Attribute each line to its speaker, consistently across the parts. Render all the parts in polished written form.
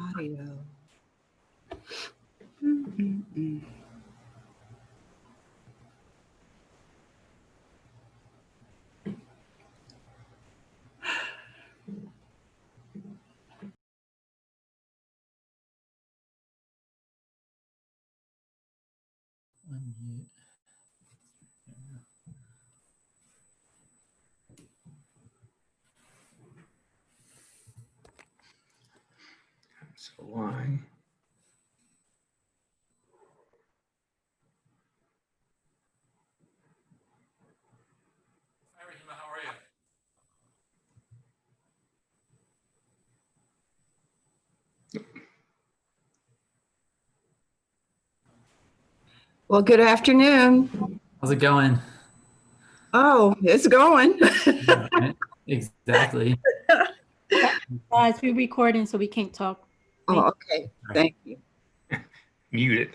Speaker 1: audio.
Speaker 2: Unmute.
Speaker 3: So why?
Speaker 2: Hi, Rysheema, how are you?
Speaker 1: Well, good afternoon.
Speaker 2: How's it going?
Speaker 1: Oh, it's going.
Speaker 2: Right. Exactly.
Speaker 4: Guys, we're recording, so we can't talk.
Speaker 1: Oh, okay. Thank you.
Speaker 3: Mute it.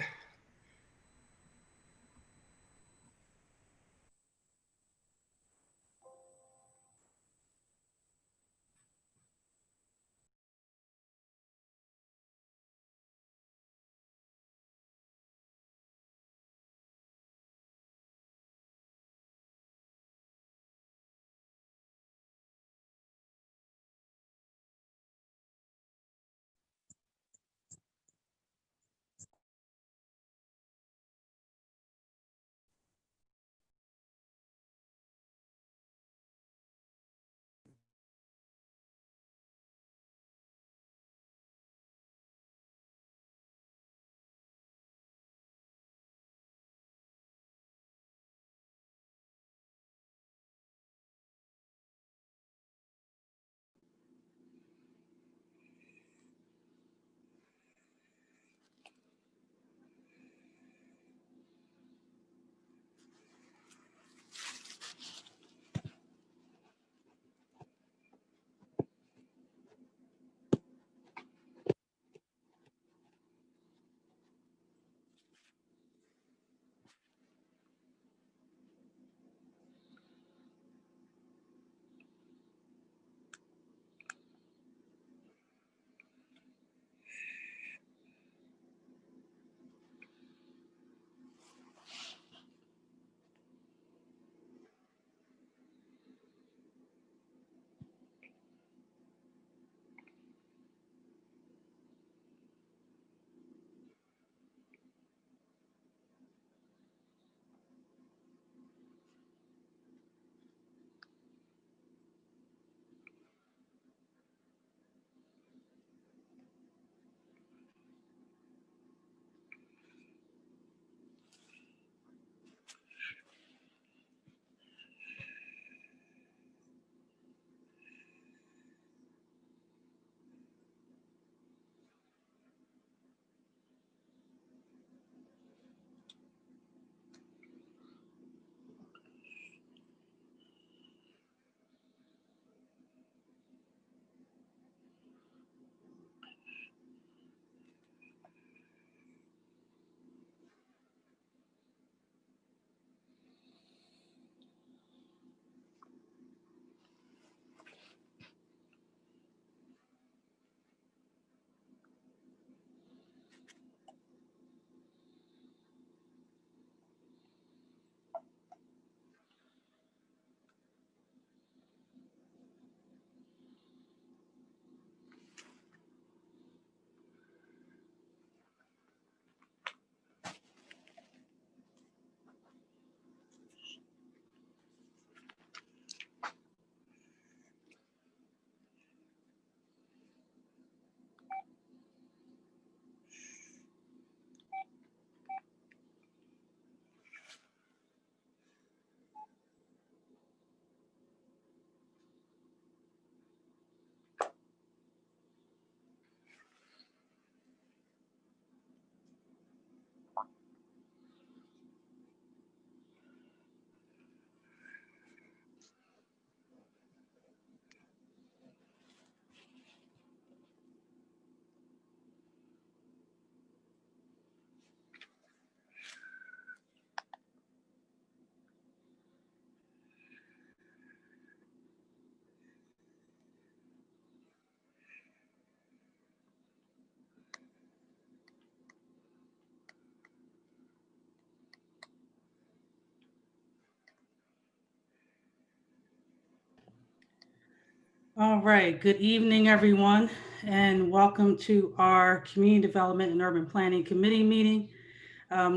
Speaker 5: All right, good evening, everyone, and welcome to our Community Development and Urban Planning Committee meeting.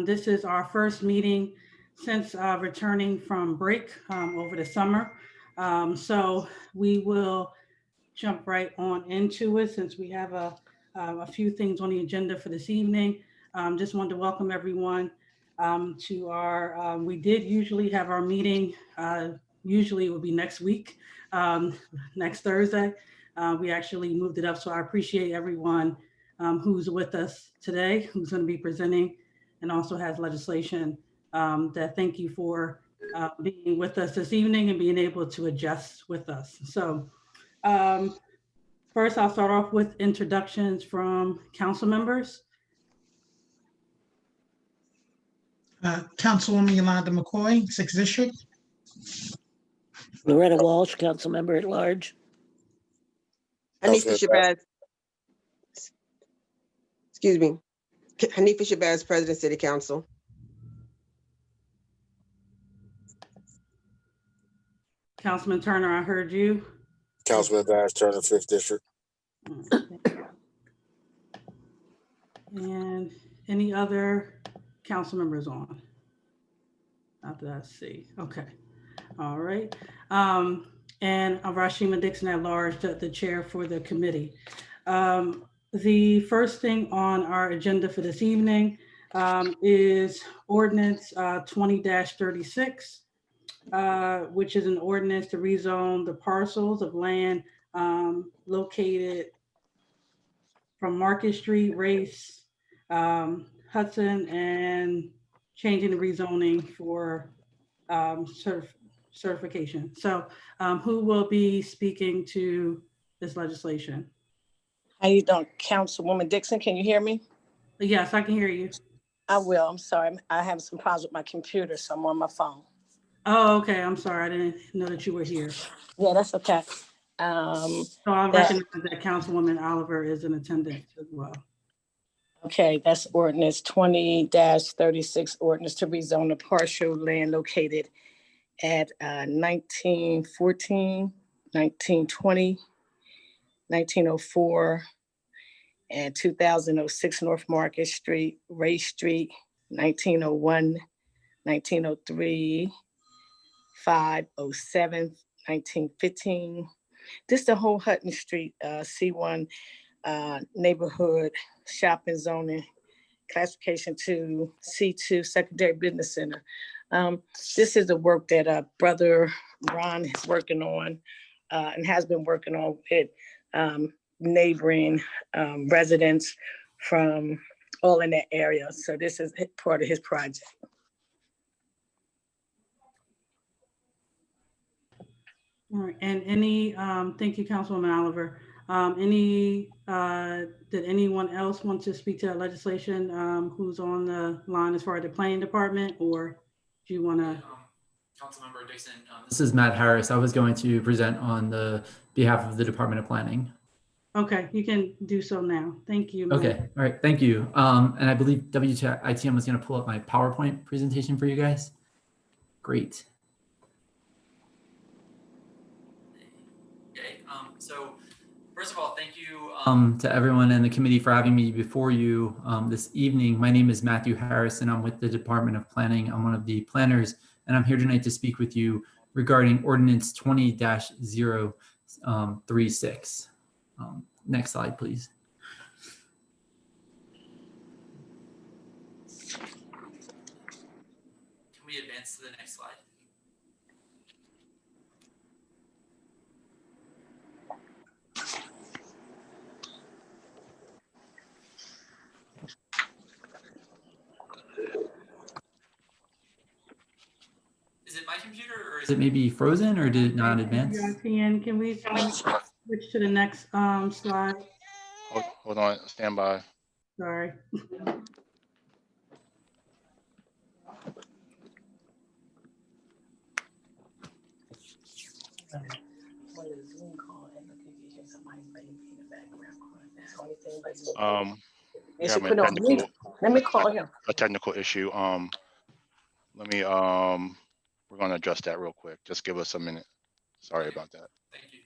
Speaker 5: This is our first meeting since returning from break over the summer. So we will jump right on into it since we have a few things on the agenda for this evening. Just wanted to welcome everyone to our, we did usually have our meeting, usually it would be next week, next Thursday. We actually moved it up, so I appreciate everyone who's with us today, who's going to be presenting and also has legislation that thank you for being with us this evening and being able to adjust with us. So first, I'll start off with introductions from council members.
Speaker 6: Councilwoman Yolanda McCoy, 6th District.
Speaker 7: Loretta Walsh, council member at large.
Speaker 8: Hanifa Shabazz. Excuse me. Hanifa Shabazz, President, City Council.
Speaker 5: Councilman Turner, I heard you.
Speaker 9: Councilman Vash Turner, 5th District.
Speaker 5: And any other council members on? Not that I see. Okay. All right. And Rysheema Dixon at large, the chair for the committee. The first thing on our agenda for this evening is Ordinance 20-36, which is an ordinance to rezone the parcels of land located from Market Street, Race, Hutton, and changing the rezoning for certification. So who will be speaking to this legislation?
Speaker 7: How you doing, Councilwoman Dixon? Can you hear me?
Speaker 5: Yes, I can hear you.
Speaker 7: I will. I'm sorry. I have some problems with my computer, so I'm on my phone.
Speaker 5: Oh, okay. I'm sorry. I didn't know that you were here.
Speaker 7: Yeah, that's okay.
Speaker 5: So I recognize that Councilwoman Oliver is in attendance as well.
Speaker 7: Okay, that's Ordinance 20-36, ordinance to rezone the partial land located at 1914, 1920, 1904, and 2006 North Market Street, Ray Street, 1901, 1903, 507, 1915. This is the whole Hutton Street, C1 neighborhood shopping zoning, classification to C2 secondary business center. This is the work that Brother Ron is working on and has been working on with neighboring residents from all in that area. So this is part of his project.
Speaker 5: All right, and any, thank you, Councilwoman Oliver. Did anyone else want to speak to that legislation who's on the line as far as the planning department, or do you want to?
Speaker 2: Councilmember Dixon, this is Matt Harris. I was going to present on the behalf of the Department of Planning.
Speaker 5: Okay, you can do so now. Thank you.
Speaker 2: Okay, all right, thank you. And I believe WITM was going to pull up my PowerPoint presentation for you guys. Great. Okay, so first of all, thank you to everyone in the committee for having me before you this evening. My name is Matthew Harris, and I'm with the Department of Planning. I'm one of the planners, and I'm here tonight to speak with you regarding Ordinance 20-036. Next slide, please. Can we advance to the next slide? Is it my computer, or is it maybe frozen, or did it not advance?
Speaker 5: Can we switch to the next slide?
Speaker 10: Hold on, stand by.
Speaker 5: Sorry.
Speaker 7: Let me call him.
Speaker 10: A technical issue. Let me we're gonna address that real quick. Just give us a minute. Sorry about that.
Speaker 2: Thank you.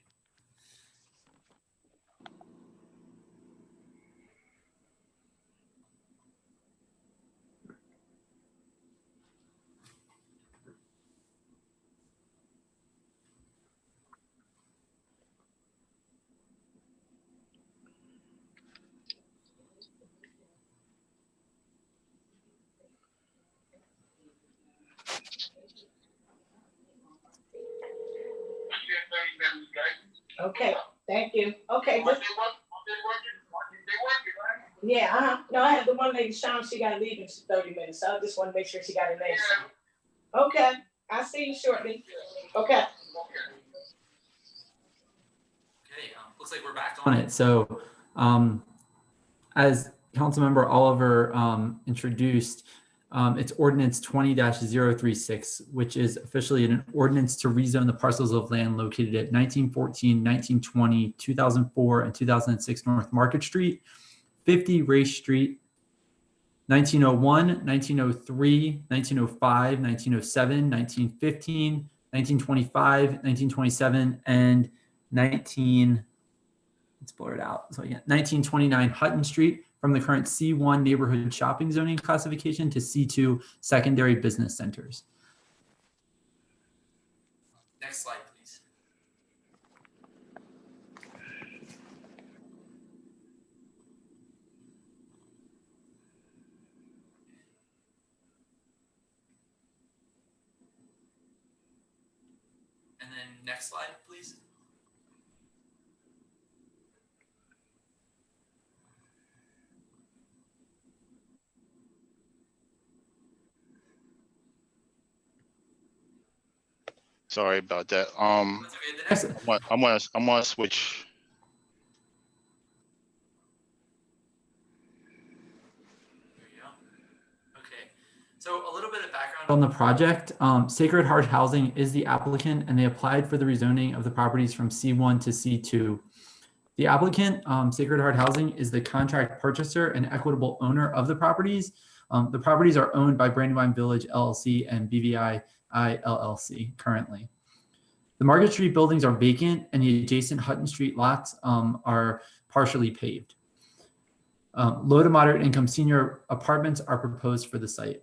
Speaker 7: Okay, thank you. Okay. Yeah, no, I have the one lady, Sean, she gotta leave in 30 minutes, so I just wanna make sure she got her name. Okay, I'll see you shortly. Okay.
Speaker 2: Okay, looks like we're back on it. So as Councilmember Oliver introduced, it's Ordinance 20-036, which is officially an ordinance to rezone the parcels of land located at 1914, 1920, 2004, and 2006 North Market Street, 50 Race Street, 1901, 1903, 1905, 1907, 1915, 1925, 1927, and 1929 Hutton Street from the current C1 neighborhood shopping zoning classification to C2 secondary business centers. Next slide, please. And then next slide, please.
Speaker 10: Sorry about that.
Speaker 2: That's okay. The next,
Speaker 10: I'm gonna switch.
Speaker 2: There you go. Okay. So a little bit of background on the project. Sacred Heart Housing is the applicant, and they applied for the rezoning of the properties from C1 to C2. The applicant, Sacred Heart Housing, is the contract purchaser and equitable owner of the properties. The properties are owned by Brandywine Village LLC and BVI LLC currently. The Market Street buildings are vacant, and the adjacent Hutton Street lots are partially paved. Low to moderate income senior apartments are proposed for the site.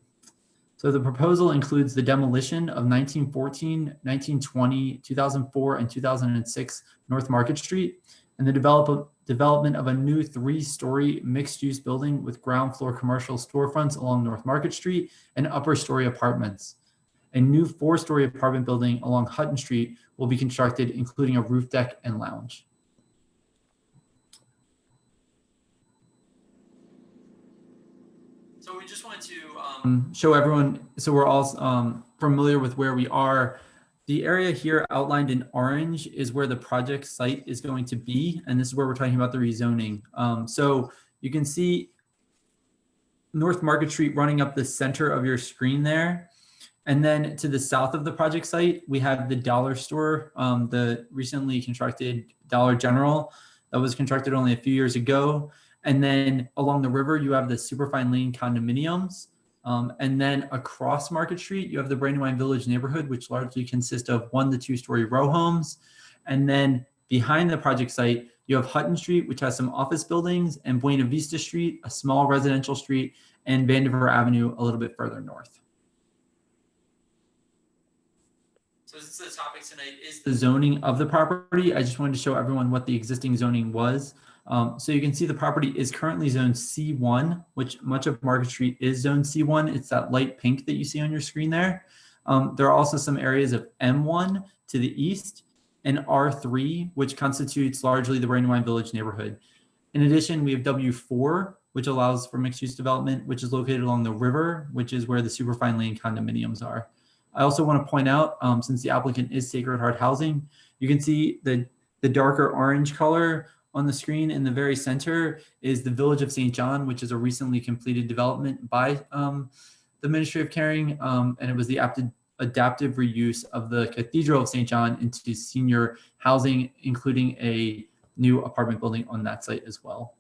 Speaker 2: So the proposal includes the demolition of 1914, 1920, 2004, and 2006 North Market Street, and the development of a new 3-story mixed-use building with ground floor commercial storefronts along North Market Street and upper story apartments. A new 4-story apartment building along Hutton Street will be constructed, including a roof deck and lounge. So we just wanted to show everyone, so we're all familiar with where we are. The area here outlined in orange is where the project site is going to be, and this is where we're talking about the rezoning. So you can see North Market Street running up the center of your screen there. And then to the south of the project site, we have the dollar store, the recently constructed Dollar General that was constructed only a few years ago. And then along the river, you have the Superfine Lane condominiums. And then across Market Street, you have the Brandywine Village neighborhood, which largely consists of 1 to 2-story row homes. And then behind the project site, you have Hutton Street, which has some office buildings, and Buena Vista Street, a small residential street, and Vandiver Avenue a little bit further north. So since the topic tonight is the zoning of the property, I just wanted to show everyone what the existing zoning was. So you can see the property is currently zoned C1, which much of Market Street is zoned C1. It's that light pink that you see on your screen there. There are also some areas of M1 to the east and R3, which constitutes largely the Brandywine Village neighborhood. In addition, we have W4, which allows for mixed-use development, which is located along the river, which is where the Superfine Lane condominiums are. I also want to point out, since the applicant is Sacred Heart Housing, you can see the darker orange color on the screen in the very center is the Village of St. John, which is a recently completed development by the Ministry of Caring, and it was the adaptive reuse of the Cathedral of St. John into senior housing, including a new apartment building on that site as well.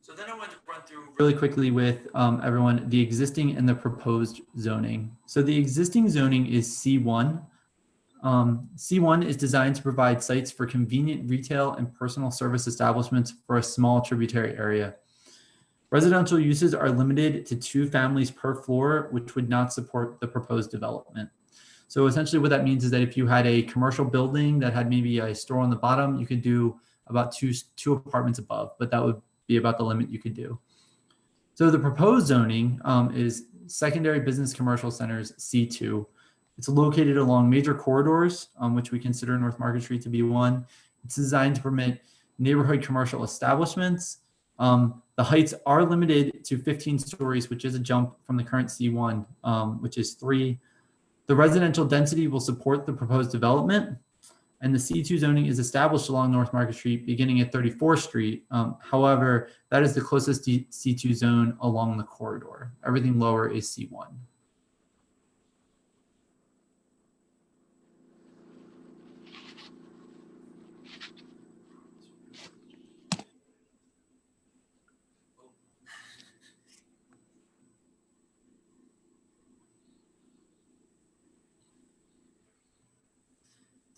Speaker 2: So then I want to run through really quickly with everyone the existing and the proposed zoning. So the existing zoning is C1. C1 is designed to provide sites for convenient retail and personal service establishments for a small tributary area. Residential uses are limited to 2 families per floor, which would not support the proposed development. So essentially what that means is that if you had a commercial building that had maybe a store on the bottom, you could do about two apartments above, but that would be about the limit you could do. So the proposed zoning is secondary business commercial centers, C2. It's located along major corridors, which we consider North Market Street to be one. It's designed to permit neighborhood commercial establishments. The heights are limited to 15 stories, which is a jump from the current C1, which is 3. The residential density will support the proposed development, and the C2 zoning is established along North Market Street beginning at 34th Street. However, that is the closest C2 zone along the corridor. Everything lower is C1.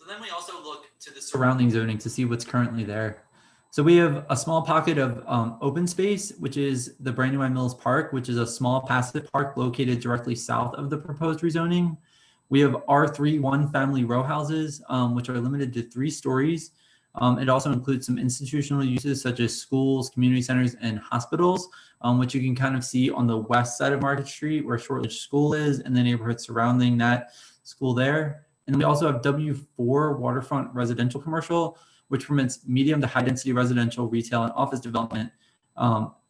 Speaker 2: Then we also look to the surrounding zoning to see what's currently there. So we have a small pocket of open space, which is the Brandywine Mills Park, which is a small passive park located directly south of the proposed rezoning. We have R3 one-family row houses, which are limited to 3 stories. It also includes some institutional uses such as schools, community centers, and hospitals, which you can kind of see on the west side of Market Street where Shortridge School is and the neighborhood surrounding that school there. And we also have W4 waterfront residential commercial, which permits medium to high density residential, retail, and office development.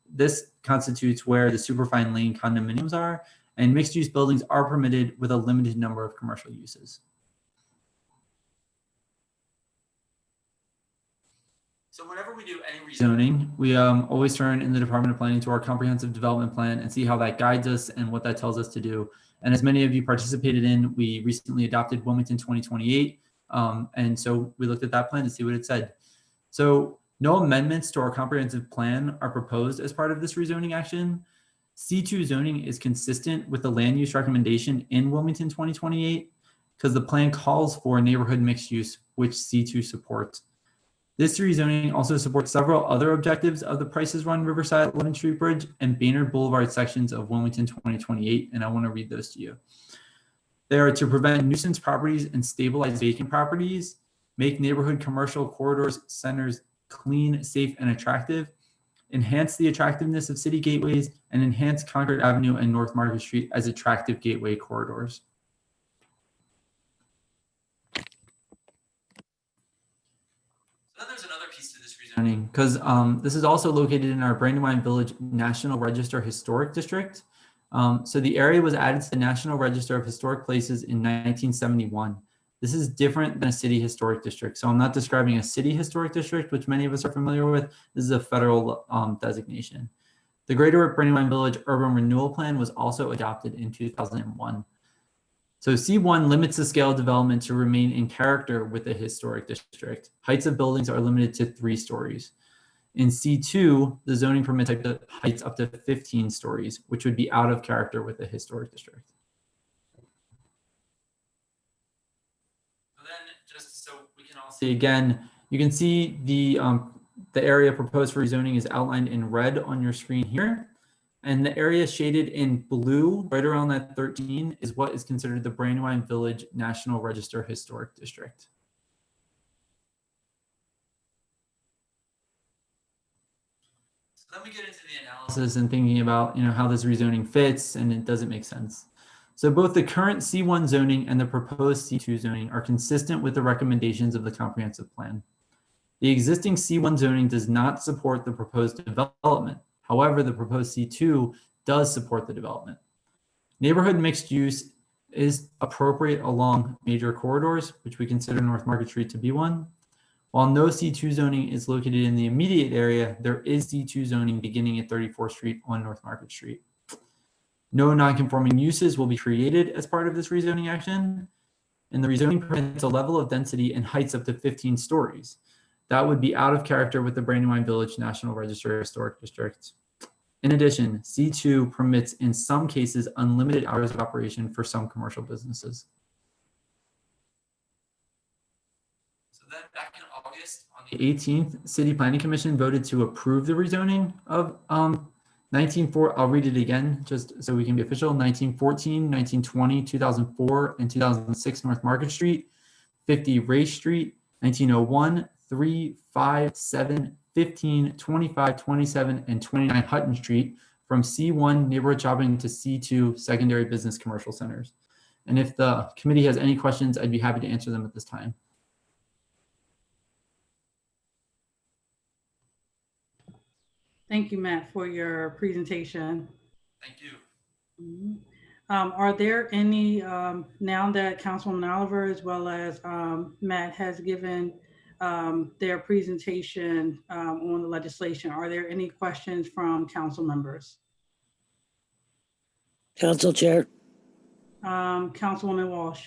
Speaker 2: This constitutes where the superfine lane condominiums are, and mixed use buildings are permitted with a limited number of commercial uses. So whenever we do any rezoning, we always turn in the Department of Planning to our comprehensive development plan and see how that guides us and what that tells us to do. And as many of you participated in, we recently adopted Wilmington 2028. And so we looked at that plan to see what it said. So no amendments to our comprehensive plan are proposed as part of this rezoning action. C2 zoning is consistent with the land use recommendation in Wilmington 2028 because the plan calls for neighborhood mixed use, which C2 supports. This rezoning also supports several other objectives of the Prices Run Riverside 11th Street Bridge and Baynard Boulevard sections of Wilmington 2028, and I want to read those to you. They are to prevent nuisance properties and stabilize vacant properties, make neighborhood commercial corridors, centers clean, safe, and attractive, enhance the attractiveness of city gateways, and enhance Concord Avenue and North Market Street as attractive gateway corridors. So then there's another piece to this rezoning because this is also located in our Brandywine Village National Register Historic District. So the area was added to the National Register of Historic Places in 1971. This is different than a city historic district. So I'm not describing a city historic district, which many of us are familiar with. This is a federal designation. The Greater Brandywine Village Urban Renewal Plan was also adopted in 2001. So C1 limits the scale of development to remain in character with the historic district. Heights of buildings are limited to 3 stories. In C2, the zoning permits heights up to 15 stories, which would be out of character with the historic district. So then, just so we can all see again, you can see the area proposed for rezoning is outlined in red on your screen here. And the area shaded in blue, right around that 13, is what is considered the Brandywine Village National Register Historic District. So then we get into the analysis and thinking about, how this rezoning fits, and it doesn't make sense. So both the current C1 zoning and the proposed C2 zoning are consistent with the recommendations of the comprehensive plan. The existing C1 zoning does not support the proposed development. However, the proposed C2 does support the development. Neighborhood mixed use is appropriate along major corridors, which we consider North Market Street to be one. While no C2 zoning is located in the immediate area, there is C2 zoning beginning at 34th Street on North Market Street. No non-conforming uses will be created as part of this rezoning action, and the rezoning permits a level of density and heights up to 15 stories. That would be out of character with the Brandywine Village National Register Historic District. In addition, C2 permits in some cases unlimited hours of operation for some commercial businesses. So then back in August, on the 18th, City Planning Commission voted to approve the rezoning of 1914, I'll read it again just so we can be official, 1914, 1920, 2004, and 2006 North Market Street, 50 Race Street, 1901, 3, 5, 7, 15, 25, 27, and 29 Hutton Street from C1 neighborhood shopping to C2 secondary business commercial centers. And if the committee has any questions, I'd be happy to answer them at this time.
Speaker 5: Thank you, Matt, for your presentation.
Speaker 2: Thank you.
Speaker 5: Mhm. Are there any, now that Councilwoman Oliver as well as Matt has given their presentation on the legislation, are there any questions from council members?
Speaker 11: Council Chair,
Speaker 5: Councilwoman Walsh?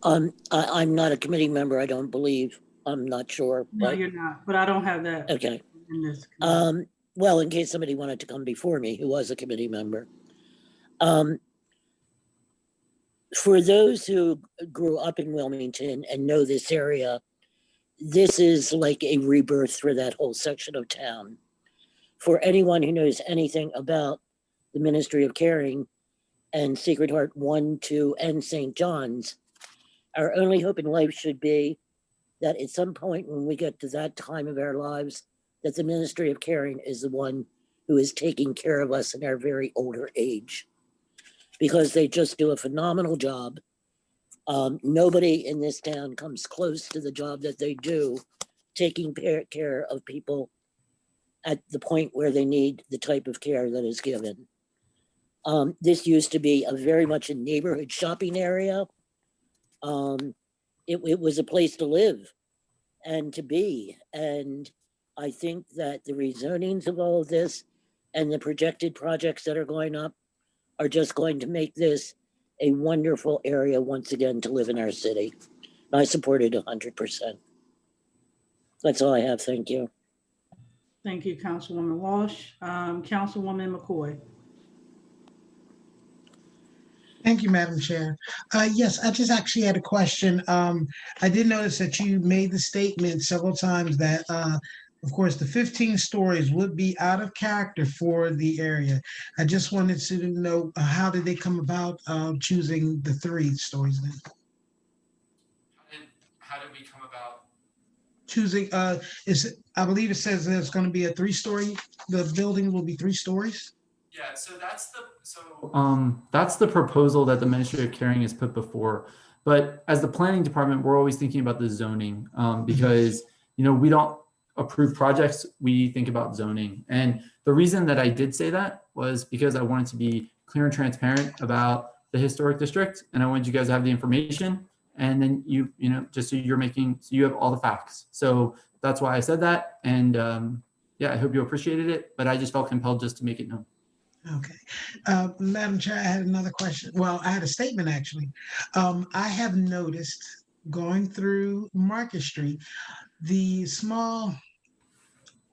Speaker 11: I'm not a committee member, I don't believe. I'm not sure.
Speaker 5: No,
Speaker 11: but-
Speaker 5: you're not, but I don't have that.
Speaker 11: Okay.
Speaker 5: In this.
Speaker 11: Well, in case somebody wanted to come before me who was a committee member. For those who grew up in Wilmington and know this area, this is like a rebirth for that whole section of town. For anyone who knows anything about the Ministry of Caring and Sacred Heart 1, 2, and St. John's, our only hope in life should be that at some point when we get to that time of our lives, that the Ministry of Caring is the one who is taking care of us in our very older age. Because they just do a phenomenal job. Nobody in this town comes close to the job that they do, taking care of people at the point where they need the type of care that is given. This used to be a very much a neighborhood shopping area. It was a place to live and to be. And I think that the rezonings of all of this and the projected projects that are going up are just going to make this a wonderful area once again to live in our city. I support it 100%. That's all I have. Thank you.
Speaker 5: Thank you, Councilwoman Walsh. Councilwoman McCoy.
Speaker 6: Thank you, Madam Chair. Yes, I just actually had a question. I did notice that you made the statement several times that, of course, the 15 stories would be out of character for the area. I just wanted to know how did they come about choosing the 3 stories then?
Speaker 2: How did we come about?
Speaker 6: Choosing, I believe it says there's going to be a 3-story, the building will be 3 stories?
Speaker 2: Yeah, so that's the proposal that the Ministry of Caring has put before. But as the planning department, we're always thinking about the zoning because we don't approve projects, we think about zoning. And the reason that I did say that was because I wanted to be clear and transparent about the historic district, and I wanted you guys to have the information. And then just so you have all the facts. So that's why I said that. And yeah, I hope you appreciated it, but I just felt compelled just to make it known.
Speaker 6: Okay. Madam Chair, I had another question. Well, I had a statement actually. I have noticed going through Market Street, the small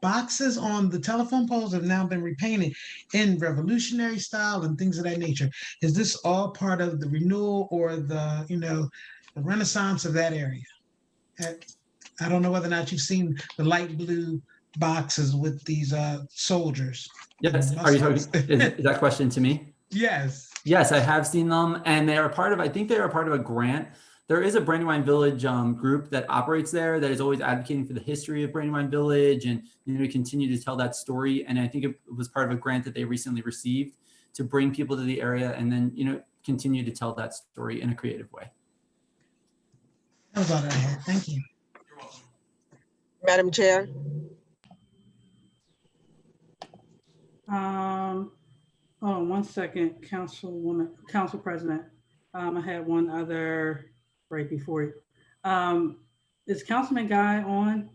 Speaker 6: boxes on the telephone poles have now been repainted in revolutionary style and things of that nature. Is this all part of the renewal or the, the renaissance of that area? I don't know whether or not you've seen the light blue boxes with these soldiers.
Speaker 2: Yes, are you talking, is that question to me?
Speaker 6: Yes.
Speaker 2: Yes, I have seen them, and they are I think they are part of a grant. There is a Brandywine Village group that operates there that is always advocating for the history of Brandywine Village and continue to tell that story. And I think it was part of a grant that they recently received to bring people to the area and then continue to tell that story in a creative way.
Speaker 6: That was all that I had. Thank you.
Speaker 2: You're welcome.
Speaker 8: Madam Chair,
Speaker 5: Hold on 1 second, Council President. I had one other right before you. Is Councilman Guy on?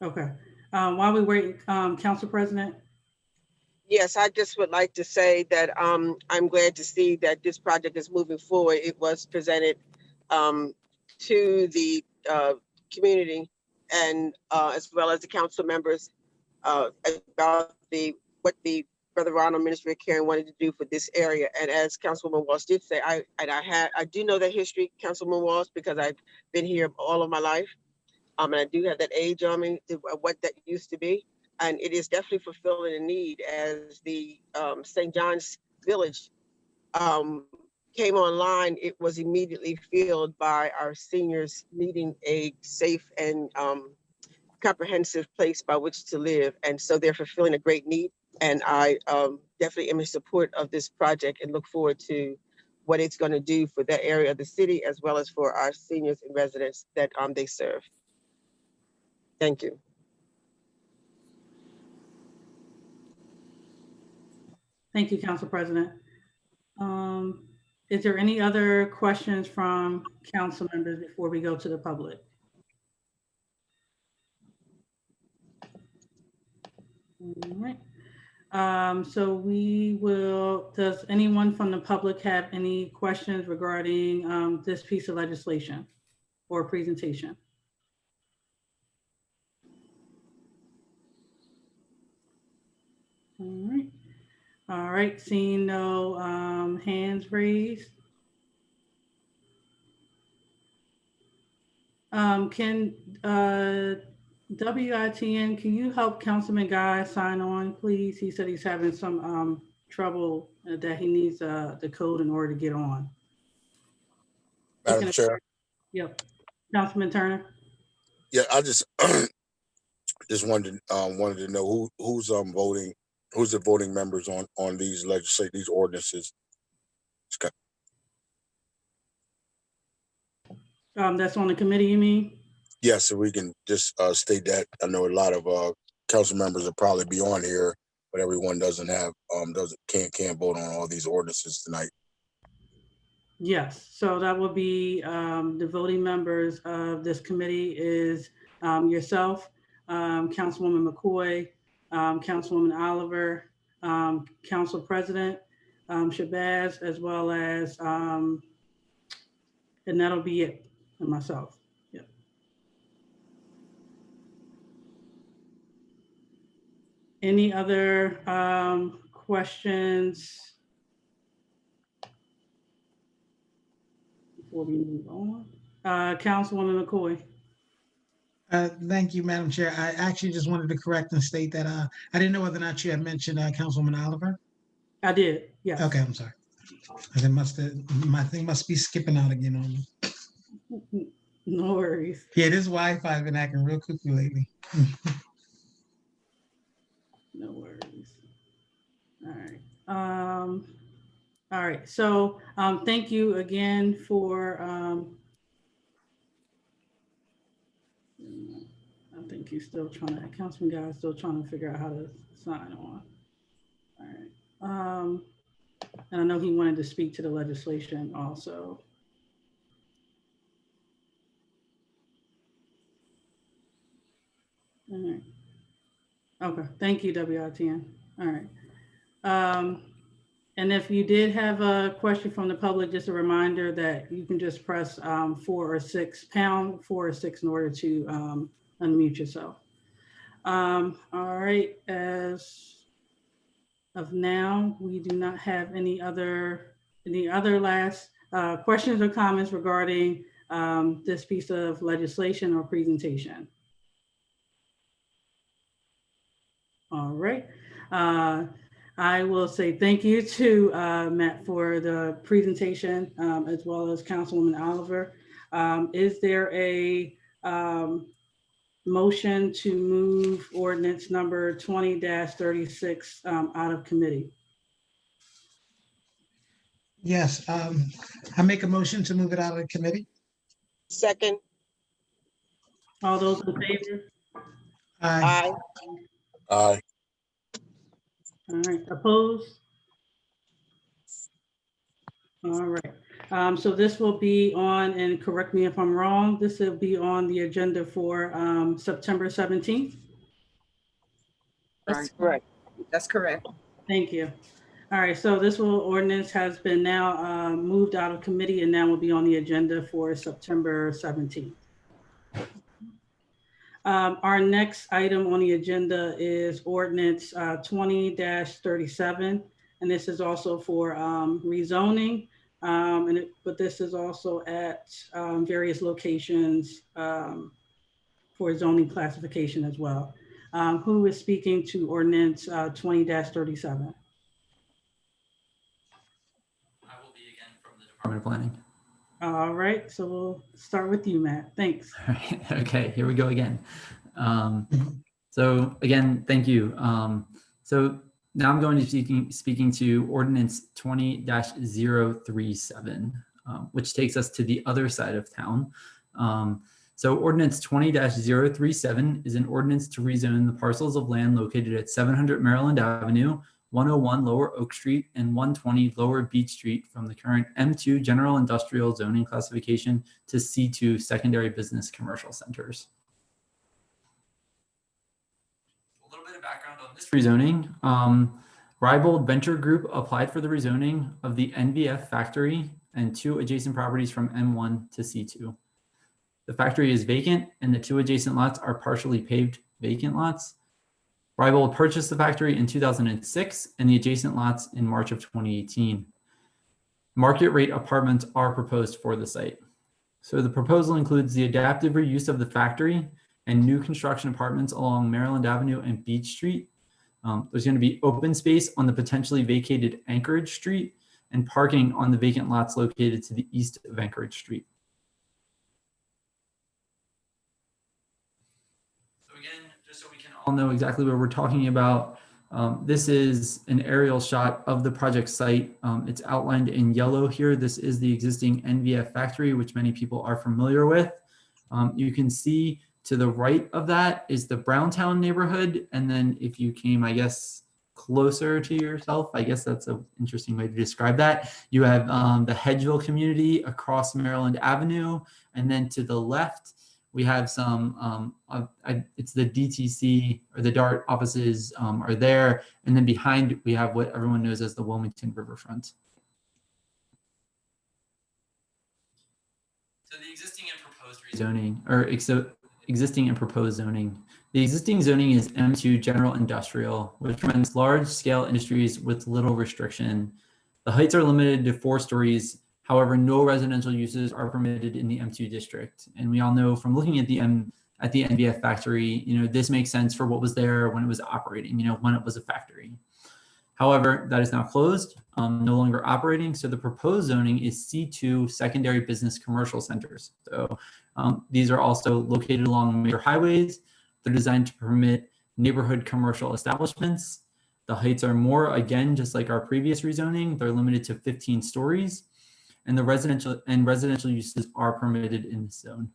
Speaker 5: Okay. While we wait, Council President.
Speaker 8: yes, I just would like to say that I'm glad to see that this project is moving forward. It was presented to the community and as well as the council members about what the Brother Ronald Ministry of Caring wanted to do for this area. And as Councilwoman Walsh did say, I do know that history, Councilwoman Walsh, because I've been here all of my life. And I do have that age on me, what that used to be. And it is definitely fulfilling a need as the St. John's Village came online. It was immediately filled by our seniors needing a safe and comprehensive place by which to live. And so they're fulfilling a great need. And I definitely am in support of this project and look forward to what it's going to do for that area of the city, as well as for our seniors and residents that they serve. Thank you.
Speaker 5: Thank you, Council President. Is there any other questions from council members before we go to the public? All right. So we will, does anyone from the public have any questions regarding this piece of legislation or presentation? All right. All right, seeing no hands raised. Can WITN, can you help Councilman Guy sign on, please? He said he's having some trouble that he needs the code in order to get on.
Speaker 9: Madam Chair.
Speaker 5: Yep. Councilman Turner.
Speaker 9: Yeah, I just just wanted to know who's voting, who's the voting members on these these ordinances.
Speaker 5: That's on the committee, you mean?
Speaker 9: Yes, so we can just state that. I know a lot of council members will probably be on here, but everyone can't vote on all these ordinances tonight.
Speaker 5: Yes, so that will be the voting members of this committee is yourself, Councilwoman McCoy, Councilwoman Oliver, Council President Shabazz, as well as, and that'll be it, and myself. Yep. Any other questions before we move on? Councilwoman McCoy.
Speaker 6: Thank you, Madam Chair. I actually just wanted to correct and state that I didn't know whether or not you had mentioned Councilwoman Oliver.
Speaker 5: I did, yes.
Speaker 6: Okay, I'm sorry. My thing must be skipping out again on me.
Speaker 5: No worries.
Speaker 6: Yeah, this Wi-Fi has been acting real cuckoo lately.
Speaker 5: No worries. All right. All right. So thank you again for, I think he's still trying to, Councilman Guy is still trying to figure out how to sign on. All right. And I know he wanted to speak to the legislation also. All right. Okay. Thank you, WITN. All right. And if you did have a question from the public, just a reminder that you can just press #4 or #6 in order to unmute yourself. All right, as of now, we do not have any other last questions or comments regarding this piece of legislation or presentation. All right. I will say thank you to Matt for the presentation, as well as Councilwoman Oliver. Is there a motion to move ordinance number 20-36 out of committee?
Speaker 6: Yes, I make a motion to move it out of the committee.
Speaker 8: Second.
Speaker 5: All those in favor?
Speaker 6: Aye.
Speaker 9: Aye.
Speaker 5: All right, opposed? All right, so this will be on, and correct me if I'm wrong, this will be on the agenda for September 17th?
Speaker 1: Right.
Speaker 8: Correct.
Speaker 1: That's correct.
Speaker 5: Thank you. All right, so this ordinance has been now moved out of committee and now will be on the agenda for September 17th. Our next item on the agenda is ordinance 20-37, and this is also for rezoning, but this is also at various locations for zoning classification as well. Who is speaking to ordinance 20-37?
Speaker 2: I will be again from the Department of Planning.
Speaker 5: All right, so we'll start with you, Matt. Thanks.
Speaker 2: All right. Okay, here we go again. So again, thank you. So now I'm going to be speaking to Ordinance 20-037, which takes us to the other side of town. So Ordinance 20-037 is an ordinance to rezone the parcels of land located at 700 Maryland Avenue, 101 Lower Oak Street, and 120 Lower Beech Street from the current M2 General Industrial Zoning classification to C2 Secondary Business Commercial Centers. A little bit of background on this rezoning. Rybold Venture Group applied for the rezoning of the NVF factory and 2 adjacent properties from M1 to C2. The factory is vacant and the 2 adjacent lots are partially paved vacant lots. Rybold purchased the factory in 2006 and the adjacent lots in March of 2018. Market rate apartments are proposed for the site. So the proposal includes the adaptive reuse of the factory and new construction apartments along Maryland Avenue and Beech Street. There's going to be open space on the potentially vacated Anchorage Street and parking on the vacant lots located to the east of Anchorage Street. So again, just so we can all know exactly what we're talking about, this is an aerial shot of the project site. It's outlined in yellow here. This is the existing NVF factory, which many people are familiar with. You can see to the right of that is the Browntown neighborhood. And then if you came, I guess, closer to yourself, I guess that's an interesting way to describe that. You have the Hedgeville community across Maryland Avenue. And then to the left, we have some, it's the DTC or the DART offices are there. And then behind, we have what everyone knows as the Wilmington Riverfront. So the existing and proposed rezoning, or existing and proposed zoning. The existing zoning is M2 General Industrial, which permits large-scale industries with little restriction. The heights are limited to 4 stories. However, no residential uses are permitted in the M2 district. And we all know from looking at the NVF factory, this makes sense for what was there when it was operating, when it was a factory. However, that is now closed, no longer operating. So the proposed zoning is C2 Secondary Business Commercial Centers. So these are also located along major highways. They're designed to permit neighborhood commercial establishments. The heights are more, again, just like our previous rezoning, they're limited to 15 stories. And the residential uses are permitted in this zone.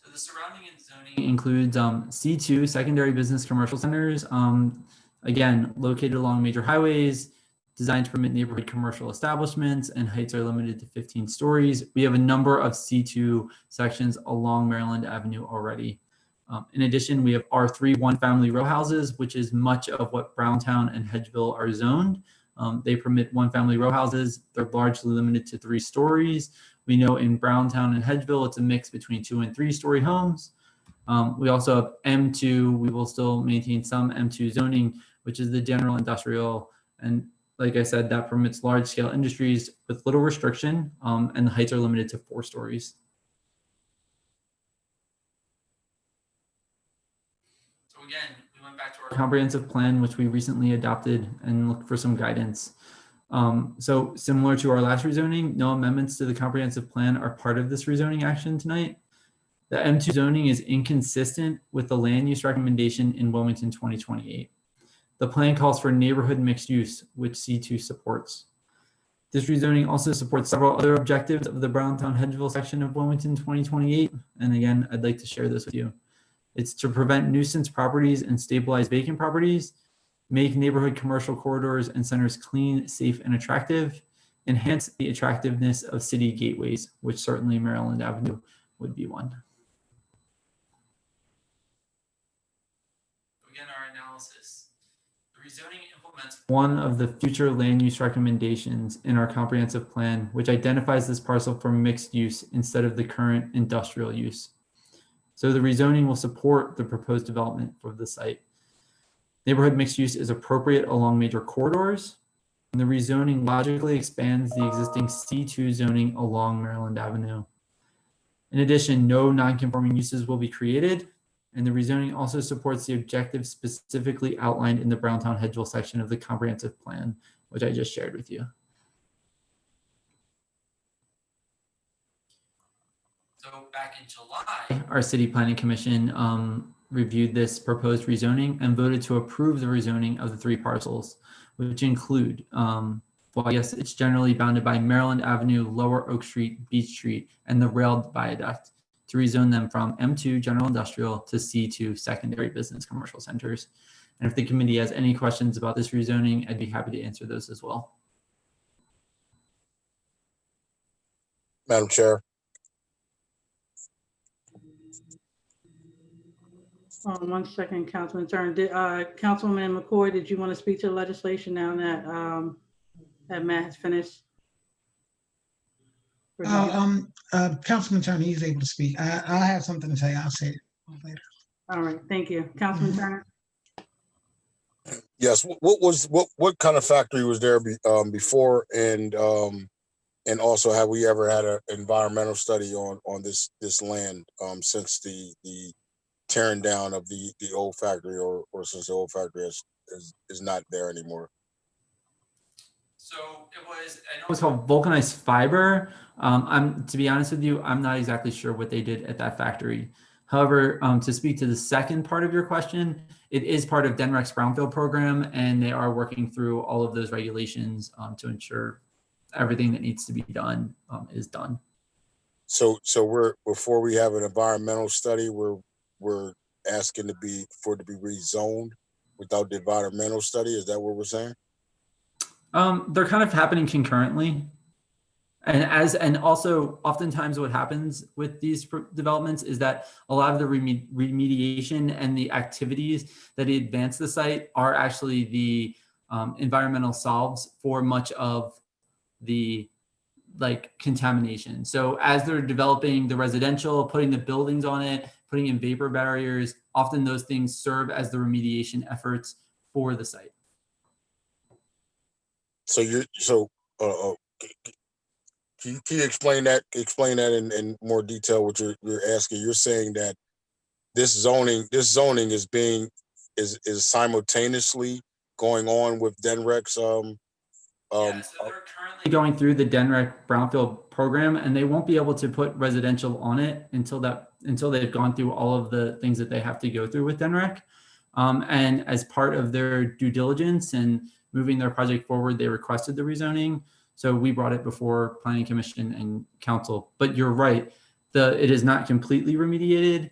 Speaker 2: So the surrounding zoning includes C2 Secondary Business Commercial Centers, again, located along major highways, designed to permit neighborhood commercial establishments, and heights are limited to 15 stories. We have a number of C2 sections along Maryland Avenue already. In addition, we have R3 one-family row houses, which is much of what Browntown and Hedgeville are zoned. They permit one-family row houses. They're largely limited to 3 stories. We know in Browntown and Hedgeville, it's a mix between 2- and 3-story homes. We also have M2. We will still maintain some M2 zoning, which is the general industrial. And like I said, that permits large-scale industries with little restriction, and the heights are limited to 4 stories. So again, we went back to our comprehensive plan, which we recently adopted, and looked for some guidance. So similar to our last rezoning, no amendments to the comprehensive plan are part of this rezoning action tonight. The M2 zoning is inconsistent with the land use recommendation in Wilmington 2028. The plan calls for neighborhood mixed use, which C2 supports. This rezoning also supports several other objectives of the Browntown Hedgeville section of Wilmington 2028. And again, I'd like to share this with you. It's to prevent nuisance properties and stabilize vacant properties, make neighborhood commercial corridors and centers clean, safe, and attractive, enhance the attractiveness of city gateways, which certainly Maryland Avenue would be one. Again, our analysis. The rezoning implements one of the future land use recommendations in our comprehensive plan, which identifies this parcel for mixed use instead of the current industrial use. So the rezoning will support the proposed development for the site. Neighborhood mixed use is appropriate along major corridors, and the rezoning logically expands the existing C2 zoning along Maryland Avenue. In addition, no non-conforming uses will be created, and the rezoning also supports the objectives specifically outlined in the Browntown Hedgeville section of the comprehensive plan, which I just shared with you. So back in July, our city planning commission reviewed this proposed rezoning and voted to approve the rezoning of the 3 parcels, which include, well, yes, it's generally bounded by Maryland Avenue, Lower Oak Street, Beech Street, and the railed viaduct, to rezone them from M2 general industrial to C2 secondary business commercial centers. And if the committee has any questions about this rezoning, I'd be happy to answer those as well.
Speaker 9: Madam Chair.
Speaker 5: One second, Councilman Turner. Councilman McCoy, did you want to speak to the legislation now that that Matt has finished?
Speaker 6: Councilman Turner, he's able to speak. I have something to say. I'll say it later.
Speaker 5: All right, thank you. Councilman Turner?
Speaker 9: Yes. What kind of factory was there before, and also have we ever had an environmental study on this land since the tearing down of the old factory, or since the old factory is not there anymore?
Speaker 2: So it was called vulcanized fiber. To be honest with you, I'm not exactly sure what they did at that factory. However, to speak to the second part of your question, it is part of DENREC's brownfield program, and they are working through all of those regulations to ensure everything that needs to be done is done.
Speaker 9: So before we have an environmental study, we're asking for it to be rezoned without the environmental study. Is that what we're saying?
Speaker 2: They're kind of happening concurrently. And also oftentimes what happens with these developments is that a lot of the remediation and the activities that advance the site are actually the environmental solves for much of the contamination. So as they're developing the residential, putting the buildings on it, putting in vapor barriers, often those things serve as the remediation efforts for the site.
Speaker 9: Can you explain that in more detail, what you're asking? You're saying that this zoning is simultaneously going on with DENREC's
Speaker 2: so they're currently going through the DENREC brownfield program, and they won't be able to put residential on it until they've gone through all of the things that they have to go through with DENREC. And as part of their due diligence and moving their project forward, they requested the rezoning. So we brought it before Planning Commission and Council. But you're right, it is not completely remediated.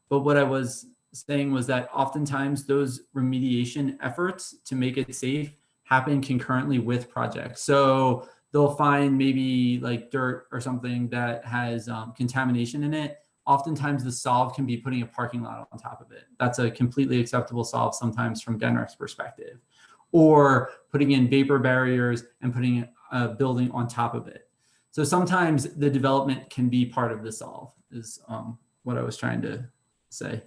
Speaker 2: But what I was saying was that oftentimes those remediation efforts to make it safe happen concurrently with projects. So they'll find maybe dirt or something that has contamination in it. Oftentimes the solve can be putting a parking lot on top of it. That's a completely acceptable solve sometimes from DENREC's perspective. Or putting in vapor barriers and putting a building on top of it. So sometimes the development can be part of the solve is what I was trying to say.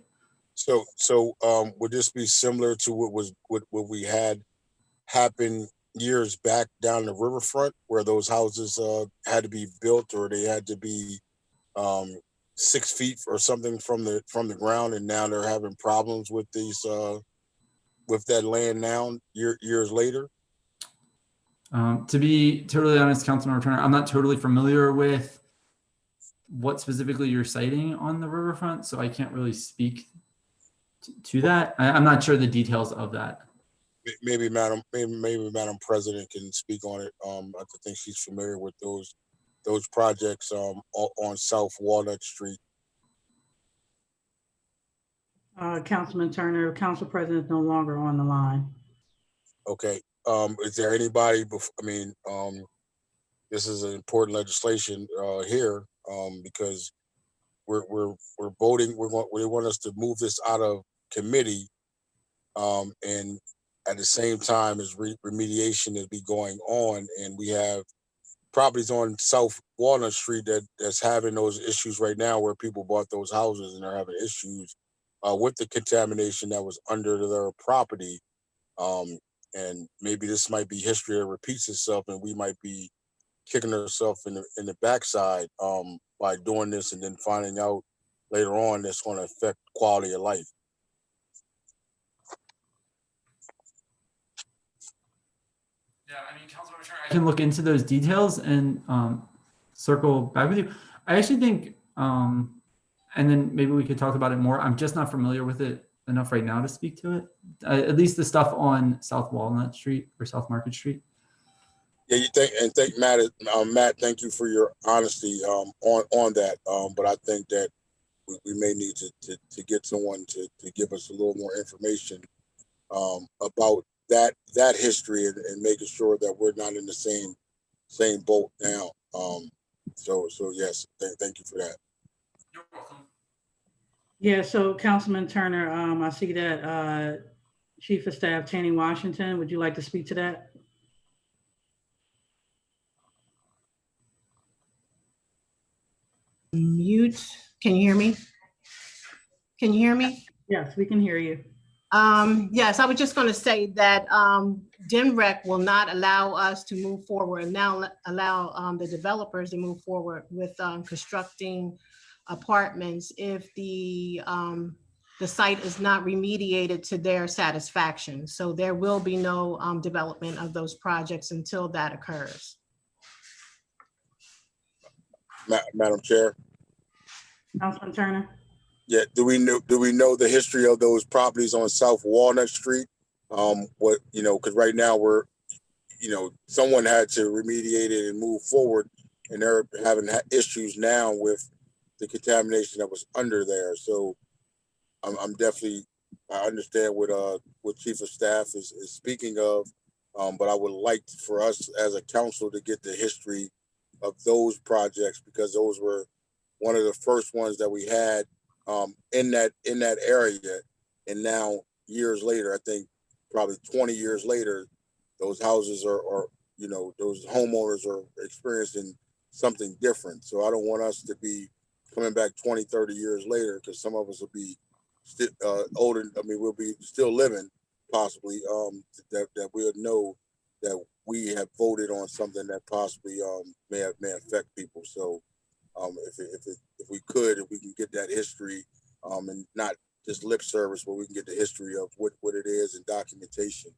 Speaker 9: So would this be similar to what we had happen years back down the riverfront, where those houses had to be built, or they had to be 6 feet or something from the ground, and now they're having problems with these with that land now years later?
Speaker 2: To be totally honest, Councilman Turner, I'm not totally familiar with what specifically you're citing on the riverfront, so I can't really speak to that. I'm not sure the details of that.
Speaker 9: Maybe Madam President can speak on it. I think she's familiar with those projects on South Walnut Street.
Speaker 5: Councilman Turner, Council President is no longer on the line.
Speaker 9: Okay. Is there anybody? This is an important legislation here because we're voting. They want us to move this out of committee, and at the same time as remediation is be going on, and we have properties on South Walnut Street that's having those issues right now, where people bought those houses and they're having issues with the contamination that was under their property. And maybe this might be history that repeats itself, and we might be kicking ourselves in the backside by doing this, and then finding out later on that's going to affect quality of life.
Speaker 2: Yeah, Councilman Turner, I can look into those details and circle back with you. I actually think And then maybe we could talk about it more. I'm just not familiar with it enough right now to speak to it. At least the stuff on South Walnut Street or South Market Street.
Speaker 9: Yeah, thank Matt. Matt, thank you for your honesty on that. But I think that we may need to get someone to give us a little more information about that history and making sure that we're not in the same boat now. So yes, thank you for that.
Speaker 2: You're welcome.
Speaker 5: Yeah, so Councilman Turner, I see that Chief of Staff Tanya Washington, would you like to speak to that?
Speaker 1: Mute. Can you hear me? Can you hear me?
Speaker 5: Yes, we can hear you.
Speaker 1: Yes, I was just going to say that DNREC will not allow us to move forward and now allow the developers to move forward with constructing apartments if the site is not remediated to their satisfaction. So there will be no development of those projects until that occurs.
Speaker 9: Madam Chair.
Speaker 5: Councilman Turner?
Speaker 9: Yeah, do we know the history of those properties on South Walnut Street? What, because right now we're, someone had to remediate it and move forward, and they're having issues now with the contamination that was under there. So I'm definitely, I understand what Chief of Staff is speaking of, but I would like for us as a council to get the history of those projects, because those were one of the first ones that we had in that area. And now years later, I think probably 20 years later, those houses are those homeowners are experiencing something different. So I don't want us to be coming back 20, 30 years later, because some of us will be still older. I mean, we'll be still living possibly, that we'll know that we have voted on something that possibly may affect people. So if we can get that history and not just lip service, but we can get the history of what it is and documentation,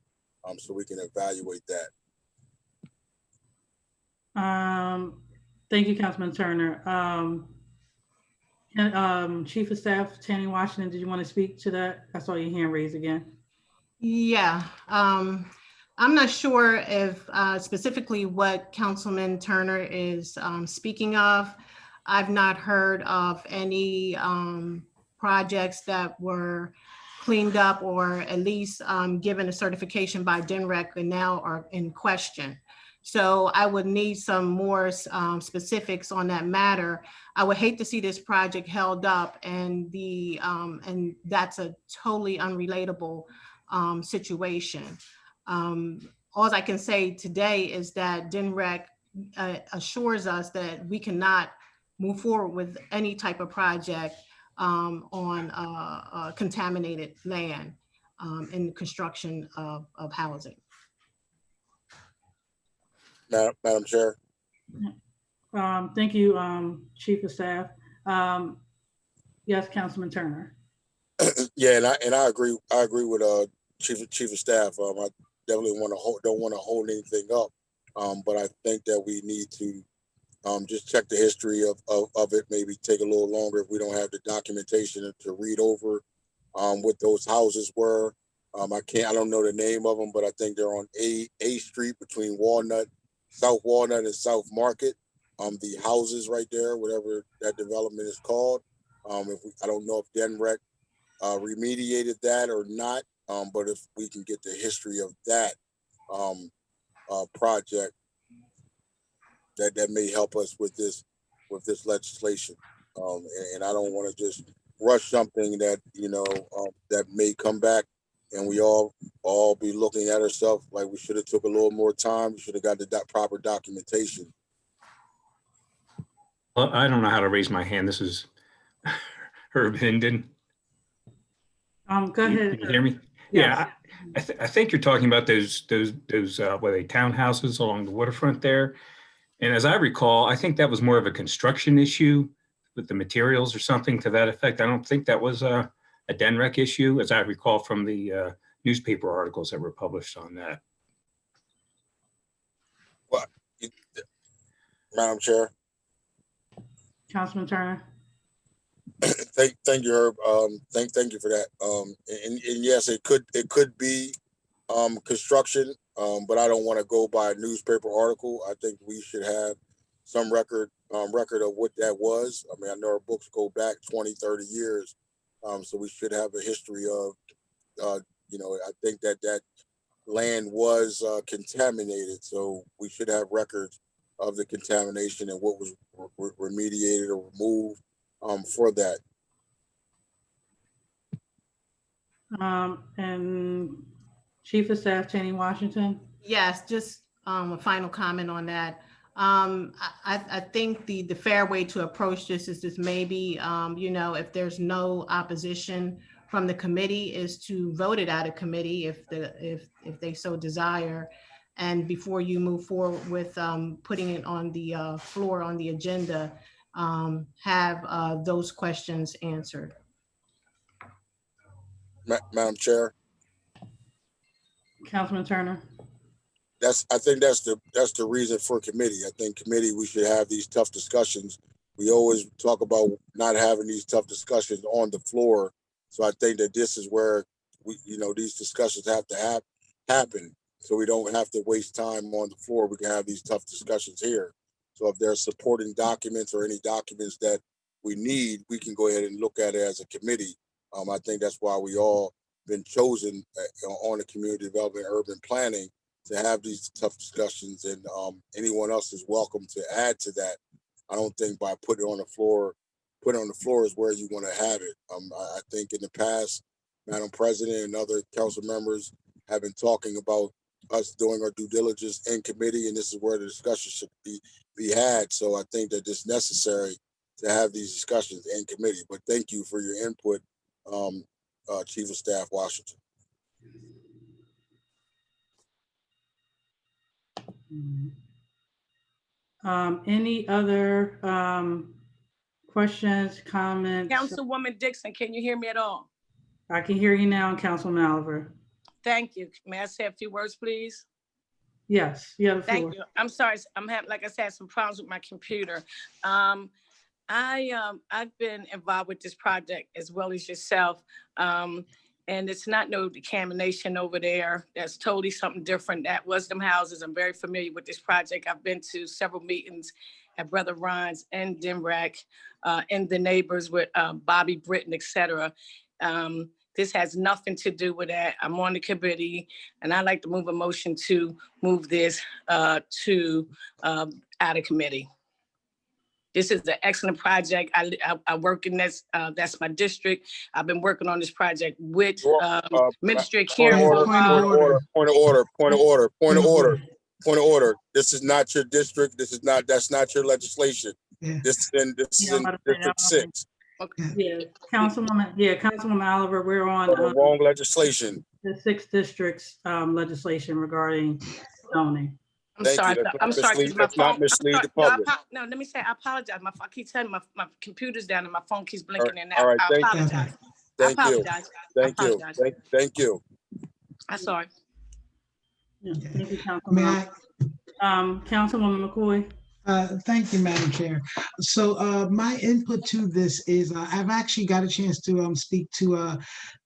Speaker 9: so we can evaluate that.
Speaker 5: Thank you, Councilman Turner. Chief of Staff Tanya Washington, did you want to speak to that? I saw your hand raised again.
Speaker 1: Yeah, I'm not sure if specifically what Councilman Turner is speaking of. I've not heard of any projects that were cleaned up or at least given a certification by DNREC and now are in question. So I would need some more specifics on that matter. I would hate to see this project held up and that's a totally unrelatable situation. All I can say today is that DNREC assures us that we cannot move forward with any type of project on contaminated land in the construction of housing.
Speaker 9: Madam Chair.
Speaker 5: Thank you, Chief of Staff. Yes, Councilman Turner.
Speaker 9: Yeah, and I agree with Chief of Staff. I definitely don't want to hold anything up, but I think that we need to just check the history of it. Maybe take a little longer if we don't have the documentation to read over what those houses were. I don't know the name of them, but I think they're on A Street between South Walnut and South Market. The houses right there, whatever that development is called. I don't know if DNREC remediated that or not, but if we can get the history of that project, that may help us with this legislation. And I don't want to just rush something that that may come back and we all be looking at ourselves like we should have took a little more time. We should have got the proper documentation.
Speaker 3: Well, I don't know how to raise my hand. This is Herb Hinden.
Speaker 5: Go ahead.
Speaker 3: Can you hear me?
Speaker 5: Yes.
Speaker 3: Yeah, I think you're talking about those what are they, townhouses along the waterfront there. And as I recall, I think that was more of a construction issue with the materials or something to that effect. I don't think that was a DNREC issue, as I recall from the newspaper articles that were published on that.
Speaker 9: Well, Madam Chair.
Speaker 5: Councilman Turner.
Speaker 9: Thank you, Herb. Thank you for that. And yes, it could be construction, but I don't want to go by a newspaper article. I think we should have some record of what that was. I mean, I know our books go back 20, 30 years, so we should have a history of, I think that land was contaminated, so we should have records of the contamination and what was remediated or removed for that.
Speaker 5: And Chief of Staff Tanya Washington.
Speaker 1: Yes, just a final comment on that. I think the fair way to approach this is just maybe, if there's no opposition from the committee, is to vote it out of committee if they so desire. And before you move forward with putting it on the floor on the agenda, have those questions answered.
Speaker 9: Madam Chair.
Speaker 5: Councilman Turner.
Speaker 9: I think that's the reason for committee. I think committee, we should have these tough discussions. We always talk about not having these tough discussions on the floor. So I think that this is where these discussions have to happen. So we don't have to waste time on the floor. We can have these tough discussions here. So if there's supporting documents or any documents that we need, we can go ahead and look at it as a committee. I think that's why we all been chosen on the community development, urban planning, to have these tough discussions, and anyone else is welcome to add to that. I don't think by putting it on the floor is where you want to have it. I think in the past, Madam President and other council members have been talking about us doing our due diligence in committee, and this is where the discussion should be had. So I think that it's necessary to have these discussions in committee. But thank you for your input, Chief of Staff Washington.
Speaker 5: Any other questions, comments?
Speaker 7: Councilwoman Dixon, can you hear me at all?
Speaker 5: I can hear you now, Councilman Oliver.
Speaker 7: Thank you. May I say a few words, please?
Speaker 5: Yes, you have the floor.
Speaker 7: Thank you. I'm sorry. I'm having, like I said, some problems with my computer. I've been involved with this project as well as yourself. And it's not no contamination over there. That's totally something different. That was them houses. I'm very familiar with this project. I've been to several meetings at Brother Ron's and DMREC, and the neighbors with Bobby Britton, et cetera. This has nothing to do with that. I'm on the committee, and I'd like to move a motion to move this out of committee. This is an excellent project. I work in this, that's my district. I've been working on this project with Ministry of Care.
Speaker 9: Point of order. This is not your district. That's not your legislation.
Speaker 6: Yeah.
Speaker 9: This is in District 6.
Speaker 5: Okay. Yeah, Councilwoman Oliver, we're on
Speaker 9: the wrong legislation.
Speaker 5: The 6th district's legislation regarding zoning.
Speaker 7: I'm sorry.
Speaker 9: Let's not mislead the public.
Speaker 7: No, let me say, I apologize. I keep telling you, my computer's down and my phone keeps blinking in and out.
Speaker 9: All right,
Speaker 7: I apologize.
Speaker 9: Thank you.
Speaker 7: I'm sorry.
Speaker 5: Yeah, thank you, Councilwoman. Councilwoman McCoy.
Speaker 6: Thank you, Madam Chair. So my input to this is I've actually got a chance to speak to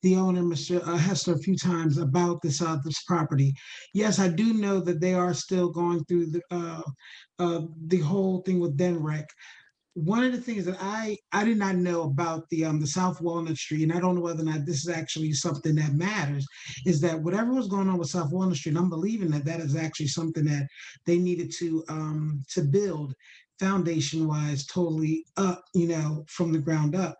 Speaker 6: the owner, Mr. Hester, a few times about this property. Yes, I do know that they are still going through the whole thing with DNREC. One of the things that I did not know about the South Walnut Street, and I don't know whether or not this is actually something that matters, is that whatever was going on with South Walnut Street, I'm believing that is actually something that they needed to build foundation-wise, totally up, from the ground up.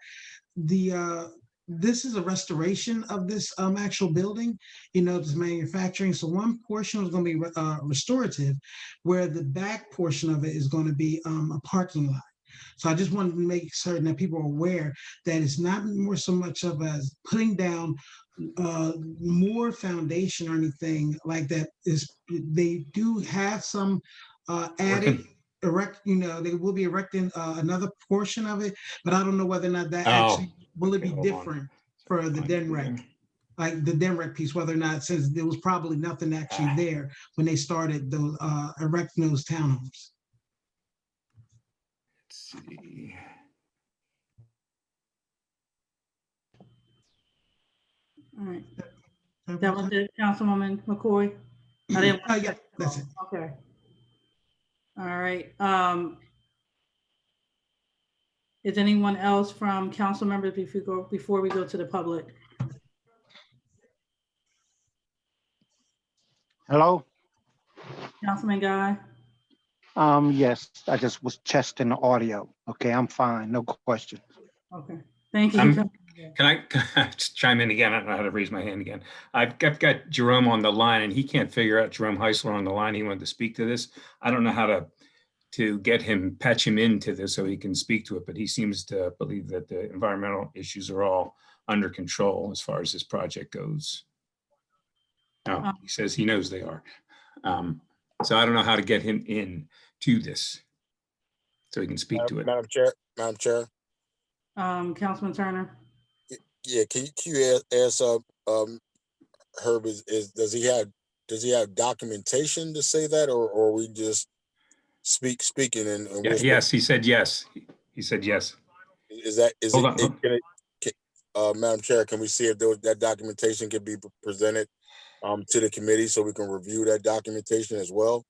Speaker 6: This is a restoration of this actual building, this manufacturing. So one portion is going to be restorative, where the back portion of it is going to be a parking lot. So I just wanted to make certain that people are aware that it's not more so much of as putting down more foundation or anything like that. They do have some added they will be erecting another portion of it, but I don't know whether or not that actually will it be different for the DNREC, like the DNREC piece, whether or not, since there was probably nothing actually there when they started those erecting those townhomes.
Speaker 3: See.
Speaker 5: All right. That was it, Councilwoman McCoy? I didn't.
Speaker 6: Yeah, that's it.
Speaker 5: Okay. All right. Is anyone else from council members before we go to the public?
Speaker 12: Hello?
Speaker 5: Councilman Guy?
Speaker 12: Yes, I just was testing the audio. Okay, I'm fine, no question.
Speaker 5: Okay, thank you.
Speaker 3: Can I just chime in again? I don't know how to raise my hand again. I've got Jerome on the line and he can't figure out Jerome Heisler on the line. He wanted to speak to this. I don't know how to get him, patch him into this so he can speak to it, but he seems to believe that the environmental issues are all under control as far as this project goes. No, he says he knows they are. So I don't know how to get him in to this so he can speak to it.
Speaker 9: Madam Chair.
Speaker 5: Councilman Turner?
Speaker 9: Yeah, can you ask Herb, does he have documentation to say that, or we just speaking and
Speaker 3: yeah, yes, he said yes. He said yes.
Speaker 9: Madam Chair, can we see if that documentation can be presented to the committee so we can review that documentation as well?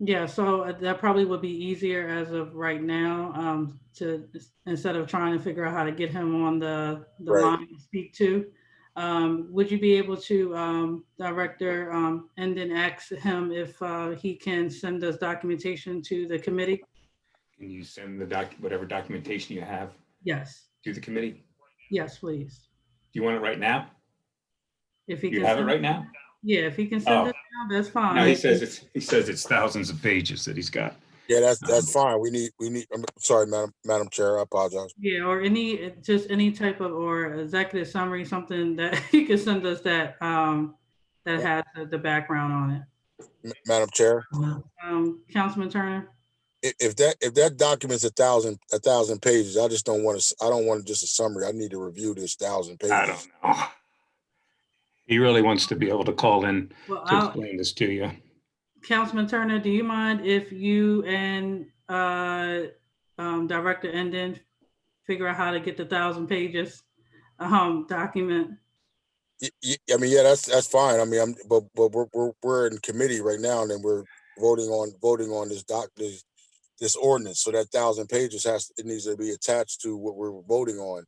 Speaker 5: Yeah, so that probably would be easier as of right now, to instead of trying to figure out how to get him on the line to speak to. Would you be able to, Director, and then ask him if he can send us documentation to the committee?
Speaker 3: Can you send the whatever documentation you have?
Speaker 5: Yes.
Speaker 3: To the committee?
Speaker 5: Yes, please.
Speaker 3: Do you want it right now?
Speaker 5: If he
Speaker 3: can have it right now?
Speaker 5: Yeah, if he can send it now, that's fine.
Speaker 3: No, he says it's thousands of pages that he's got.
Speaker 9: Yeah, that's fine. We need. I'm sorry, Madam Chair. I apologize.
Speaker 5: Yeah, or any type of or executive summary, something that he can send us that that has the background on it.
Speaker 9: Madam Chair.
Speaker 5: Councilman Turner.
Speaker 9: If that document's 1,000 pages, I don't want just a summary. I need to review this 1,000 pages.
Speaker 3: I don't know. He really wants to be able to call in to explain this to you.
Speaker 5: Councilman Turner, do you mind if you and Director Endon figure out how to get the 1,000 pages document?
Speaker 9: I mean, yeah, that's fine. I mean, but we're in committee right now, and then we're voting on this ordinance. So that 1,000 pages needs to be attached to what we're voting on.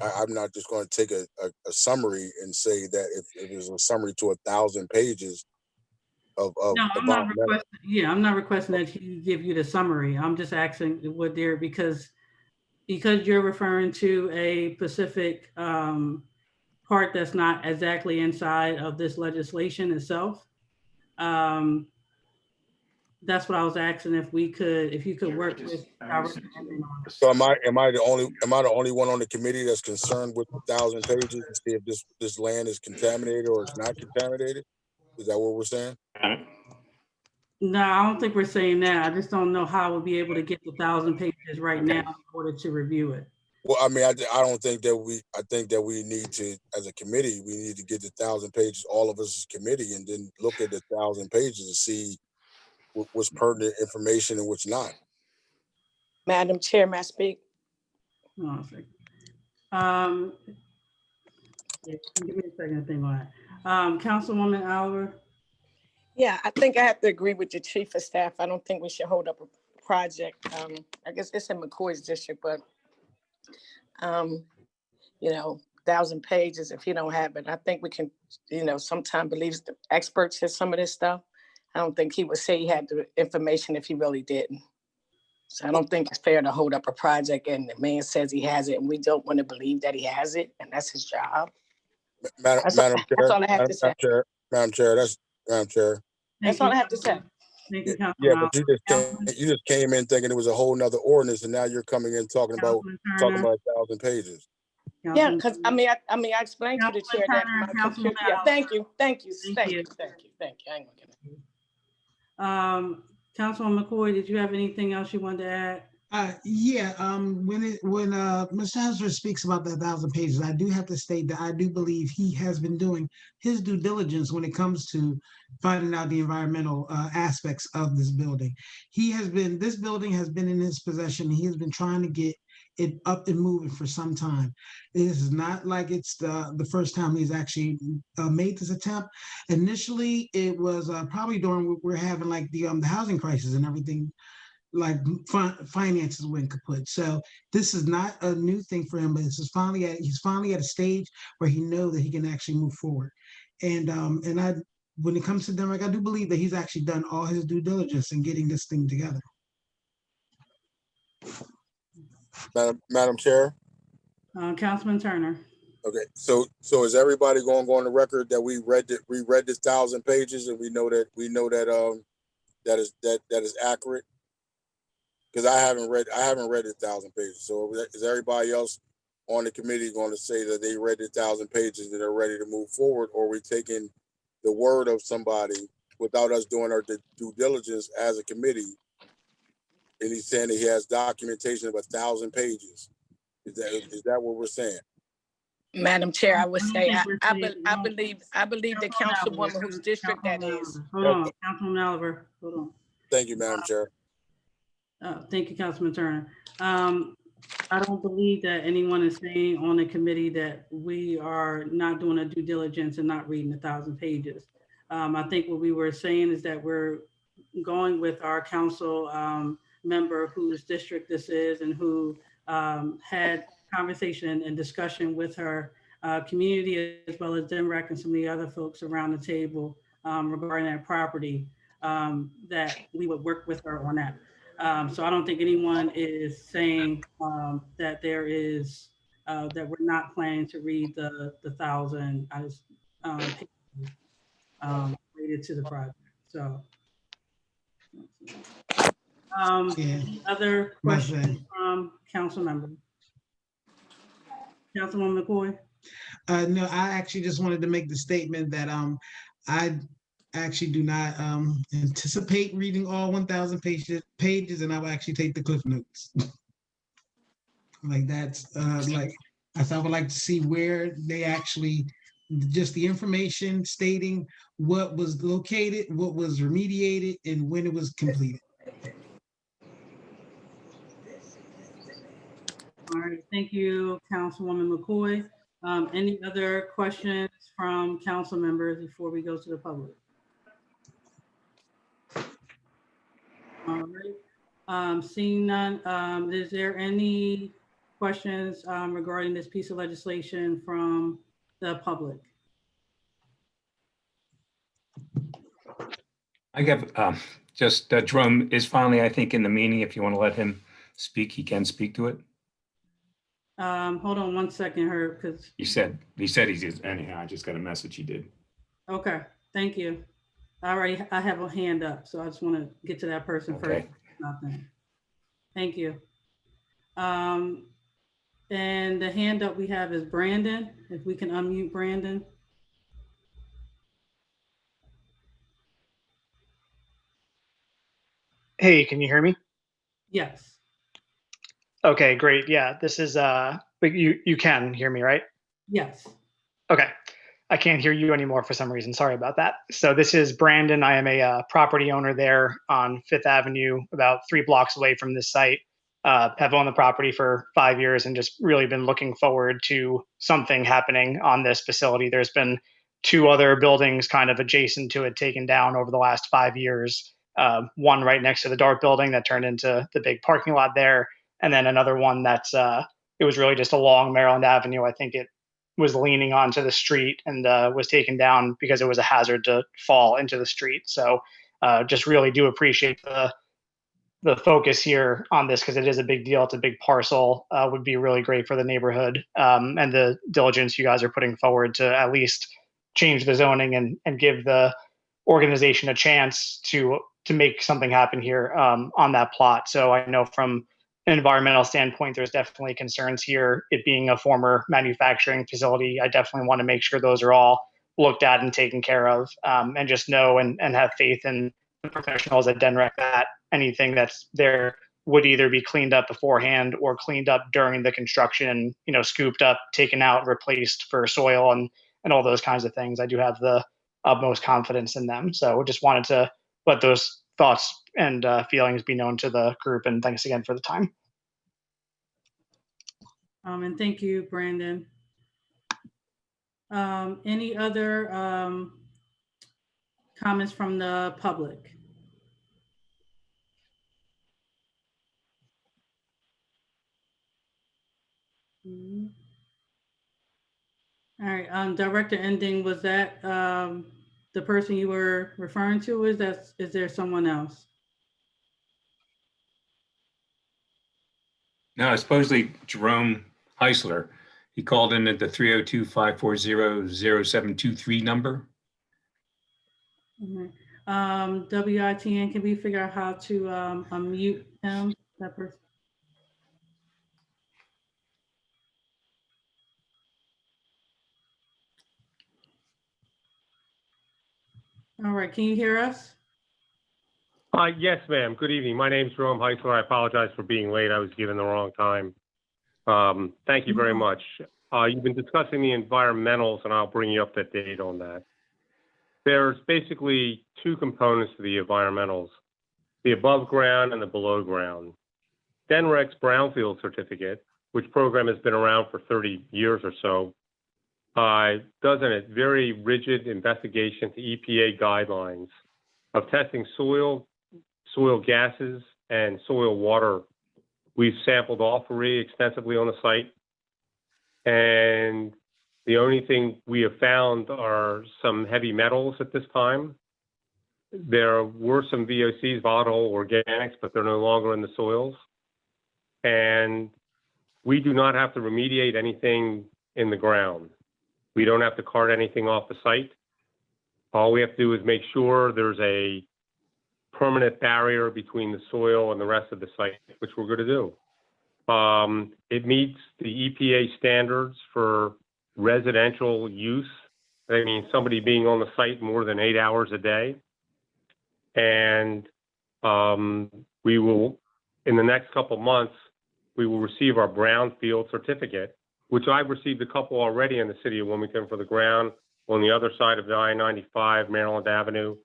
Speaker 9: I'm not just going to take a summary and say that if there's a summary to 1,000 pages of
Speaker 5: no, I'm not requesting. Yeah, I'm not requesting that he give you the summary. I'm just asking what there because you're referring to a specific part that's not exactly inside of this legislation itself. That's what I was asking if you could work with.
Speaker 9: So am I the only one on the committee that's concerned with 1,000 pages to see if this land is contaminated or it's not contaminated? Is that what we're saying?
Speaker 5: No, I don't think we're saying that. I just don't know how we'll be able to get the 1,000 pages right now in order to review it.
Speaker 9: Well, I mean, I don't think that I think that we need to, as a committee, we need to get the 1,000 pages, all of us as a committee, and then look at the 1,000 pages to see what's pertinent information and what's not.
Speaker 7: Madam Chair, may I speak?
Speaker 5: Hold on a second. Give me a second to think on that. Councilwoman Oliver.
Speaker 7: Yeah, I think I have to agree with the chief of staff. I don't think we should hold up a project. I guess it's in McCoy's district, but 1,000 pages if you don't have it. I think we can, sometimes believe the experts in some of this stuff. I don't think he would say he had the information if he really didn't. So I don't think it's fair to hold up a project and the man says he has it and we don't want to believe that he has it and that's his job.
Speaker 9: Madam Chair,
Speaker 7: that's all I have to say.
Speaker 9: Madam Chair,
Speaker 7: that's all I have to say.
Speaker 9: Yeah, but you just came in thinking it was a whole nother ordinance, and now you're coming in talking about 1,000 pages.
Speaker 7: Yeah, because I mean, I explained to the chair that my computer. Yeah, thank you. I ain't gonna get it.
Speaker 5: Councilman McCoy, did you have anything else you wanted to add?
Speaker 6: When Mr. Hensler speaks about the 1,000 pages, I do have to state that I do believe he has been doing his due diligence when it comes to finding out the environmental aspects of this building. This building has been in his possession. He has been trying to get it up and moving for some time. This is not like it's the first time he's actually made this attempt. Initially, it was probably during we're having like the housing crisis and everything, like finances went kaput. So this is not a new thing for him, but this is he's finally at a stage where he knows that he can actually move forward. And when it comes to Denmark, I do believe that he's actually done all his due diligence in getting this thing together.
Speaker 9: Madam Chair.
Speaker 5: Councilman Turner.
Speaker 9: Okay, so is everybody going to go on the record that we read this 1,000 pages and we know that that is accurate? Because I haven't read 1,000 pages. So is everybody else on the committee going to say that they read 1,000 pages and they're ready to move forward, or are we taking the word of somebody without us doing our due diligence as a committee? And he's saying that he has documentation of 1,000 pages. Is that what we're saying?
Speaker 7: Madam Chair, I would say, I believe the councilwoman whose district that is.
Speaker 5: Hold on, Councilwoman Oliver, hold on.
Speaker 9: Thank you, Madam Chair.
Speaker 5: Thank you, Councilman Turner. I don't believe that anyone is saying on the committee that we are not doing a due diligence and not reading 1,000 pages. I think what we were saying is that we're going with our council member whose district this is and who had conversation and discussion with her community as well as DEMREC and some of the other folks around the table regarding that property, that we would work with her on that. So I don't think anyone is saying that there is, that we're not planning to read the 1,000 pages related to the project. So, any other questions from council members? Councilwoman McCoy?
Speaker 6: No, I actually just wanted to make the statement that I actually do not anticipate reading all 1,000 pages, and I will actually take the cliff notes. Like that's like I would like to see where they actually just the information stating what was located, what was remediated, and when it was completed.
Speaker 5: All right, thank you, Councilwoman McCoy. Any other questions from council members before we go to the public? All right, seeing none, is there any questions regarding this piece of legislation from the public?
Speaker 3: I have just Jerome is finally, I think, in the meeting. If you want to let him speak, he can speak to it.
Speaker 5: Hold on one second, Herb, because
Speaker 3: He said he's anyhow. I just got a message he did.
Speaker 5: okay, thank you. I have a hand up, so I just want to get to that person first. Nothing. Thank you. And the hand up we have is Brandon. If we can unmute Brandon.
Speaker 13: Hey, can you hear me?
Speaker 5: Yes.
Speaker 13: Okay, great. Yeah, this is you can hear me, right?
Speaker 5: Yes.
Speaker 13: Okay. I can't hear you anymore for some reason. Sorry about that. So this is Brandon. I am a property owner there on 5th Avenue, about 3 blocks away from this site. Have owned the property for 5 years and just really been looking forward to something happening on this facility. There's been 2 other buildings kind of adjacent to it taken down over the last 5 years. One right next to the Dart building that turned into the big parking lot there. And then another one that's, it was really just along Maryland Avenue. I think it was leaning onto the street and was taken down because it was a hazard to fall into the street. So just really do appreciate the focus here on this because it is a big deal. It's a big parcel, would be really great for the neighborhood, and the diligence you guys are putting forward to at least change the zoning and give the organization a chance to make something happen here on that plot. So I know from an environmental standpoint, there's definitely concerns here. It being a former manufacturing facility, I definitely want to make sure those are all looked at and taken care of, and just know and have faith in the professionals at DENREC that anything that's there would either be cleaned up beforehand or cleaned up during the construction, scooped up, taken out, replaced for soil and all those kinds of things. I do have the utmost confidence in them. So just wanted to let those thoughts and feelings be known to the group. And thanks again for the time.
Speaker 5: And thank you, Brandon. Any other comments from the public? All right, Director Ending, was that the person you were referring to? Is there someone else?
Speaker 3: No, supposedly Jerome Heisler. He called in at the 302-540-0723 number.
Speaker 5: WITN, can we figure out how to unmute him, that person? All right, can you hear us?
Speaker 14: Yes, ma'am. Good evening. My name is Jerome Heisler. I apologize for being late. I was given the wrong time. Thank you very much. You've been discussing the environmentals, and I'll bring you up to date on that. There's basically two components to the environmentals, the above ground and the below ground. DENREC's brownfield certificate, which program has been around for 30 years or so, does a very rigid investigation to EPA guidelines of testing soil gases, and soil water. We've sampled all three extensively on the site, and the only thing we have found are some heavy metals at this time. There were some VOCs, volatile organics, but they're no longer in the soils. And we do not have to remediate anything in the ground. We don't have to cart anything off the site. All we have to do is make sure there's a permanent barrier between the soil and the rest of the site, which we're going to do. It meets the EPA standards for residential use. I mean, somebody being on the site more than 8 hours a day. And we will, in the next couple months, we will receive our brownfield certificate, which I've received a couple already in the city of Wilmington for the ground on the other side of the I-95, Maryland Avenue,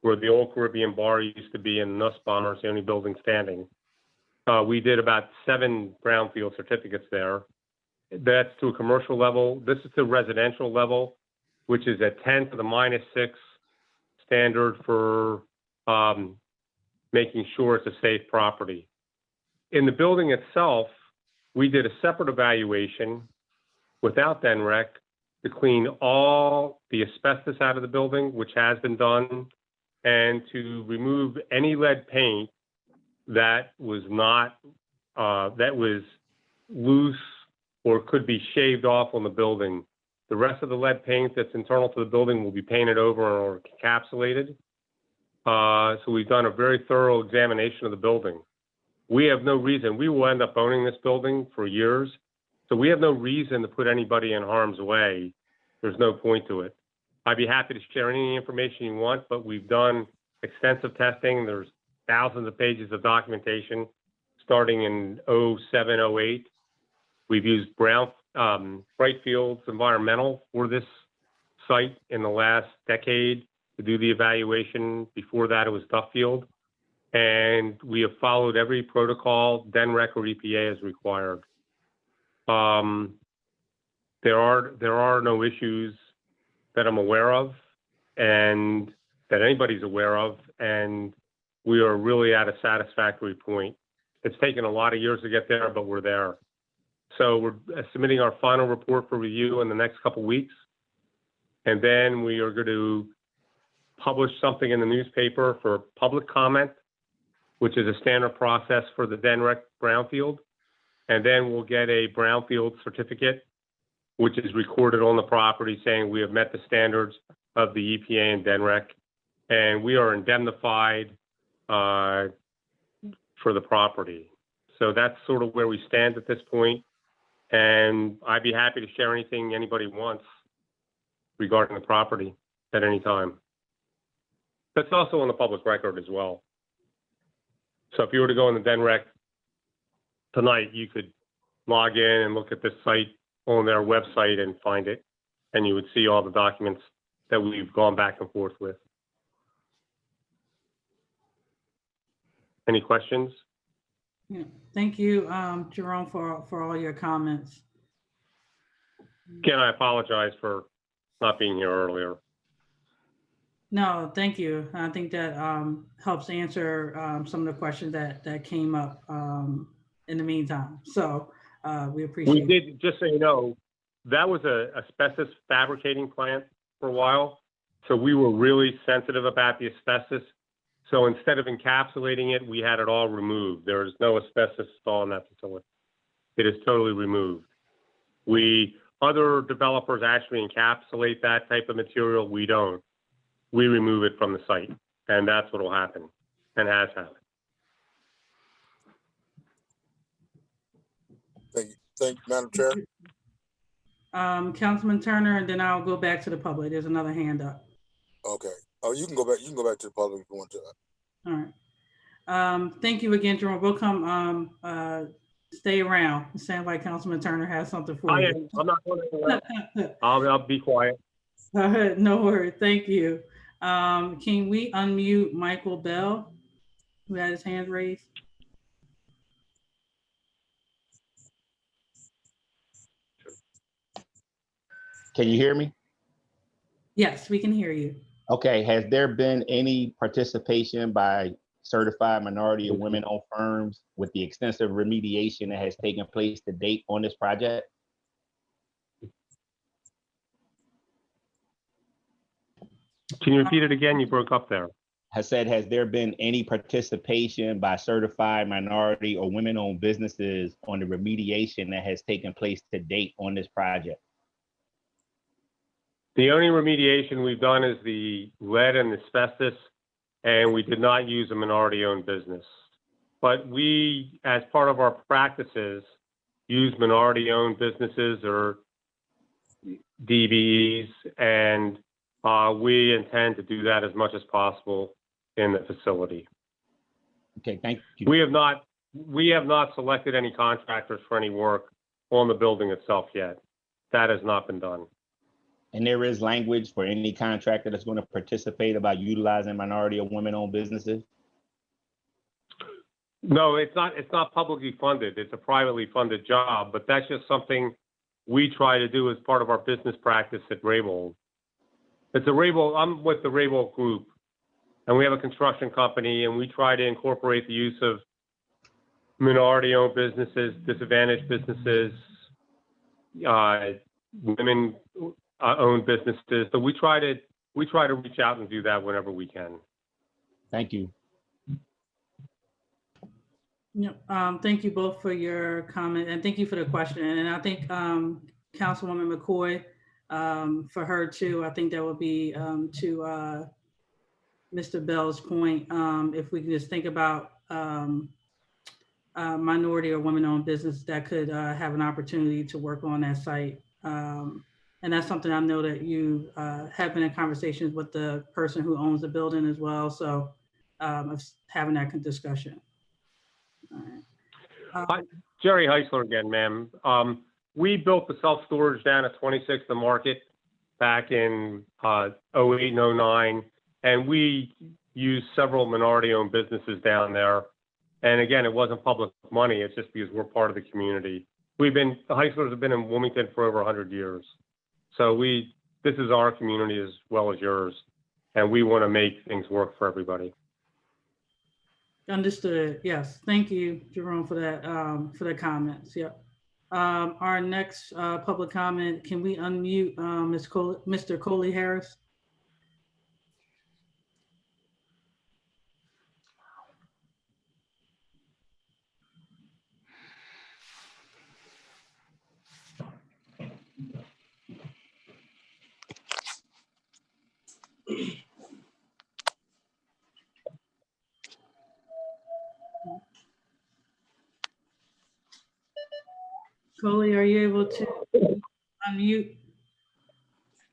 Speaker 14: where the old Caribbean bar used to be, and the Nussbaumer is the only building standing. We did about 7 brownfield certificates there. That's to a commercial level. This is to residential level, which is a 10 to the -6 standard for making sure it's a safe property. In the building itself, we did a separate evaluation without DENREC to clean all the asbestos out of the building, which has been done, and to remove any lead paint that was not, that was loose or could be shaved off on the building. The rest of the lead paint that's internal to the building will be painted over or encapsulated. So we've done a very thorough examination of the building. We have no reason, we will end up owning this building for years. So we have no reason to put anybody in harm's way. There's no point to it. I'd be happy to share any information you want, but we've done extensive testing. There's thousands of pages of documentation starting in 07, 08. We've used Brightfield's Environmental for this site in the last decade to do the evaluation. Before that, it was Duffield. And we have followed every protocol DENREC or EPA has required. There are no issues that I'm aware of and that anybody's aware of, and we are really at a satisfactory point. It's taken a lot of years to get there, but we're there. So we're submitting our final report for review in the next couple weeks, and then we are going to publish something in the newspaper for public comment, which is a standard process for the DENREC brownfield. And then we'll get a brownfield certificate, which is recorded on the property saying we have met the standards of the EPA and DENREC, and we are indemnified for the property. So that's sort of where we stand at this point. And I'd be happy to share anything anybody wants regarding the property at any time. That's also on the public record as well. So if you were to go on the DENREC tonight, you could log in and look at this site on their website and find it, and you would see all the documents that we've gone back and forth with. Any questions?
Speaker 5: Yeah. Thank you, Jerome, for all your comments.
Speaker 14: Again, I apologize for not being here earlier.
Speaker 5: No, thank you. I think that helps answer some of the questions that came up in the meantime. So we appreciate
Speaker 14: We
Speaker 5: it.
Speaker 14: did, just so you know, that was a asbestos fabricating plant for a while. So we were really sensitive about the asbestos. So instead of encapsulating it, we had it all removed. There is no asbestos at all in that facility. It is totally removed. Other developers actually encapsulate that type of material. We don't. We remove it from the site, and that's what will happen and has happened.
Speaker 9: Thank you, Madam Chair.
Speaker 5: Councilman Turner, and then I'll go back to the public. There's another hand up.
Speaker 9: Okay. Oh, you can go back. You can go back to the public if you want to.
Speaker 5: All right. Thank you again, Jerome. We'll come stay around. It sounds like Councilman Turner has something for you.
Speaker 14: I'm not going to. I'll be quiet.
Speaker 5: All right, no worries. Thank you. Can we unmute Michael Bell, who had his hand raised?
Speaker 15: Can you hear me?
Speaker 5: Yes, we can hear you.
Speaker 15: Okay, has there been any participation by certified minority or women-owned firms with the extensive remediation that has taken place to date on this project?
Speaker 14: Can you repeat it again? You broke up there.
Speaker 15: Has there been any participation by certified minority or women-owned businesses on the remediation that has taken place to date on this project?
Speaker 14: The only remediation we've done is the lead and asbestos, and we did not use a minority-owned business. But we, as part of our practices, use minority-owned businesses or DBEs, and we intend to do that as much as possible in the facility.
Speaker 15: Okay, thank you.
Speaker 14: We have not selected any contractors for any work on the building itself yet. That has not been done.
Speaker 15: And there is language for any contractor that's going to participate about utilizing minority or women-owned businesses?
Speaker 14: No, it's not publicly funded. It's a privately funded job, but that's just something we try to do as part of our business practice at Raybold. I'm with the Raybold Group, and we have a construction company, and we try to incorporate the use of minority-owned businesses, disadvantaged businesses, women-owned businesses. So we try to reach out and do that whenever we can.
Speaker 15: Thank you.
Speaker 5: Thank you both for your comment, and thank you for the question. And I think Councilwoman McCoy, for her too, I think that would be to Mr. Bell's point, if we can just think about minority or women-owned business that could have an opportunity to work on that site. And that's something I know that you have been in conversations with the person who owns the building as well. So of having that discussion. All right.
Speaker 14: Jerry Heisler again, ma'am. We built the self-storage down at 26th and Market back in 08 and 09, and we used several minority-owned businesses down there. And again, it wasn't public money. It's just because we're part of the community. The Heislers have been in Wilmington for over 100 years. So this is our community as well as yours, and we want to make things work for everybody.
Speaker 5: Understood. Yes. Thank you, Jerome, for the comments. Yep. Our next public comment, can we unmute Mr. Coley Harris? Coley, are you able to unmute?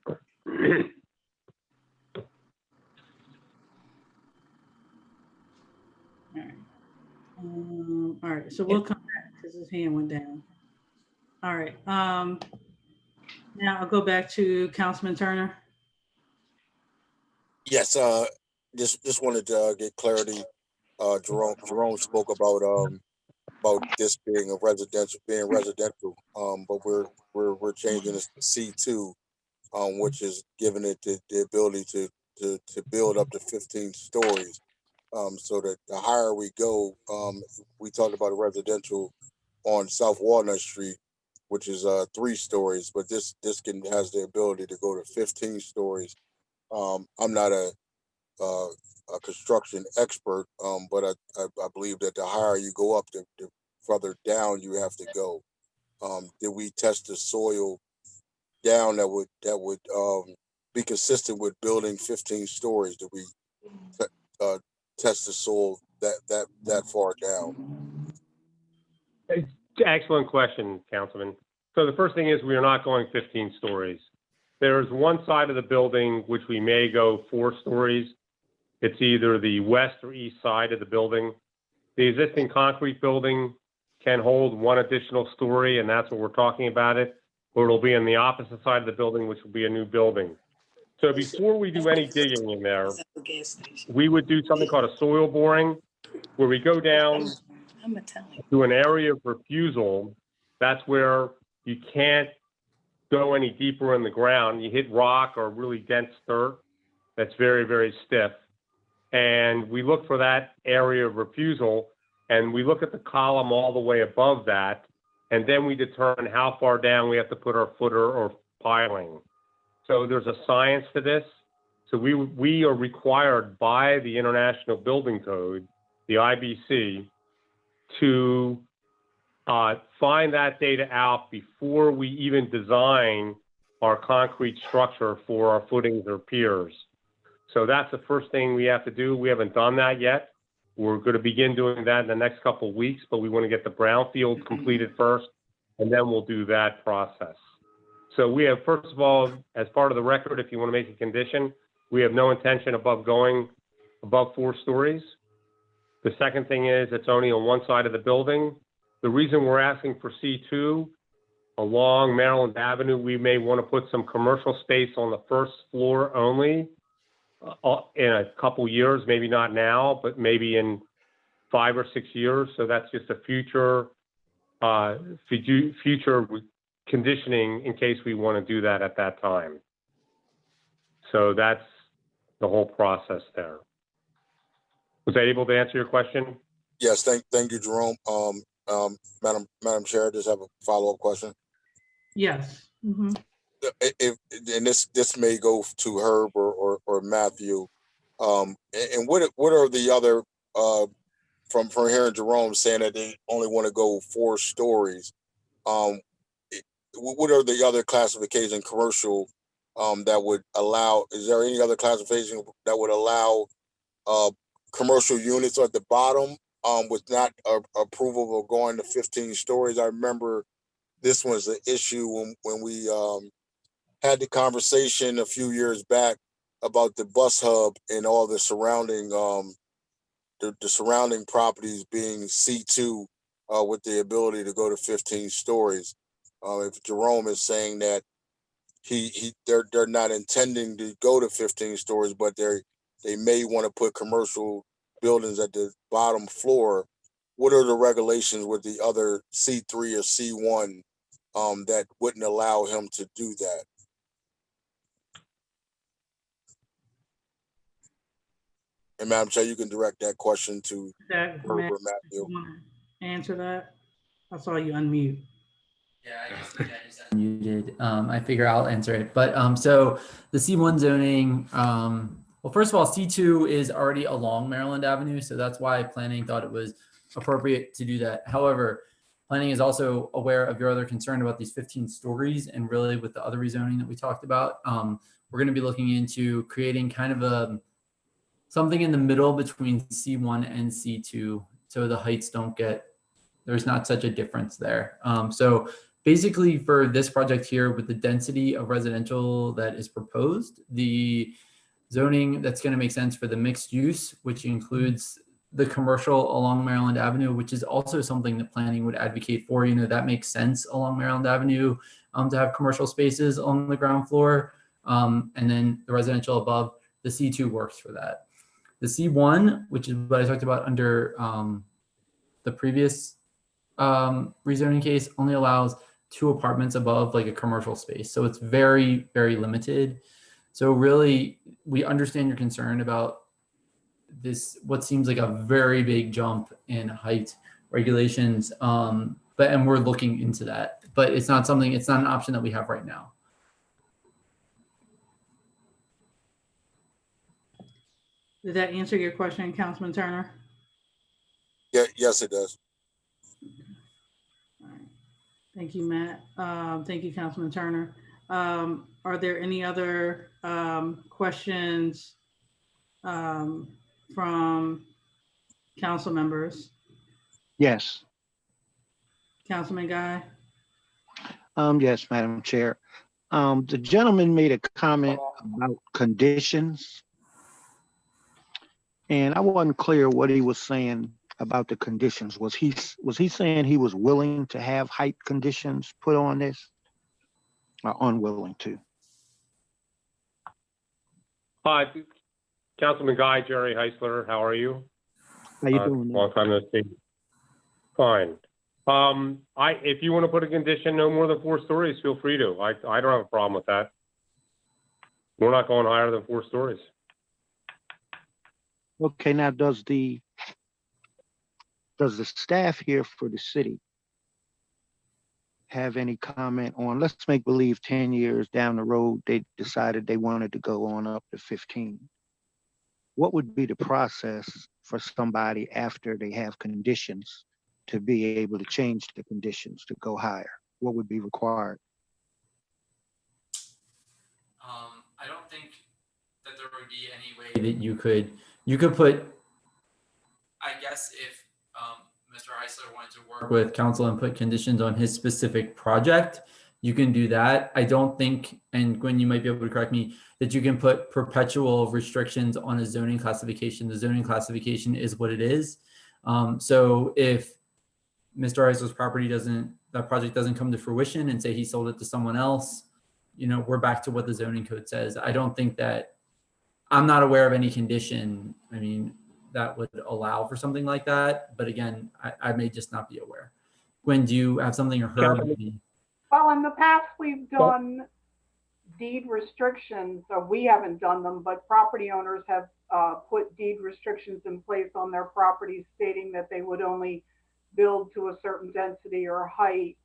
Speaker 5: All right. All right, so we'll come back because his hand went down. All right. Now I'll go back to Councilman Turner.
Speaker 9: Yes, just wanted to get clarity. Jerome spoke about this being residential, but we're changing this to C2, which is giving it the ability to build up to 15 stories. So that the higher we go, we talked about residential on South Walnut Street, which is 3 stories, but this has the ability to go to 15 stories. I'm not a construction expert, but I believe that the higher you go up, the further down you have to go. Did we test the soil down that would be consistent with building 15 stories? Did we test the soil that far down?
Speaker 14: Excellent question, Councilman. So the first thing is we are not going 15 stories. There's one side of the building which we may go 4 stories. It's either the west or east side of the building. The existing concrete building can hold 1 additional story, and that's what we're talking about it, or it'll be on the opposite side of the building, which will be a new building. So before we do any digging in there, we would do something called a soil boring, where we go down to an area of refusal. That's where you can't go any deeper in the ground. You hit rock or really dense dirt that's very, very stiff. And we look for that area of refusal, and we look at the column all the way above that, and then we determine how far down we have to put our footer or piling. So there's a science to this. So we are required by the International Building Code, the IBC, to find that data out before we even design our concrete structure for our footings or piers. So that's the first thing we have to do. We haven't done that yet. We're going to begin doing that in the next couple of weeks, but we want to get the brownfield completed first, and then we'll do that process. So we have, first of all, as part of the record, if you want to make a condition, we have no intention of going above 4 stories. The second thing is it's only on one side of the building. The reason we're asking for C2 along Maryland Avenue, we may want to put some commercial space on the first floor only in a couple years, maybe not now, but maybe in 5 or 6 years. So that's just a future conditioning in case we want to do that at that time. So that's the whole process there. Was I able to answer your question?
Speaker 9: Yes, thank you, Jerome. Madam Chair, I just have a follow-up question.
Speaker 5: Yes.
Speaker 9: And this may go to Herb or Matthew. And what are the other from hearing Jerome saying that they only want to go 4 stories? What are the other classification commercial that would allow? Is there any other classification that would allow commercial units at the bottom with not approval of going to 15 stories? I remember this was an issue when we had the conversation a few years back about the bus hub and all the surrounding the surrounding properties being C2 with the ability to go to 15 stories. If Jerome is saying that they're not intending to go to 15 stories, but they may want to put commercial buildings at the bottom floor, what are the regulations with the other C3 or C1 that wouldn't allow him to do that? And Madam Chair, you can direct that question to Herb or Matthew.
Speaker 5: Answer that. I saw you unmute.
Speaker 2: Yeah, I just unmuted. I figure I'll answer it. But so the C1 zoning, well, first of all, C2 is already along Maryland Avenue, so that's why planning thought it was appropriate to do that. However, planning is also aware of your other concern about these 15 stories, and really with the other rezoning that we talked about, we're going to be looking into creating kind of something in the middle between C1 and C2, so the heights there's not such a difference there. So basically for this project here, with the density of residential that is proposed, the zoning that's going to make sense for the mixed use, which includes the commercial along Maryland Avenue, which is also something that planning would advocate for. That makes sense along Maryland Avenue to have commercial spaces on the ground floor. And then the residential above, the C2 works for that. The C1, which is what I talked about under the previous rezoning case, only allows 2 apartments above like a commercial space. So it's very, very limited. So really, we understand your concern about this, what seems like a very big jump in height regulations. And we're looking into that, but it's not an option that we have right now.
Speaker 5: Did that answer your question, Councilman Turner?
Speaker 9: Yeah, yes, it does.
Speaker 5: All right. Thank you, Matt. Thank you, Councilman Turner. Are there any other questions from council members?
Speaker 12: Yes.
Speaker 5: Councilman Guy?
Speaker 12: Yes, Madam Chair. The gentleman made a comment about conditions. And I wasn't clear what he was saying about the conditions. Was he saying he was willing to have height conditions put on this, or unwilling to?
Speaker 14: Hi, Councilman Guy, Jerry Heisler, how are you?
Speaker 12: How you doing?
Speaker 14: Long time no see. Fine. If you want to put a condition no more than 4 stories, feel free to. I don't have a problem with that. We're not going higher than 4 stories.
Speaker 12: Okay, now does the staff here for the city have any comment on, let's make believe 10 years down the road, they decided they wanted to go on up to 15. What would be the process for somebody after they have conditions to be able to change the conditions to go higher? What would be required?
Speaker 2: I don't think that there would be any way that you could put, I guess if Mr. Heisler wanted to work with council and put conditions on his specific project, you can do that. I don't think, and Gwen, you might be able to correct me, that you can put perpetual restrictions on a zoning classification. The zoning classification is what it is. So if Mr. Heisler's that project doesn't come to fruition and say he sold it to someone else, we're back to what the zoning code says. I don't think that, I'm not aware of any condition, that would allow for something like that. But again, I may just not be aware. Gwen, do you have something or heard?
Speaker 16: Well, in the past, we've done deed restrictions. So we haven't done them, but property owners have put deed restrictions in place on their properties stating that they would only build to a certain density or height.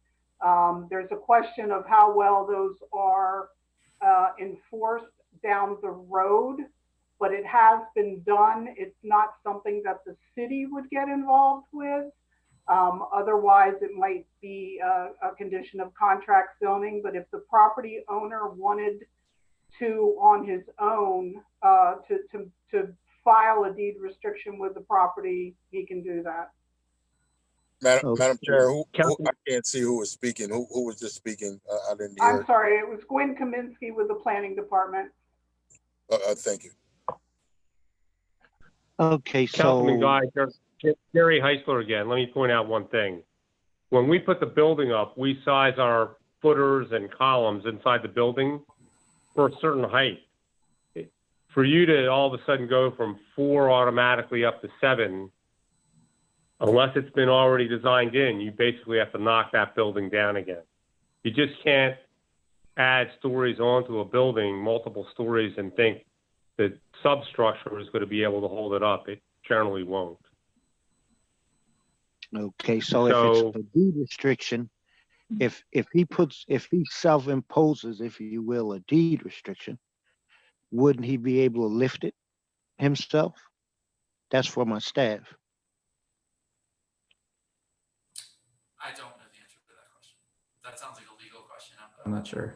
Speaker 16: There's a question of how well those are enforced down the road, but it has been done. It's not something that the city would get involved with. Otherwise, it might be a condition of contract zoning, but if the property owner wanted to, on his own, to file a deed restriction with the property, he can do that.
Speaker 9: Madam Chair, I can't see who was speaking. Who was just speaking? I didn't hear.
Speaker 16: I'm sorry, it was Gwen Kaminsky with the planning department.
Speaker 9: Thank you.
Speaker 12: Okay,
Speaker 14: Councilman Guy, Jerry Heisler again. Let me point out one thing. When we put the building up, we size our footers and columns inside the building for a certain height. For you to all of a sudden go from 4 automatically up to 7, unless it's been already designed in, you basically have to knock that building down again. You just can't add stories onto a building, multiple stories, and think the substructure is going to be able to hold it up. It generally won't.
Speaker 12: Okay, so if it's a deed restriction, if he self-imposes, if you will, a deed restriction, wouldn't he be able to lift it himself? That's for my staff.
Speaker 2: I don't know the answer to that question. That sounds like a legal question. I'm not sure.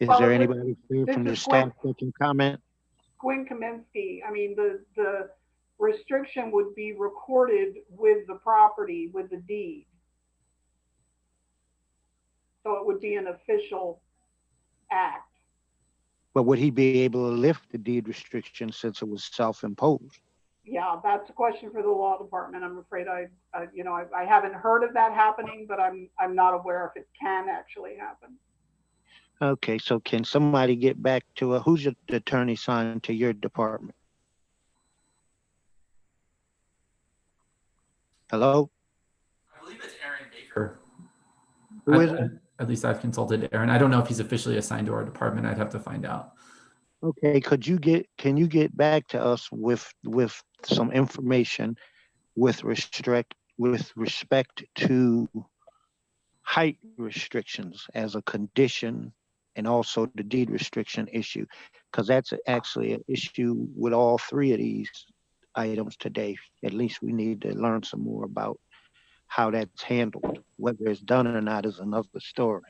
Speaker 12: Is there anybody here from the staff that can comment?
Speaker 16: Gwen Kaminsky, the restriction would be recorded with the property, with the deed. So it would be an official act.
Speaker 12: But would he be able to lift the deed restriction since it was self-imposed?
Speaker 16: Yeah, that's a question for the law department. I'm afraid I haven't heard of that happening, but I'm not aware if it can actually happen.
Speaker 12: Okay, so can somebody get back to who's your attorney signed to your department? Hello?
Speaker 2: I believe it's Aaron Baker.
Speaker 12: Who is it?
Speaker 2: At least I've consulted Aaron. I don't know if he's officially assigned to our department. I'd have to find out.
Speaker 12: Okay, can you get back to us with some information with respect to height restrictions as a condition and also the deed restriction issue? Because that's actually an issue with all three of these items today. At least we need to learn some more about how that's handled. Whether it's done or not is another story.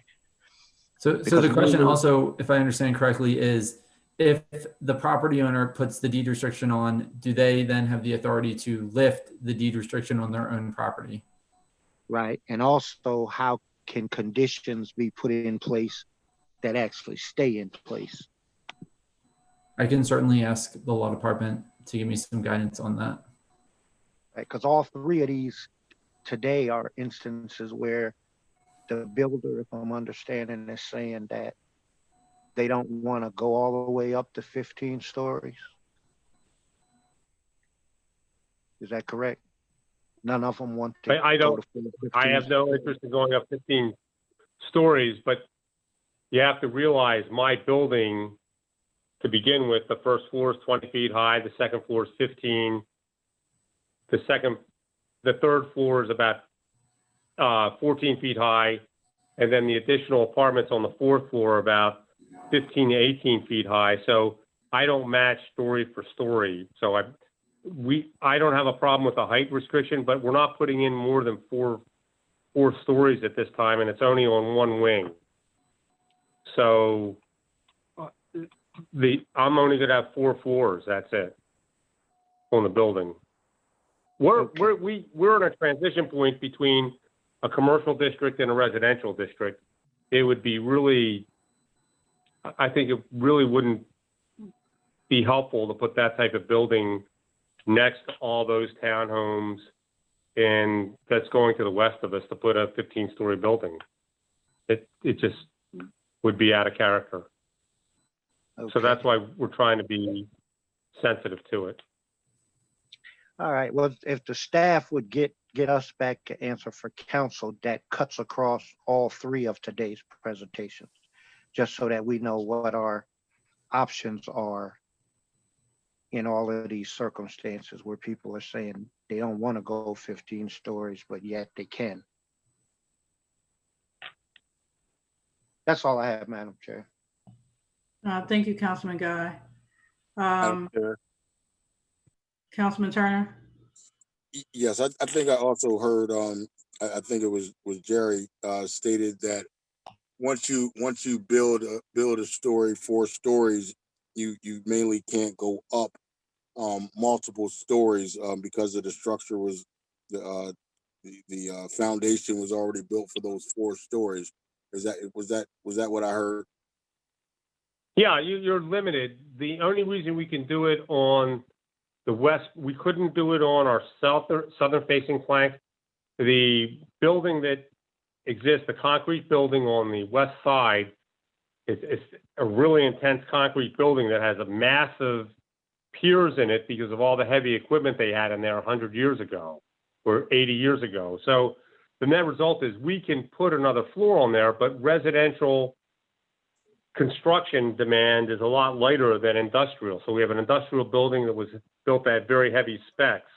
Speaker 2: So the question also, if I understand correctly, is if the property owner puts the deed restriction on, do they then have the authority to lift the deed restriction on their own property?
Speaker 12: Right. And also, how can conditions be put in place that actually stay in place?
Speaker 2: I can certainly ask the law department to give me some guidance on that.
Speaker 12: Right, because all three of these today are instances where the builder, if I'm understanding, is saying that they don't want to go all the way up to 15 stories. Is that correct? None of them want to go to 15.
Speaker 14: I have no interest in going up 15 stories, but you have to realize my building, to begin with, the first floor is 20 feet high, the second floor is 15. The third floor is about 14 feet high, and then the additional apartments on the fourth floor are about 15 to 18 feet high. So I don't match story for story. So I don't have a problem with the height restriction, but we're not putting in more than four stories at this time, and it's only on one wing. So I'm only going to have 4 floors. That's it on the building. We're in a transition point between a commercial district and a residential district. It would be really, I think it really wouldn't be helpful to put that type of building next to all those townhomes and that's going to the west of us to put a 15-story building. It just would be out of character. Okay. So that's why we're trying to be sensitive to it.
Speaker 12: All right. Well, if the staff would get us back to answer for council, that cuts across all three of today's presentations, just so that we know what our options are in all of these circumstances where people are saying they don't want to go 15 stories, but yet they can. That's all I have, Madam Chair.
Speaker 5: Thank you, Councilman Guy. Councilman Turner?
Speaker 9: Yes, I think I also heard, I think it was Jerry stated that once you build a story, 4 stories, you mainly can't go up multiple stories because of the structure was the foundation was already built for those 4 stories. Was that what I heard?
Speaker 14: Yeah, you're limited. The only reason we can do it on the west, we couldn't do it on our southern facing flank. The building that exists, the concrete building on the west side, it's a really intense concrete building that has a massive piers in it because of all the heavy equipment they had in there 100 years ago or 80 years ago. So the net result is we can put another floor on there, but residential construction demand is a lot lighter than industrial. So we have an industrial building that was built at very heavy specs.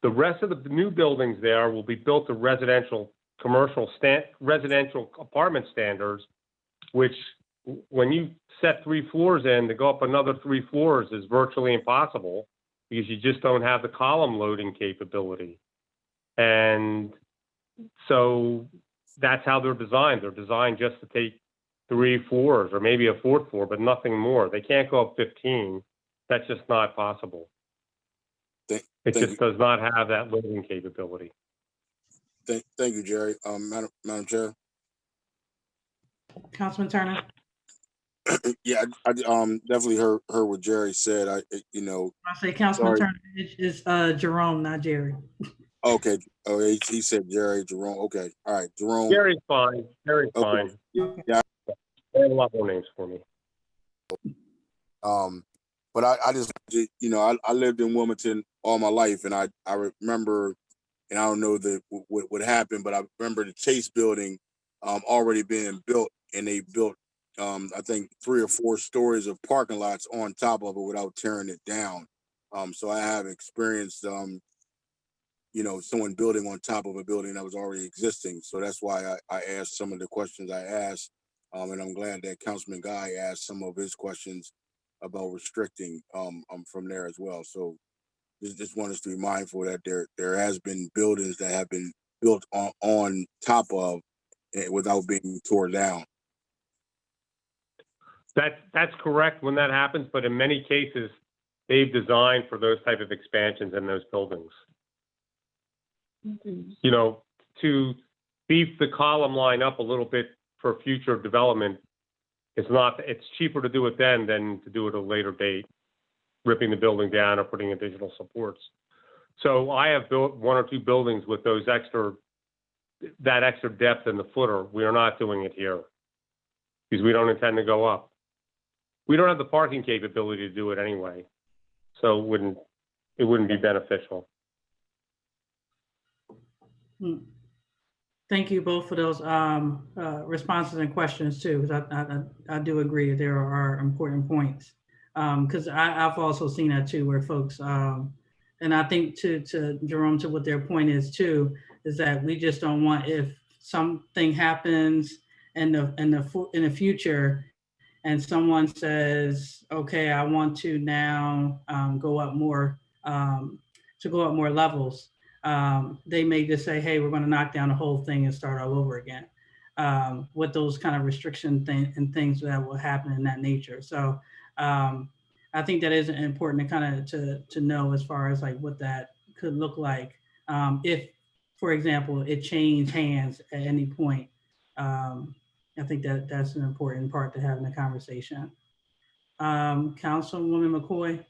Speaker 14: The rest of the new buildings there will be built to residential apartment standards, which when you set 3 floors in, to go up another 3 floors is virtually impossible because you just don't have the column loading capability. And so that's how they're designed. They're designed just to take 3 floors or maybe a 4th floor, but nothing more. They can't go up 15. That's just not possible. It just does not have that loading capability.
Speaker 9: Thank you, Jerry. Madam Chair.
Speaker 5: Councilman Turner.
Speaker 9: Yeah, I definitely heard what Jerry said. I
Speaker 5: say Councilman Turner is Jerome, not Jerry.
Speaker 9: Okay. Oh, he said Jerry, Jerome. Okay. All right, Jerome.
Speaker 14: Jerry's fine. Jerry's fine.
Speaker 5: Okay.
Speaker 9: Yeah.
Speaker 14: They have a lot more names for me.
Speaker 9: But I just, I lived in Wilmington all my life, and I remember and I don't know what happened, but I remember the Chase building already being built, and they built I think 3 or 4 stories of parking lots on top of it without tearing it down. So I have experienced someone building on top of a building that was already existing. So that's why I asked some of the questions I asked. And I'm glad that Councilman Guy asked some of his questions about restricting from there as well. So just want us to be mindful that there has been buildings that have been built on top of without being torn down.
Speaker 14: That's correct when that happens, but in many cases, they've designed for those type of expansions in those buildings. You know, to beef the column line up a little bit for future development, it's cheaper to do it then than to do it at a later date, ripping the building down or putting additional supports. So I have built 1 or 2 buildings with that extra depth in the footer. We are not doing it here because we don't intend to go up. We don't have the parking capability to do it anyway, so it wouldn't be beneficial.
Speaker 5: Thank you both for those responses and questions too, because I do agree that there are important points. Because I've also seen that too, where folks, and I think to Jerome, to what their point is too, is that we just don't want, if something happens in the future, and someone says, okay, I want to now go up more levels. They may just say, hey, we're going to knock down the whole thing and start all over again with those kind of restriction and things that will happen in that nature. So I think that is important to kind of to know as far as like what that could look like if, for example, it changed hands at any point. I think that's an important part to have in the conversation. Councilwoman McCoy.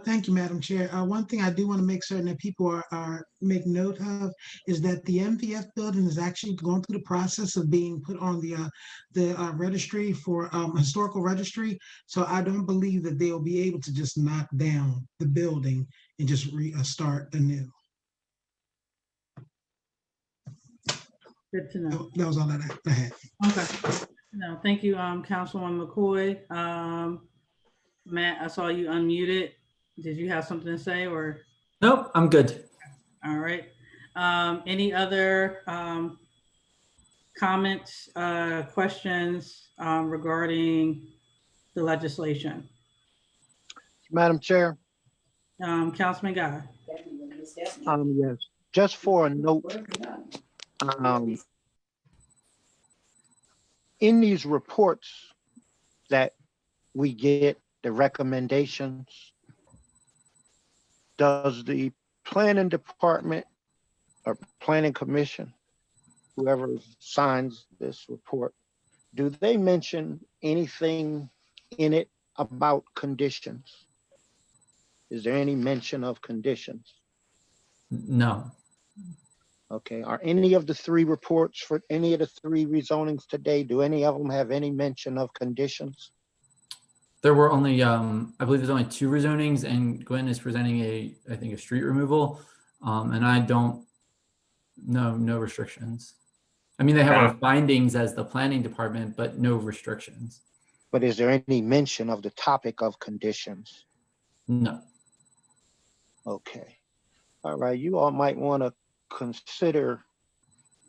Speaker 6: Thank you, Madam Chair. One thing I do want to make certain that people are make note of is that the MPF building is actually going through the process of being put on the registry for historical registry. So I don't believe that they'll be able to just knock down the building and just start anew.
Speaker 5: Good to know.
Speaker 6: That was all that I had.
Speaker 5: Okay. No, thank you, Councilwoman McCoy. Matt, I saw you unmuted. Did you have something to say or?
Speaker 2: Nope, I'm good.
Speaker 5: All right. Any other comments, questions regarding the legislation?
Speaker 12: Madam Chair.
Speaker 5: Councilman Guy.
Speaker 12: Yes, just for a note, in these reports that we get, the recommendations, does the planning department or planning commission, whoever signs this report, do they mention anything in it about conditions? Is there any mention of conditions?
Speaker 2: No.
Speaker 12: Okay, are any of the 3 reports for any of the 3 rezonings today, do any of them have any mention of conditions?
Speaker 2: There were only, I believe there's only 2 rezonings, and Gwen is presenting I think a street removal, and I don't know, no restrictions. I mean, they have our findings as the planning department, but no restrictions.
Speaker 12: But is there any mention of the topic of conditions?
Speaker 2: No.
Speaker 12: Okay. All right, you all might want to consider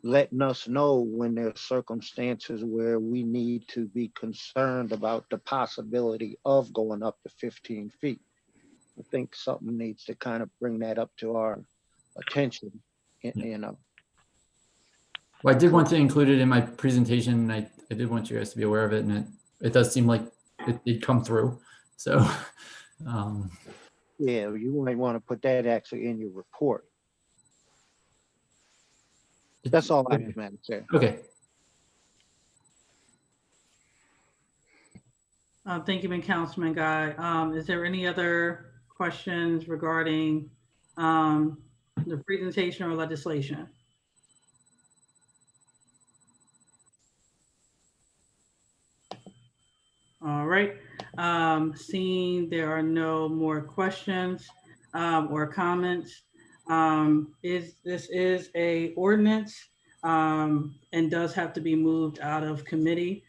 Speaker 12: letting us know when there's circumstances where we need to be concerned about the possibility of going up to 15 feet. I think something needs to kind of bring that up to our attention, you know.
Speaker 2: Well, I did want to include it in my presentation. I did want you guys to be aware of it, and it does seem like it did come through. So,
Speaker 12: yeah, you might want to put that actually in your report. That's all I have, Madam Chair.
Speaker 2: Okay.
Speaker 5: Thank you, Councilman Guy. Is there any other questions regarding the presentation or legislation? All right. Seeing there are no more questions or comments, This is a ordinance and does have to be moved out of committee.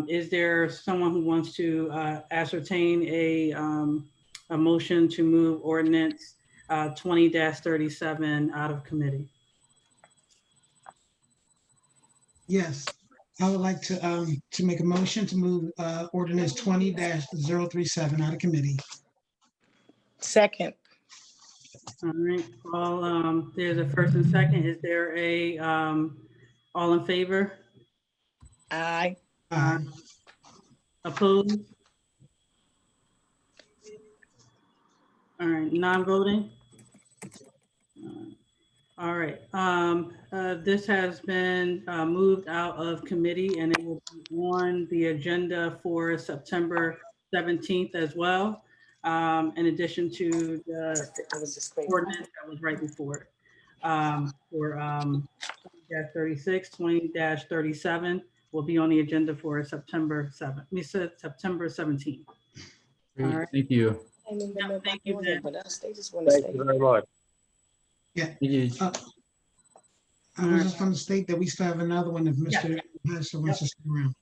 Speaker 5: Is there someone who wants to ascertain a motion to move ordinance 20-37 out of committee?
Speaker 6: Yes, I would like to make a motion to move ordinance 20-037 out of committee.
Speaker 7: Second.
Speaker 5: All right, there's a first and second. Is there a, all in favor?
Speaker 7: Aye.
Speaker 6: Aye.
Speaker 5: Opposed? All right, non-voting? All right, this has been moved out of committee and it will be on the agenda for September 17th as well. In addition to the ordinance that was right before it. For 20-36, 20-37 will be on the agenda for September 7th. We said September 17th.
Speaker 2: Great,
Speaker 5: All right.
Speaker 2: thank you.
Speaker 5: Thank you, Ben.
Speaker 14: Thank you very much.
Speaker 6: Yeah.
Speaker 2: Thank you.
Speaker 6: I was just going to state that we still have another one if Mr. Pastor wants to stick around.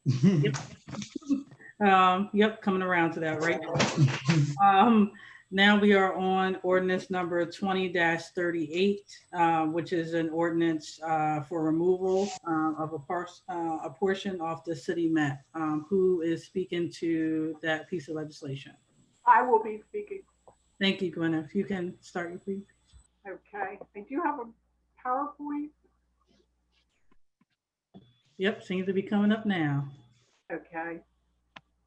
Speaker 5: Yep, coming around to that right now. Now we are on ordinance number 20-38, which is an ordinance for removal of a portion off the city map. Who is speaking to that piece of legislation?
Speaker 16: I will be speaking.
Speaker 5: Thank you, Gwen. If you can start, you please.
Speaker 16: Okay, I do have a PowerPoint.
Speaker 5: Yep, seems to be coming up now.
Speaker 16: Okay,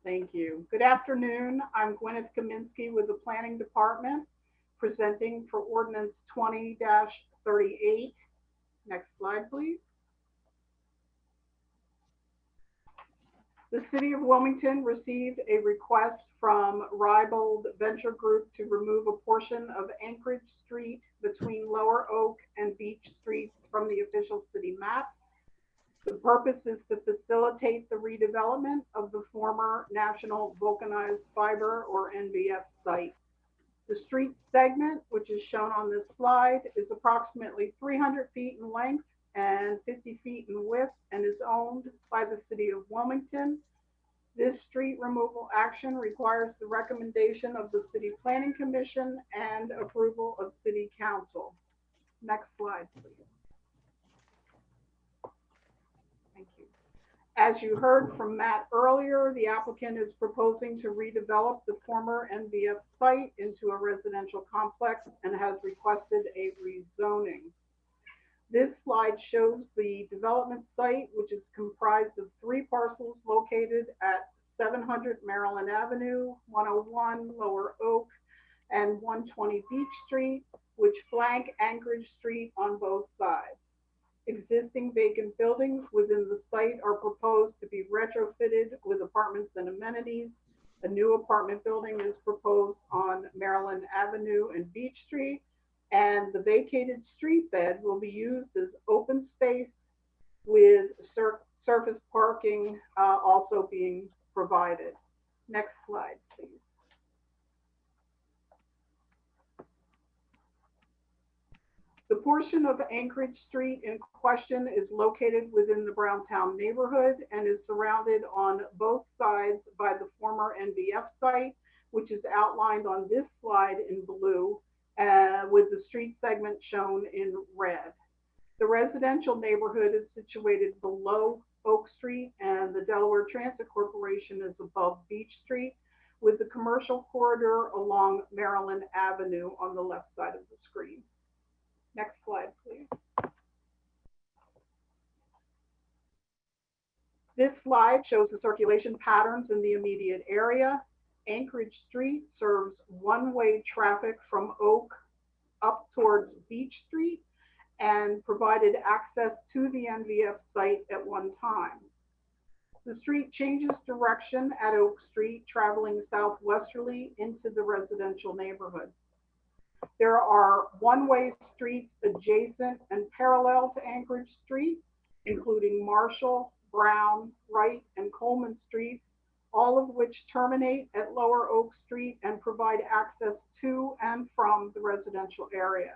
Speaker 16: thank you. Good afternoon. I'm Gwyneth Kaminsky with the Planning Department, presenting for ordinance 20-38. Next slide, please. The City of Wilmington received a request from Rybold Venture Group to remove a portion of Anchorage Street between Lower Oak and Beech Streets from the official city map. The purpose is to facilitate the redevelopment of the former National Vulcanized Fiber or NVF site. The street segment, which is shown on this slide, is approximately 300 feet in length and 50 feet in width and is owned by the City of Wilmington. This street removal action requires the recommendation of the City Planning Commission and approval of City Council. Next slide, please. Thank you. As you heard from Matt earlier, the applicant is proposing to redevelop the former NVF site into a residential complex and has requested a rezoning. This slide shows the development site, which is comprised of 3 parcels located at 700 Maryland Avenue, 101 Lower Oak, and 120 Beech Street, which flank Anchorage Street on both sides. Existing vacant buildings within the site are proposed to be retrofitted with apartments and amenities. A new apartment building is proposed on Maryland Avenue and Beech Street, and the vacated street bed will be used as open space with surface parking also being provided. Next slide, please. The portion of Anchorage Street in question is located within the Browntown neighborhood and is surrounded on both sides by the former NVF site, which is outlined on this slide in blue, with the street segment shown in red. The residential neighborhood is situated below Oak Street, and the Delaware Transit Corporation is above Beech Street, with the commercial corridor along Maryland Avenue on the left side of the screen. Next slide, please. This slide shows the circulation patterns in the immediate area. Anchorage Street serves one-way traffic from Oak up towards Beech Street and provided access to the NVF site at one time. The street changes direction at Oak Street, traveling southwesterly into the residential neighborhood. There are one-way streets adjacent and parallel to Anchorage Street, including Marshall, Brown, Wright, and Coleman Streets, all of which terminate at Lower Oak Street and provide access to and from the residential area.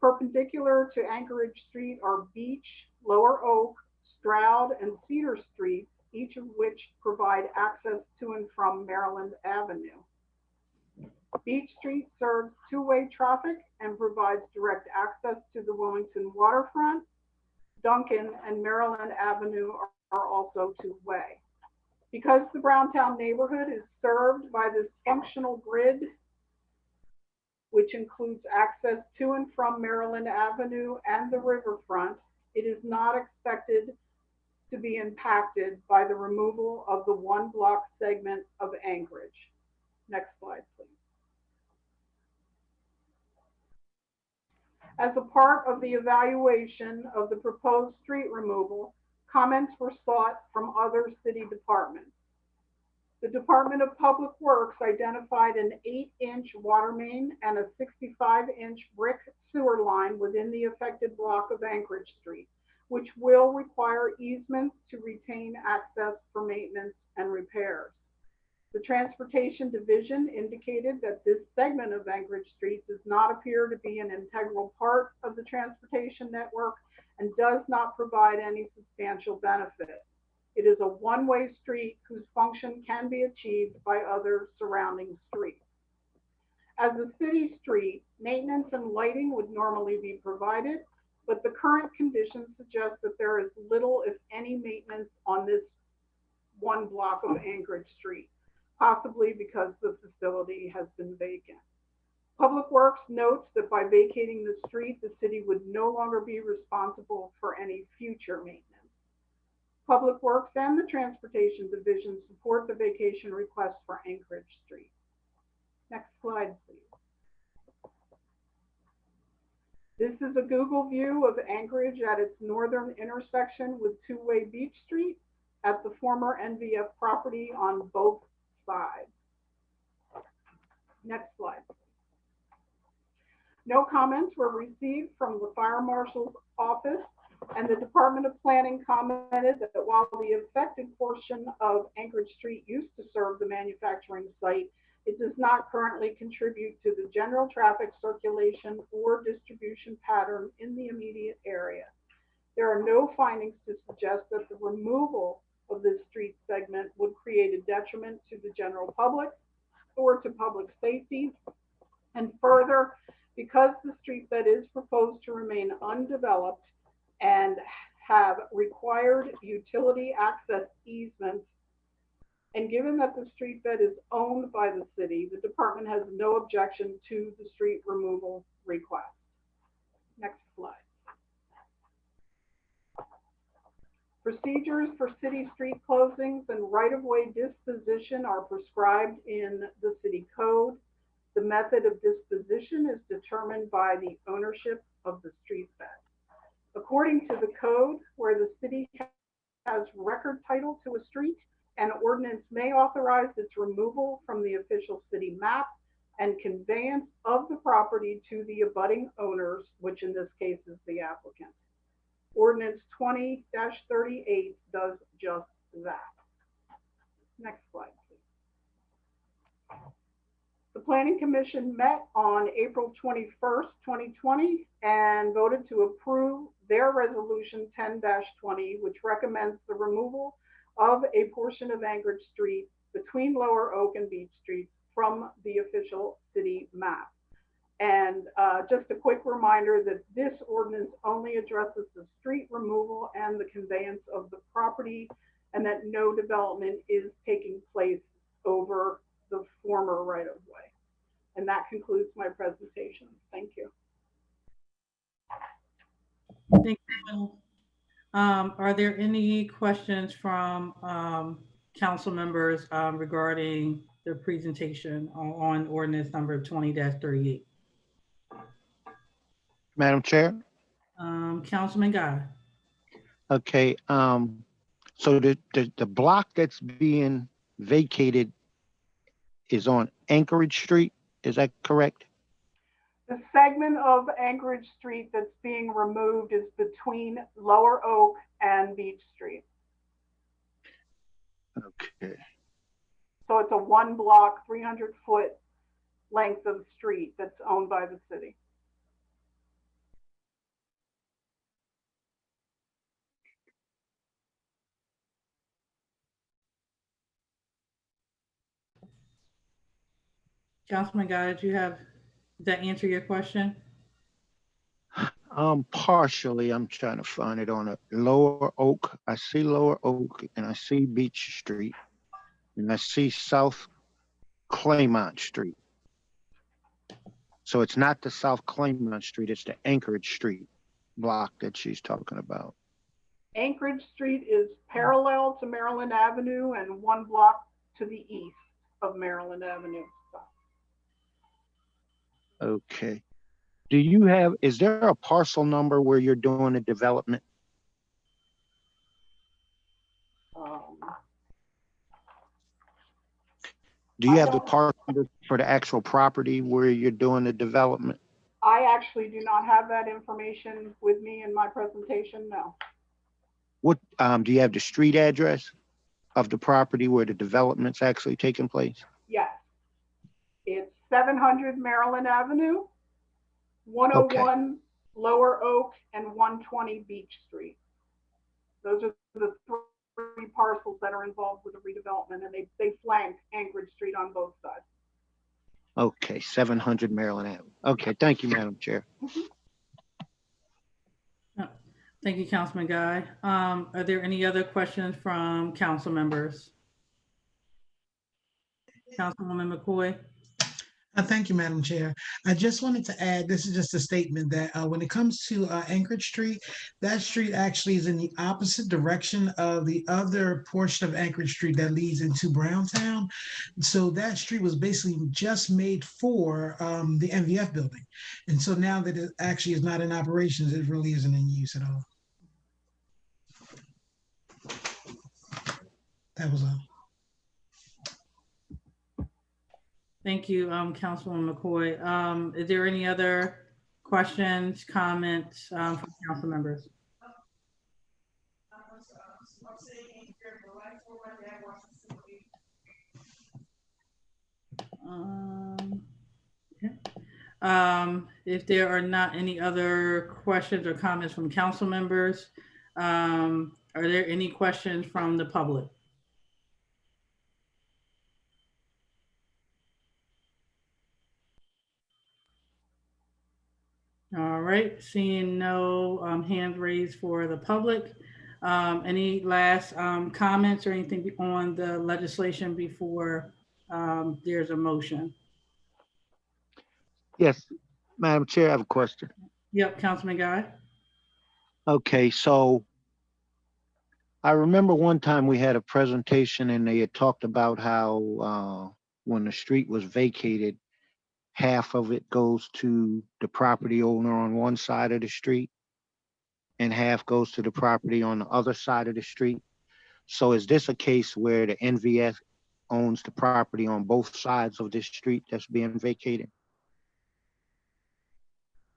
Speaker 16: Perpendicular to Anchorage Street are Beech, Lower Oak, Stroud, and Cedar Streets, each of which provide access to and from Maryland Avenue. Beech Street serves two-way traffic and provides direct access to the Wilmington waterfront. Duncan and Maryland Avenue are also two-way. Because the Browntown neighborhood is served by this functional grid, which includes access to and from Maryland Avenue and the riverfront, it is not expected to be impacted by the removal of the one block segment of Anchorage. Next slide, please. As a part of the evaluation of the proposed street removal, comments were sought from other city departments. The Department of Public Works identified an 8-inch water main and a 65-inch brick sewer line within the affected block of Anchorage Street, which will require easements to retain access for maintenance and repairs. The Transportation Division indicated that this segment of Anchorage Street does not appear to be an integral part of the transportation network and does not provide any substantial benefit. It is a one-way street whose function can be achieved by other surrounding streets. As a city street, maintenance and lighting would normally be provided, but the current conditions suggest that there is little, if any, maintenance on this one block of Anchorage Street, possibly because the facility has been vacant. Public Works notes that by vacating the street, the city would no longer be responsible for any future maintenance. Public Works and the Transportation Division support the vacation request for Anchorage Street. Next slide, please. This is a Google view of Anchorage at its northern intersection with two-way Beech Street at the former NVF property on both sides. Next slide. No comments were received from the Fire Marshal's office, and the Department of Planning commented that while the affected portion of Anchorage Street used to serve the manufacturing site, it does not currently contribute to the general traffic circulation or distribution pattern in the immediate area. There are no findings to suggest that the removal of this street segment would create a detriment to the general public or to public safety. And further, because the street bed is proposed to remain undeveloped and have required utility access easements, and given that the street bed is owned by the city, the department has no objection to the street removal request. Next slide. Procedures for city street closings and right-of-way disposition are prescribed in the city code. The method of disposition is determined by the ownership of the street bed. According to the code, where the city has record title to a street, an ordinance may authorize its removal from the official city map and conveyance of the property to the abutting owners, which in this case is the applicant. Ordinance 20-38 does just that. Next slide, please. The Planning Commission met on April 21st, 2020, and voted to approve their resolution 10-20, which recommends the removal of a portion of Anchorage Street between Lower Oak and Beech Streets from the official city map. And just a quick reminder that this ordinance only addresses the street removal and the conveyance of the property, and that no development is taking place over the former right-of-way. And that concludes my presentation. Thank you.
Speaker 5: Thank you. Are there any questions from council members regarding the presentation on ordinance number 20-38?
Speaker 12: Madam Chair?
Speaker 5: Councilman Guy.
Speaker 12: Okay, so the block that's being vacated is on Anchorage Street, is that correct?
Speaker 16: The segment of Anchorage Street that's being removed is between Lower Oak and Beech Street.
Speaker 12: Okay.
Speaker 16: So it's a one block, 300-foot length of street that's owned by the city.
Speaker 5: Councilman Guy, did that answer your question?
Speaker 12: Partially, I'm trying to find it on a Lower Oak. I see Lower Oak and I see Beech Street and I see South Claymont Street. So it's not the South Claymont Street, it's the Anchorage Street block that she's talking about.
Speaker 16: Anchorage Street is parallel to Maryland Avenue and one block to the east of Maryland Avenue.
Speaker 12: Okay. Is there a parcel number where you're doing the development? Do you have the parcel number for the actual property where you're doing the development?
Speaker 16: I actually do not have that information with me in my presentation, no.
Speaker 12: What, do you have the street address of the property where the development's actually taking place?
Speaker 16: Yes. It's 700 Maryland Avenue, 101 Lower Oak, and 120 Beech Street. Those are the three parcels that are involved with the redevelopment, and they flank Anchorage Street on both sides.
Speaker 12: Okay, 700 Maryland Avenue. Okay, thank you, Madam Chair.
Speaker 5: Thank you, Councilman Guy. Are there any other questions from council members? Councilwoman McCoy.
Speaker 6: Thank you, Madam Chair. I just wanted to add, this is just a statement that when it comes to Anchorage Street, that street actually is in the opposite direction of the other portion of Anchorage Street that leads into Browntown. So that street was basically just made for the MVF building. And so now that it actually is not in operations, it really isn't in use at all. That was all.
Speaker 5: Thank you, Councilwoman McCoy. Is there any other questions, comments from council members? If there are not any other questions or comments from council members, are there any questions from the public? All right, seeing no hands raised for the public. Any last comments or anything on the legislation before there's a motion?
Speaker 12: Yes, Madam Chair, I have a question.
Speaker 5: Yep, Councilman Guy.
Speaker 12: Okay, so I remember one time we had a presentation and they had talked about how when the street was vacated, half of it goes to the property owner on one side of the street and half goes to the property on the other side of the street. So is this a case where the NVS owns the property on both sides of this street that's being vacated?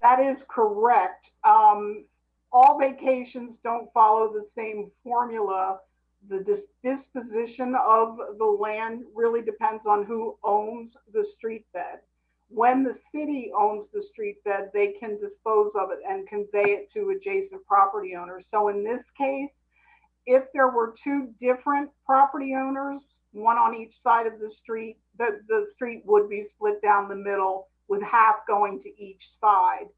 Speaker 16: That is correct. All vacations don't follow the same formula. The disposition of the land really depends on who owns the street bed. When the city owns the street bed, they can dispose of it and convey it to adjacent property owners. So in this case, if there were two different property owners, one on each side of the street, the street would be split down the middle with half going to each side.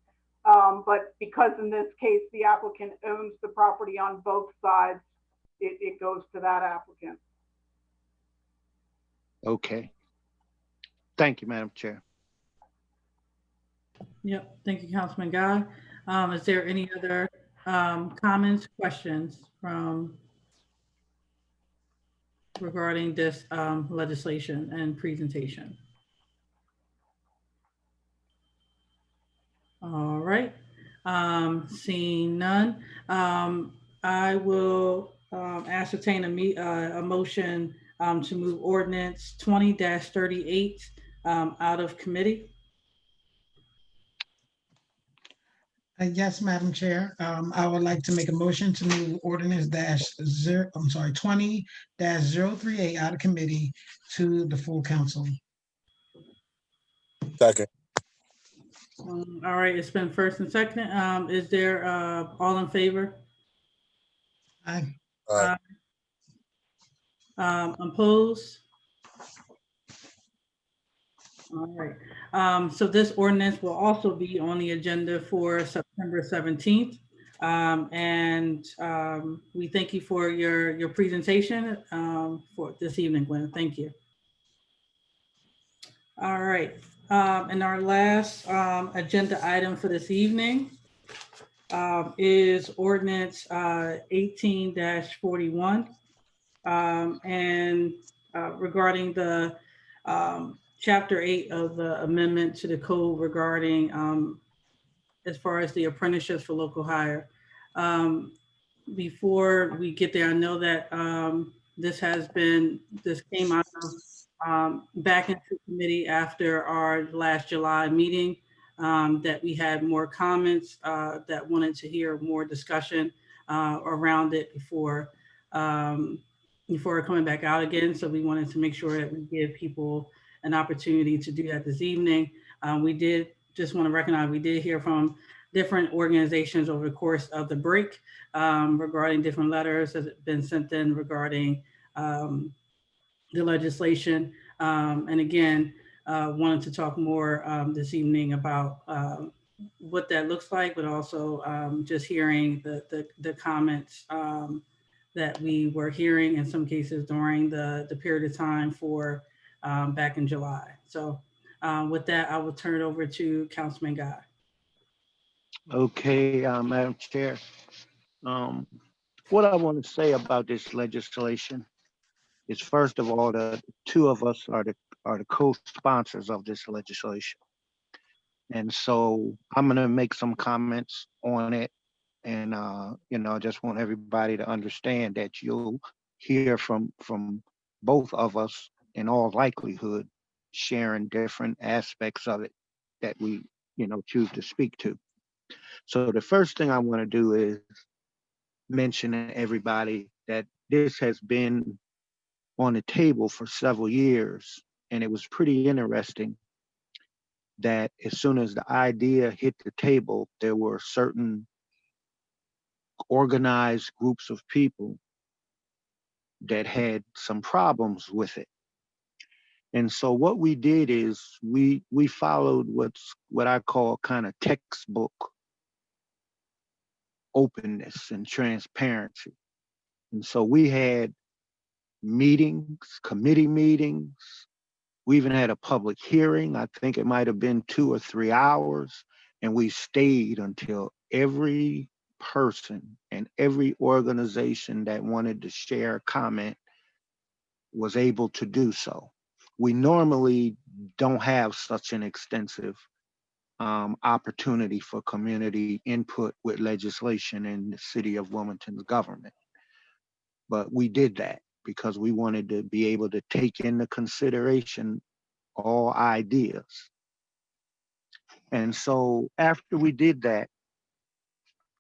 Speaker 16: But because in this case, the applicant owns the property on both sides, it goes to that applicant.
Speaker 12: Okay. Thank you, Madam Chair.
Speaker 5: Yep, thank you, Councilman Guy. Is there any other comments, questions regarding this legislation and presentation? All right, seeing none, I will ascertain a motion to move ordinance 20-38 out of committee.
Speaker 6: Yes, Madam Chair. I would like to make a motion to move ordinance 20-038 out of committee to the full council.
Speaker 9: Second.
Speaker 5: All right, it's been first and second. Is there all in favor?
Speaker 6: Aye.
Speaker 9: Aye.
Speaker 5: Opposed? All right. So this ordinance will also be on the agenda for September 17th. We thank you for your presentation for this evening, Gwen. Thank you. All right. And our last agenda item for this evening is ordinance 18-41. Regarding the Chapter 8 of the amendment to the code regarding as far as the apprenticeships for local hire. Before we get there, I know that this came out of back into committee after our last July meeting, that we had more comments that wanted to hear more discussion around it before coming back out again. So we wanted to make sure that we give people an opportunity to do that this evening. We did just want to recognize we did hear from different organizations over the course of the break regarding different letters that have been sent in regarding the legislation. And again, wanted to talk more this evening about what that looks like, but also just hearing the comments that we were hearing in some cases during the period of time for back in July. So with that, I will turn it over to Councilman Guy.
Speaker 12: Okay, Madam Chair. What I want to say about this legislation is, first of all, the two of us are the co-sponsors of this legislation. And so I'm going to make some comments on it. And, I just want everybody to understand that you'll hear from both of us in all likelihood, sharing different aspects of it that we, choose to speak to. So the first thing I want to do is mention to everybody that this has been on the table for several years. And it was pretty interesting that as soon as the idea hit the table, there were certain organized groups of people that had some problems with it. And so what we did is we followed what I call kind of textbook openness and transparency. And so we had meetings, committee meetings. We even had a public hearing. I think it might have been 2 or 3 hours. And we stayed until every person and every organization that wanted to share a comment was able to do so. We normally don't have such an extensive opportunity for community input with legislation in the city of Wilmington's government. But we did that because we wanted to be able to take into consideration all ideas. And so after we did that,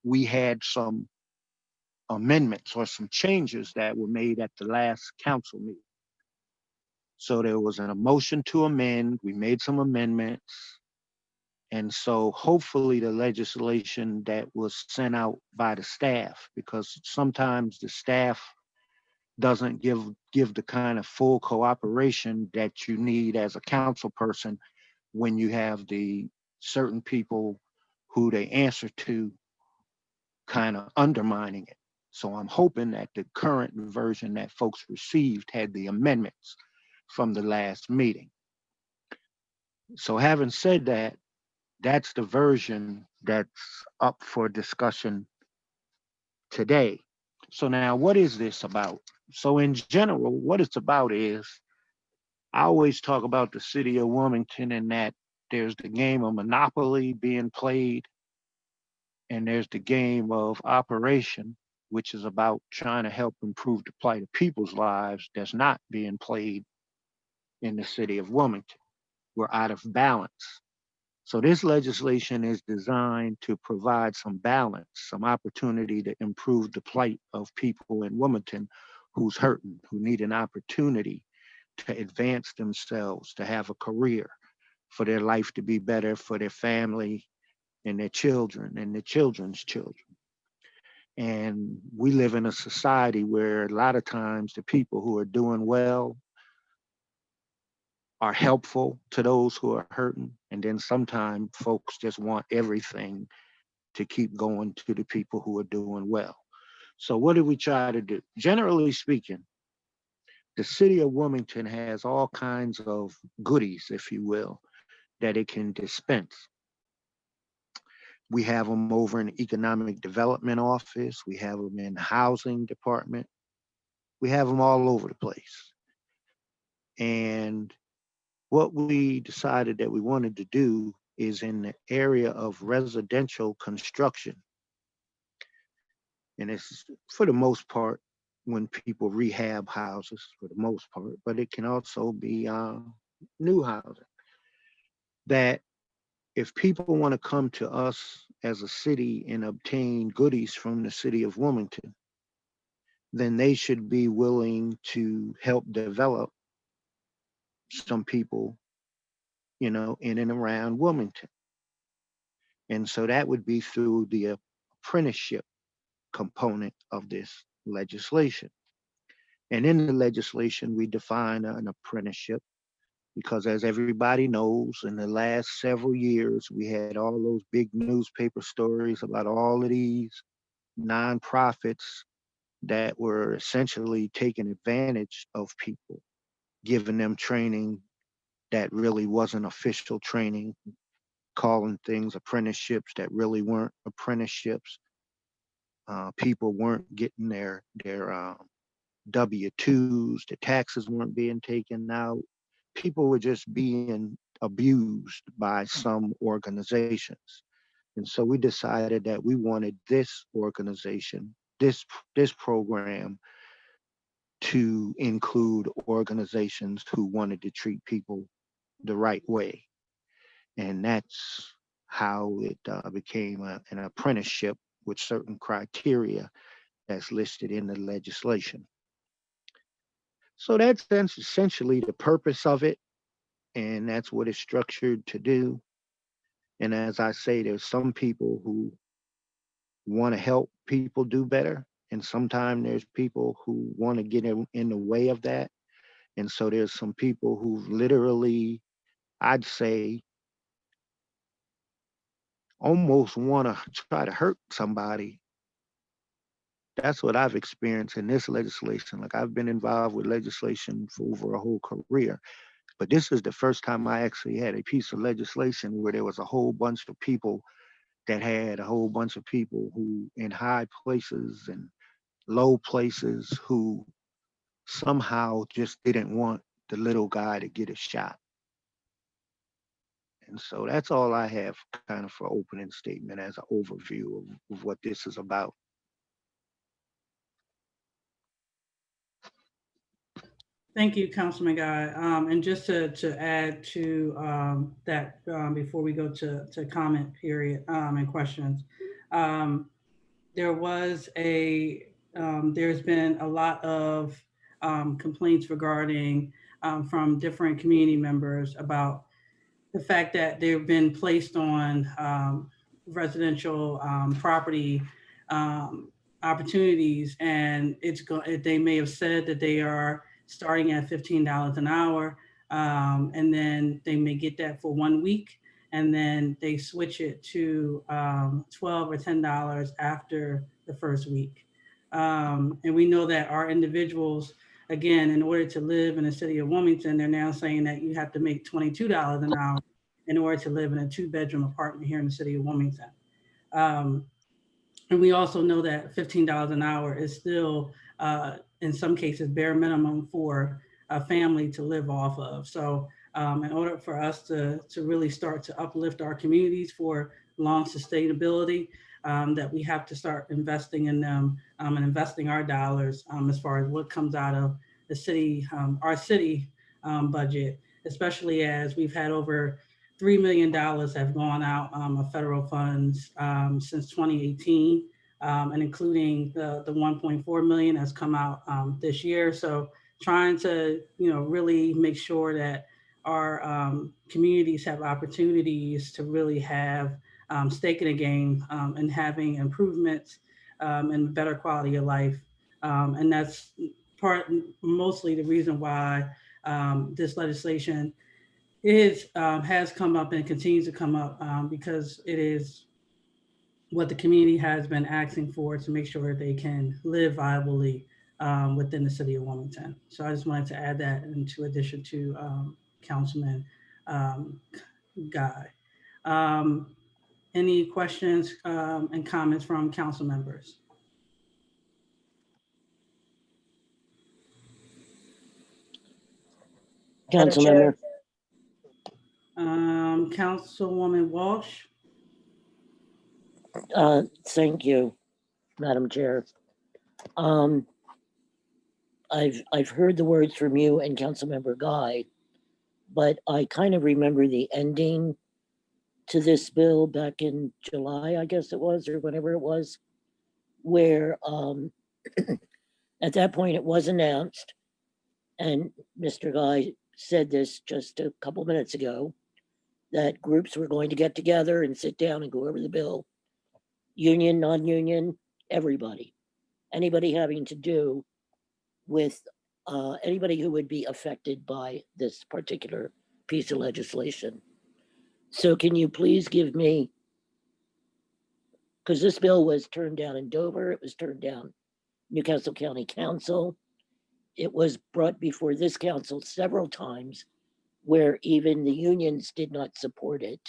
Speaker 12: we had some amendments or some changes that were made at the last council meeting. So there was a motion to amend, we made some amendments. And so hopefully the legislation that was sent out by the staff, because sometimes the staff doesn't give the kind of full cooperation that you need as a council person when you have the certain people who they answer to kind of undermining it. So I'm hoping that the current version that folks received had the amendments from the last meeting. So having said that, that's the version that's up for discussion today. So now what is this about? So in general, what it's about is, I always talk about the city of Wilmington and that there's the game of Monopoly being played, and there's the game of Operation, which is about trying to help improve the plight of people's lives that's not being played in the city of Wilmington. We're out of balance. So this legislation is designed to provide some balance, some opportunity to improve the plight of people in Wilmington who's hurting, who need an opportunity to advance themselves, to have a career, for their life to be better, for their family and their children and their children's children. And we live in a society where a lot of times the people who are doing well are helpful to those who are hurting. And then sometimes folks just want everything to keep going to the people who are doing well. So what do we try to do? Generally speaking, the city of Wilmington has all kinds of goodies, if you will, that it can dispense. We have them over in the economic development office. We have them in the housing department. We have them all over the place. And what we decided that we wanted to do is in the area of residential construction. And it's for the most part when people rehab houses for the most part, but it can also be new housing. That if people want to come to us as a city and obtain goodies from the city of Wilmington, then they should be willing to help develop some people, you know, in and around Wilmington. And so that would be through the apprenticeship component of this legislation. And in the legislation, we define an apprenticeship because, as everybody knows, in the last several years, we had all those big newspaper stories about all of these nonprofits that were essentially taking advantage of people, giving them training that really wasn't official training, calling things apprenticeships that really weren't apprenticeships. People weren't getting their W-2s, the taxes weren't being taken out. People were just being abused by some organizations. And so we decided that we wanted this organization, this program, to include organizations who wanted to treat people the right way. And that's how it became an apprenticeship with certain criteria that's listed in the legislation. So that's essentially the purpose of it, and that's what it's structured to do. And as I say, there's some people who want to help people do better, and sometimes there's people who want to get in the way of that. And so there's some people who literally, I'd say, almost want to try to hurt somebody. That's what I've experienced in this legislation. Like, I've been involved with legislation for over a whole career, but this is the first time I actually had a piece of legislation where there was a whole bunch of people that had a whole bunch of people who in high places and low places who somehow just didn't want the little guy to get a shot. And so that's all I have kind of for opening statement as an overview of what this is about.
Speaker 5: Thank you, Councilman Guy. And just to add to that, before we go to comment period and questions, there's been a lot of complaints regarding from different community members about the fact that they've been placed on residential property opportunities, and they may have said that they are starting at $15 an hour, and then they may get that for 1 week, and then they switch it to $12 or $10 after the first week. And we know that our individuals, again, in order to live in the city of Wilmington, they're now saying that you have to make $22 an hour in order to live in a 2-bedroom apartment here in the city of Wilmington. And we also know that $15 an hour is still, in some cases, bare minimum for a family to live off of. So in order for us to really start to uplift our communities for long sustainability, that we have to start investing in them and investing our dollars as far as what comes out of the city, our city budget, especially as we've had over $3 million have gone out of federal funds since 2018, and including the 1.4 million has come out this year. So trying to, really make sure that our communities have opportunities to really have stake in the game and having improvements and better quality of life. And that's mostly the reason why this legislation has come up and continues to come up because it is what the community has been asking for to make sure they can live viably within the city of Wilmington. So I just wanted to add that into addition to Councilman Guy. Any questions and comments from council members?
Speaker 11: Council member.
Speaker 5: Councilwoman Walsh.
Speaker 11: Thank you, Madam Chair. I've heard the words from you and Councilmember Guy, but I kind of remember the ending to this bill back in July, I guess it was, or whenever it was, where at that point it was announced, and Mr. Guy said this just a couple minutes ago, that groups were going to get together and sit down and go over the bill. Union, non-union, everybody. Anybody having to do with anybody who would be affected by this particular piece of legislation. So can you please give me, because this bill was turned down in Dover, it was turned down Newcastle County Council. It was brought before this council several times where even the unions did not support it.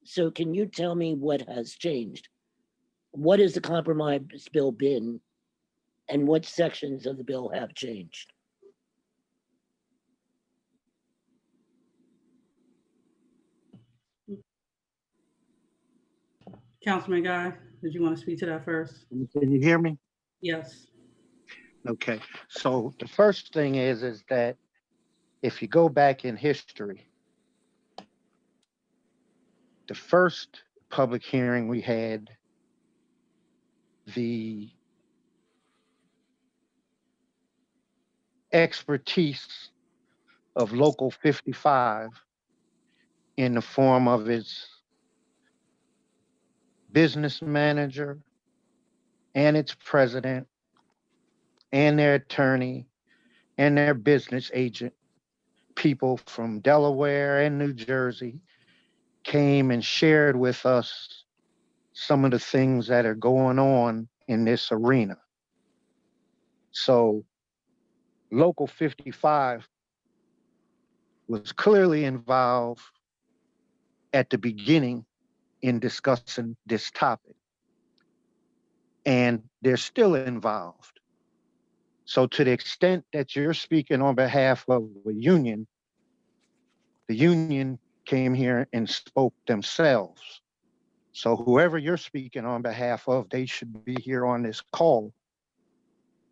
Speaker 11: So can you tell me what has changed? What has the compromise bill been, and what sections of the bill have changed?
Speaker 5: Councilman Guy, did you want to speak to that first?
Speaker 12: Can you hear me?
Speaker 5: Yes.
Speaker 12: Okay, so the first thing is that if you go back in history, the first public hearing we had, the expertise of Local 55 in the form of its business manager and its president and their attorney and their business agent, people from Delaware and New Jersey, came and shared with us some of the things that are going on in this arena. So Local 55 was clearly involved at the beginning in discussing this topic, and they're still involved. So to the extent that you're speaking on behalf of the union came here and spoke themselves. So whoever you're speaking on behalf of, they should be here on this call.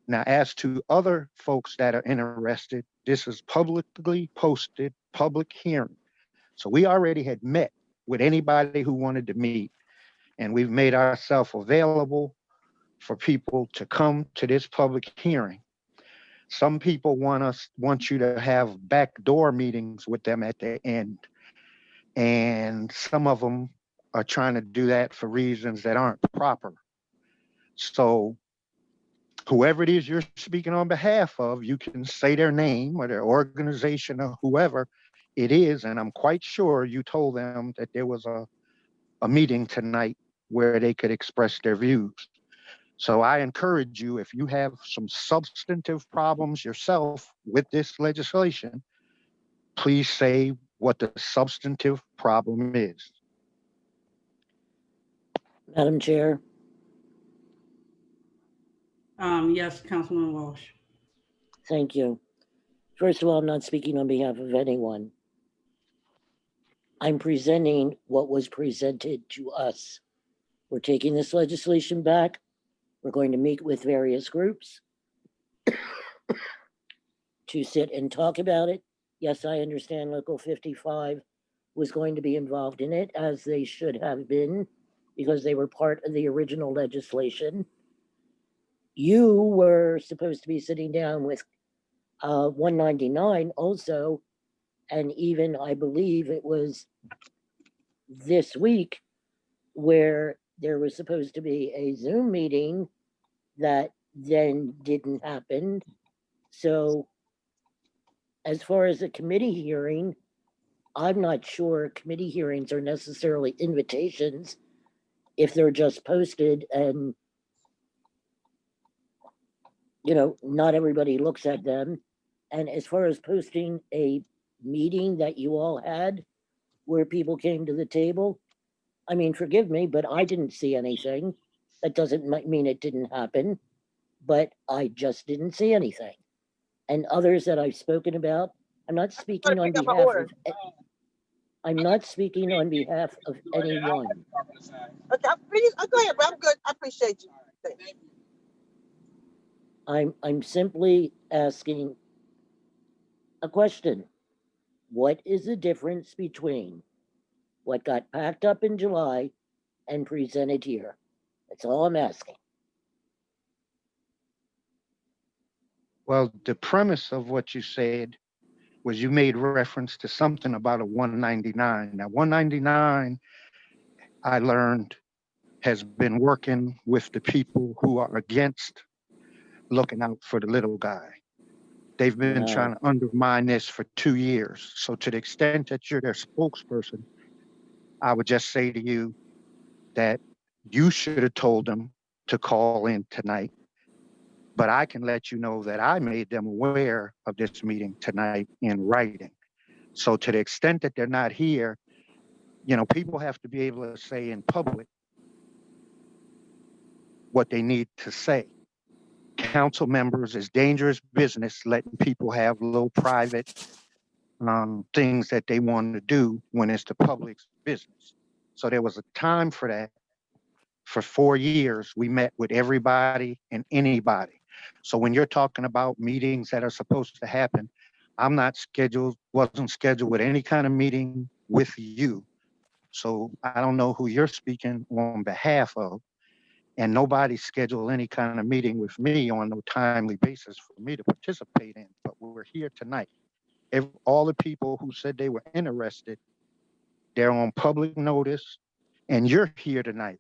Speaker 12: Now, as to other folks that are interested, this is publicly posted, public hearing. So we already had met with anybody who wanted to meet, and we've made ourselves available for people to come to this public hearing. Some people want you to have backdoor meetings with them at the end. And some of them are trying to do that for reasons that aren't proper. So whoever it is you're speaking on behalf of, you can say their name or their organization or whoever it is. And I'm quite sure you told them that there was a meeting tonight where they could express their views. So I encourage you, if you have some substantive problems yourself with this legislation, please say what the substantive problem is.
Speaker 11: Madam Chair.
Speaker 5: Yes, Councilman Walsh.
Speaker 11: Thank you. First of all, I'm not speaking on behalf of anyone. I'm presenting what was presented to us. We're taking this legislation back. We're going to meet with various groups to sit and talk about it. Yes, I understand Local 55 was going to be involved in it, as they should have been, because they were part of the original legislation. You were supposed to be sitting down with 199 also, and even I believe it was this week where there was supposed to be a Zoom meeting that then didn't happen. So as far as the committee hearing, I'm not sure committee hearings are necessarily invitations if they're just posted and, you know, not everybody looks at them. And as far as posting a meeting that you all had where people came to the table, I mean, forgive me, but I didn't see anything. That doesn't mean it didn't happen, but I just didn't see anything. And others that I've spoken about, I'm not speaking on behalf of, I'm not speaking on behalf of anyone.
Speaker 8: Okay, please, go ahead, bro. I'm good. I appreciate you. Thank you.
Speaker 11: I'm simply asking a question. What is the difference between what got packed up in July and presented here? That's all I'm asking.
Speaker 12: Well, the premise of what you said was you made reference to something about a 199. Now, 199, I learned, has been working with the people who are against looking out for the little guy. They've been trying to undermine this for 2 years. So to the extent that you're their spokesperson, I would just say to you that you should have told them to call in tonight. But I can let you know that I made them aware of this meeting tonight in writing. So to the extent that they're not here, you know, people have to be able to say in public what they need to say. Council members is dangerous business, letting people have little private things that they want to do when it's the public's business. So there was a time for that. For 4 years, we met with everybody and anybody. So when you're talking about meetings that are supposed to happen, I'm not scheduled, wasn't scheduled with any kind of meeting with you. So I don't know who you're speaking on behalf of, and nobody scheduled any kind of meeting with me on no timely basis for me to participate in, but we're here tonight. All the people who said they were interested, they're on public notice, and you're here tonight.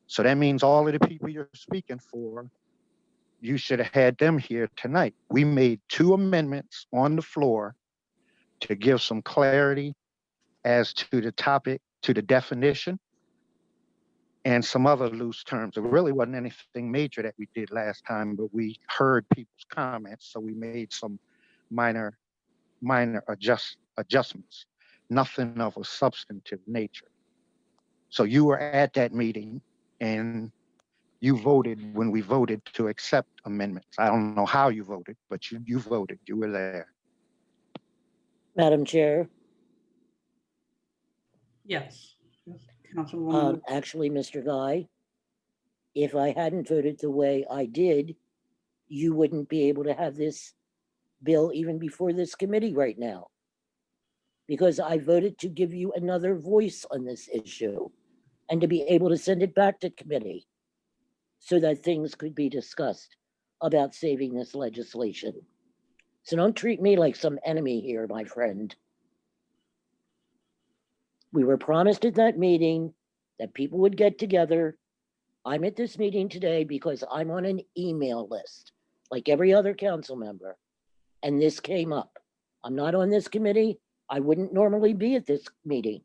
Speaker 12: So that means all of the people you're speaking for, you should have had them here tonight. We made 2 amendments on the floor to give some clarity as to the topic, to the definition, and some other loose terms. It really wasn't anything major that we did last time, but we heard people's comments, so we made some minor adjustments, nothing of a substantive nature. So you were at that meeting and you voted when we voted to accept amendments. I don't know how you voted, but you voted, you were there.
Speaker 11: Madam Chair.
Speaker 5: Yes. Councilwoman.
Speaker 11: Actually, Mr. Guy, if I hadn't voted the way I did, you wouldn't be able to have this bill even before this committee right now. Because I voted to give you another voice on this issue and to be able to send it back to committee so that things could be discussed about saving this legislation. So don't treat me like some enemy here, my friend. We were promised at that meeting that people would get together. I'm at this meeting today because I'm on an email list, like every other council member, and this came up. I'm not on this committee. I wouldn't normally be at this meeting.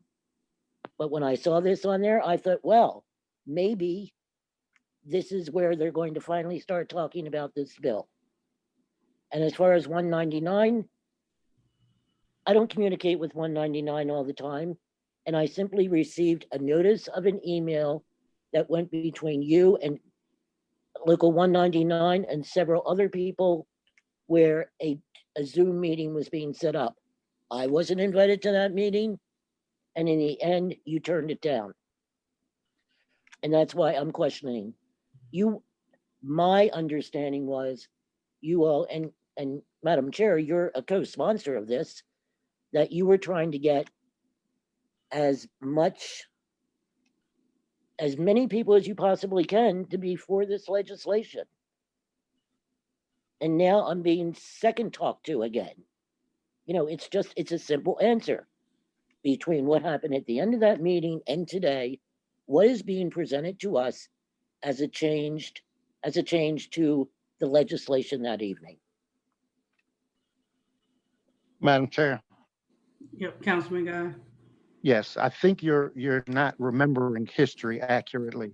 Speaker 11: But when I saw this on there, I thought, well, maybe this is where they're going to finally start talking about this bill. And as far as 199, I don't communicate with 199 all the time. And I simply received a notice of an email that went between you and local 199 and several other people where a Zoom meeting was being set up. I wasn't invited to that meeting. And in the end, you turned it down. And that's why I'm questioning you. My understanding was you all, and Madam Chair, you're a co-sponsor of this, that you were trying to get as many people as you possibly can to be for this legislation. And now I'm being second talked to again. You know, it's a simple answer. Between what happened at the end of that meeting and today, what is being presented to us as a change to the legislation that evening?
Speaker 12: Madam Chair.
Speaker 5: Yep, Councilman Guy.
Speaker 12: Yes, I think you're not remembering history accurately.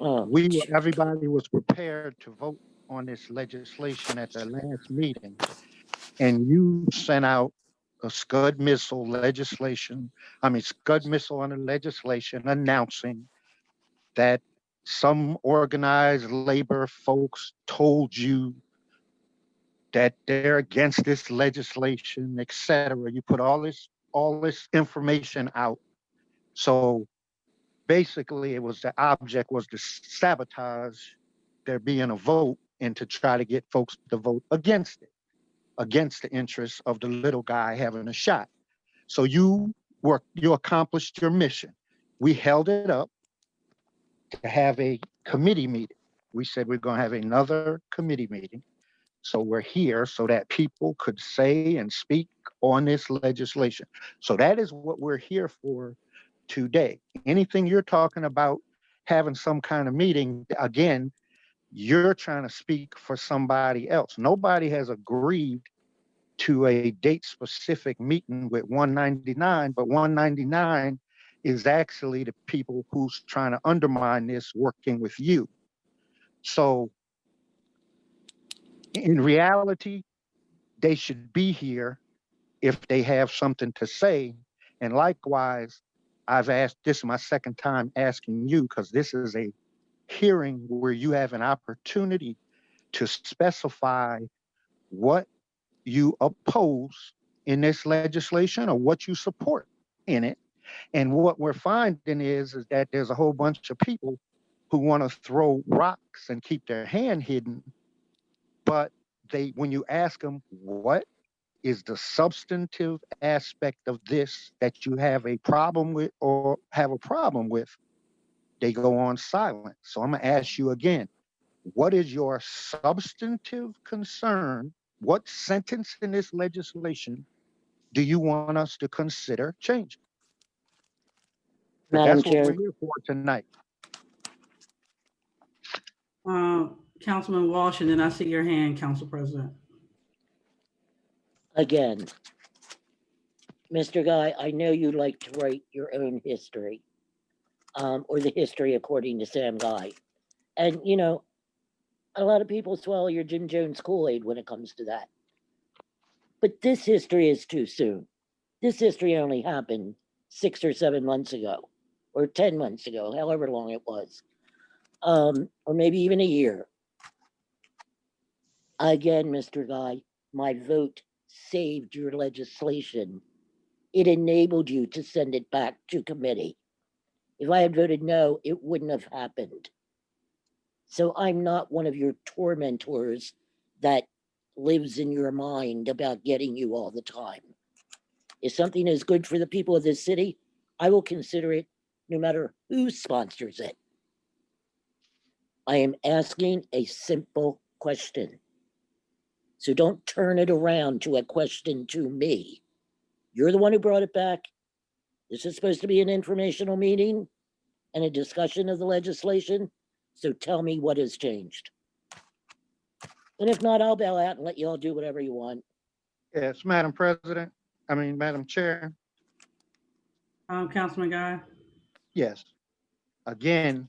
Speaker 11: Oh,
Speaker 12: Everybody was prepared to vote on this legislation at the last meeting, and you sent out a Scud missile Scud missile on the legislation announcing that some organized labor folks told you that they're against this legislation, et cetera. You put all this information out. So basically the object was to sabotage there being a vote and to try to get folks to vote against it, against the interests of the little guy having a shot. So you accomplished your mission. We held it up to have a committee meeting. We said we're going to have another committee meeting. So we're here so that people could say and speak on this legislation. So that is what we're here for today. Anything you're talking about having some kind of meeting, again, you're trying to speak for somebody else. Nobody has agreed to a date specific meeting with 199, but 199 is actually the people who's trying to undermine this working with you. So in reality, they should be here if they have something to say. And likewise, this is my second time asking you, because this is a hearing where you have an opportunity to specify what you oppose in this legislation or what you support in it. And what we're finding is that there's a whole bunch of people who want to throw rocks and keep their hand hidden. But when you ask them, what is the substantive aspect of this that you have a problem with or have a problem with, they go on silent. So I'm going to ask you again, what is your substantive concern? What sentence in this legislation do you want us to consider changing? But
Speaker 11: Madam
Speaker 12: that's what
Speaker 11: Chair.
Speaker 12: we're here for tonight.
Speaker 5: Councilman Walsh, and then I see your hand, Council President.
Speaker 11: Again, Mr. Guy, I know you like to write your own history, or the history according to Sam Guy. And, you know, a lot of people swallow your Jim Jones Kool-Aid when it comes to that. But this history is too soon. This history only happened 6 or 7 months ago, or 10 months ago, however long it was, or maybe even a year. Again, Mr. Guy, my vote saved your legislation. It enabled you to send it back to committee. If I had voted no, it wouldn't have happened. So I'm not one of your tormentors that lives in your mind about getting you all the time. If something is good for the people of this city, I will consider it no matter who sponsors it. I am asking a simple question. So don't turn it around to a question to me. You're the one who brought it back. This is supposed to be an informational meeting and a discussion of the legislation. So tell me what has changed. And if not, I'll bail out and let you all do whatever you want.
Speaker 12: Yes, Madam Chair.
Speaker 5: Councilman Guy.
Speaker 12: Yes. Again,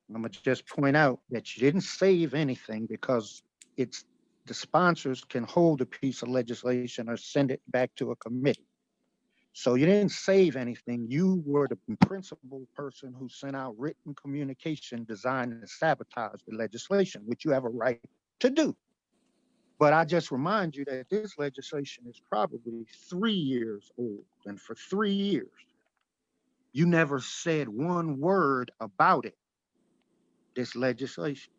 Speaker 12: I'm gonna just point out that you didn't save anything because the sponsors can hold a piece of legislation or send it back to a committee. So you didn't save anything. You were the principal person who sent out written communication designed to sabotage the legislation, which you have a right to do. But I just remind you that this legislation is probably 3 years old. And for 3 years, you never said one word about it, this legislation.